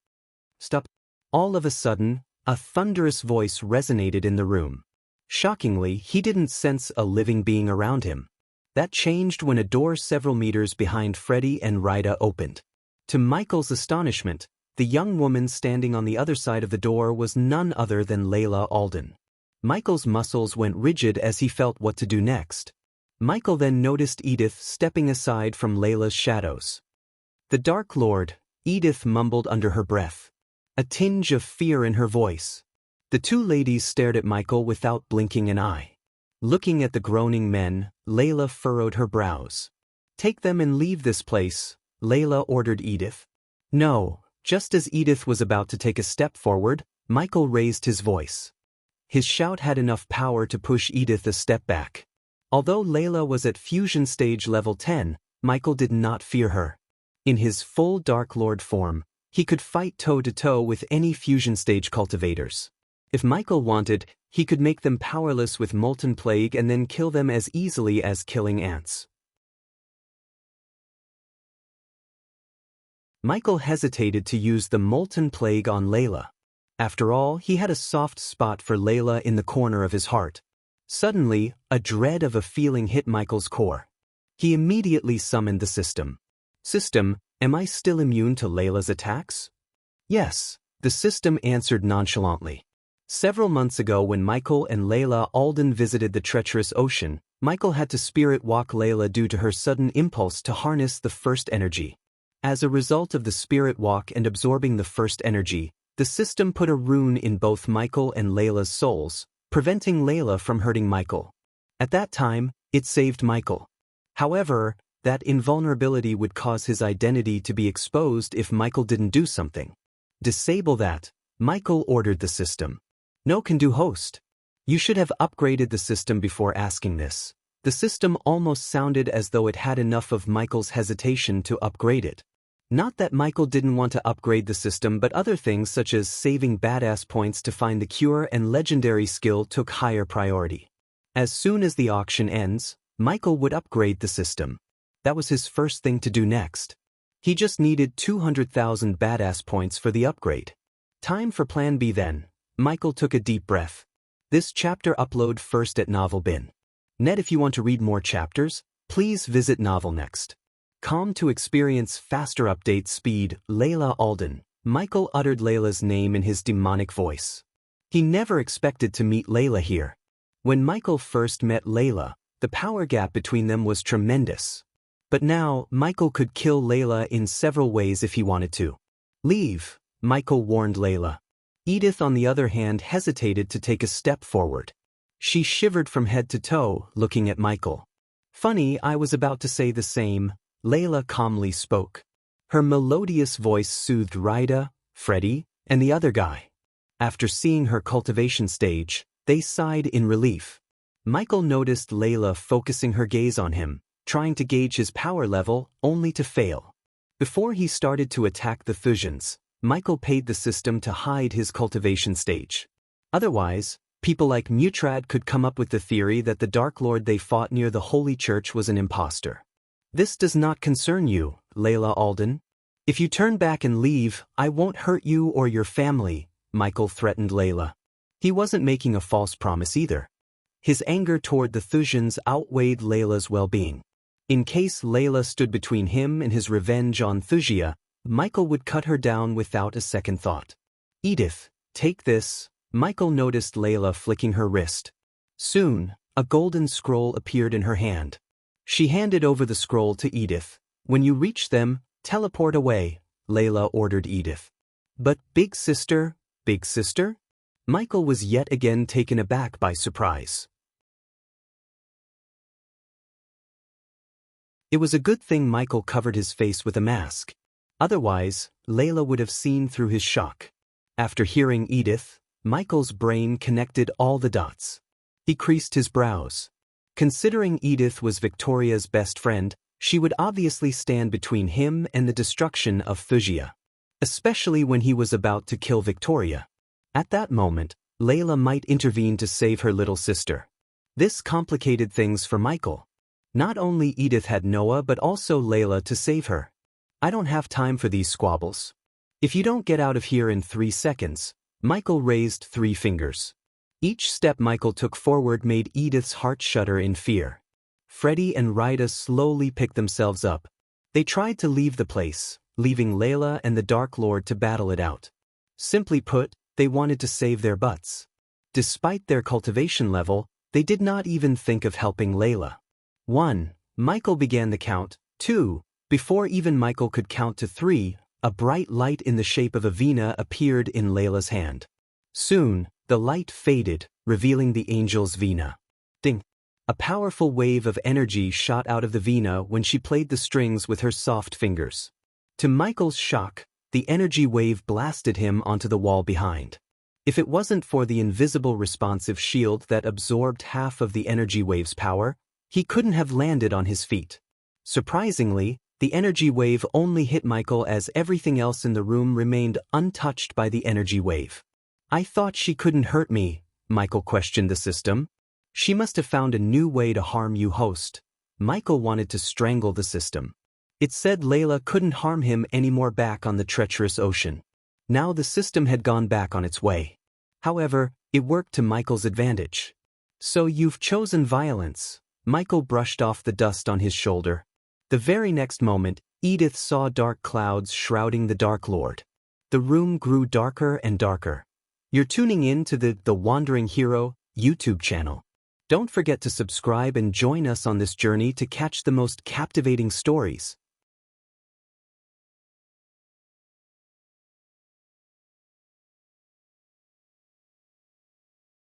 Stop. All of a sudden, a thunderous voice resonated in the room. Shockingly, he didn't sense a living being around him. That changed when a door several meters behind Freddy and Rita opened. To Michael's astonishment, the young woman standing on the other side of the door was none other than Layla Alden. Michael's muscles went rigid as he felt what to do next. Michael then noticed Edith stepping aside from Layla's shadows. The Dark Lord, Edith mumbled under her breath. A tinge of fear in her voice. The two ladies stared at Michael without blinking an eye. Looking at the groaning men, Layla furrowed her brows. Take them and leave this place, Layla ordered Edith. No, just as Edith was about to take a step forward, Michael raised his voice. His shout had enough power to push Edith a step back. Although Layla was at fusion stage level 10, Michael did not fear her. In his full Dark Lord form, he could fight toe-to-toe with any fusion stage cultivators. If Michael wanted, he could make them powerless with Molten Plague and then kill them as easily as killing ants. Michael hesitated to use the Molten Plague on Layla. After all, he had a soft spot for Layla in the corner of his heart. Suddenly, a dread of a feeling hit Michael's core. He immediately summoned the system. System, am I still immune to Layla's attacks? Yes, the system answered nonchalantly. Several months ago when Michael and Layla Alden visited the treacherous ocean, Michael had to spirit walk Layla due to her sudden impulse to harness the first energy. As a result of the spirit walk and absorbing the first energy, the system put a rune in both Michael and Layla's souls, preventing Layla from hurting Michael. At that time, it saved Michael. However, that invulnerability would cause his identity to be exposed if Michael didn't do something. Disable that, Michael ordered the system. No can do host. You should have upgraded the system before asking this. The system almost sounded as though it had enough of Michael's hesitation to upgrade it. Not that Michael didn't want to upgrade the system, but other things such as saving badass points to find the cure and legendary skill took higher priority. As soon as the auction ends, Michael would upgrade the system. That was his first thing to do next. He just needed 200,000 badass points for the upgrade. Time for Plan B then. Michael took a deep breath. This chapter upload first at novelbin.net. If you want to read more chapters, please visit novelnext.com to experience faster update speed. Layla Alden. Michael uttered Layla's name in his demonic voice. He never expected to meet Layla here. When Michael first met Layla, the power gap between them was tremendous. But now, Michael could kill Layla in several ways if he wanted to. Leave. Michael warned Layla. Edith, on the other hand, hesitated to take a step forward. She shivered from head to toe, looking at Michael. Funny, I was about to say the same, Layla calmly spoke. Her melodious voice soothed Rida, Freddie, and the other guy. After seeing her cultivation stage, they sighed in relief. Michael noticed Layla focusing her gaze on him, trying to gauge his power level, only to fail. Before he started to attack the Thusians, Michael paid the system to hide his cultivation stage. Otherwise, people like Mutrad could come up with the theory that the Dark Lord they fought near the Holy Church was an impostor. This does not concern you, Layla Alden. If you turn back and leave, I won't hurt you or your family, Michael threatened Layla. He wasn't making a false promise either. His anger toward the Thusians outweighed Layla's well-being. In case Layla stood between him and his revenge on Wuxia, Michael would cut her down without a second thought. Edith, take this. Michael noticed Layla flicking her wrist. Soon, a golden scroll appeared in her hand. She handed over the scroll to Edith. When you reach them, teleport away, Layla ordered Edith. But big sister? Michael was yet again taken aback by surprise. It was a good thing Michael covered his face with a mask. Otherwise, Layla would have seen through his shock. After hearing Edith, Michael's brain connected all the dots. He creased his brows. Considering Edith was Victoria's best friend, she would obviously stand between him and the destruction of Wuxia. Especially when he was about to kill Victoria. At that moment, Layla might intervene to save her little sister. This complicated things for Michael. Not only Edith had Noah but also Layla to save her. I don't have time for these squabbles. If you don't get out of here in 3 seconds, Michael raised 3 fingers. Each step Michael took forward made Edith's heart shudder in fear. Freddie and Rida slowly picked themselves up. They tried to leave the place, leaving Layla and the Dark Lord to battle it out. Simply put, they wanted to save their butts. Despite their cultivation level, they did not even think of helping Layla. 1. Michael began the count. 2. Before even Michael could count to 3, a bright light in the shape of a vina appeared in Layla's hand. Soon, the light faded, revealing the angel's vina. Ding! A powerful wave of energy shot out of the vina when she played the strings with her soft fingers. To Michael's shock, the energy wave blasted him onto the wall behind. If it wasn't for the invisible responsive shield that absorbed half of the energy wave's power, he couldn't have landed on his feet. Surprisingly, the energy wave only hit Michael as everything else in the room remained untouched by the energy wave. I thought she couldn't hurt me, Michael questioned the system. She must have found a new way to harm you, host. Michael wanted to strangle the system. It said Layla couldn't harm him anymore back on the treacherous ocean. Now the system had gone back on its way. However, it worked to Michael's advantage. So you've chosen violence. Michael brushed off the dust on his shoulder. The very next moment, Edith saw dark clouds shrouding the Dark Lord. The room grew darker and darker. You're tuning in to the Wandering Hero YouTube channel. Don't forget to subscribe and join us on this journey to catch the most captivating stories.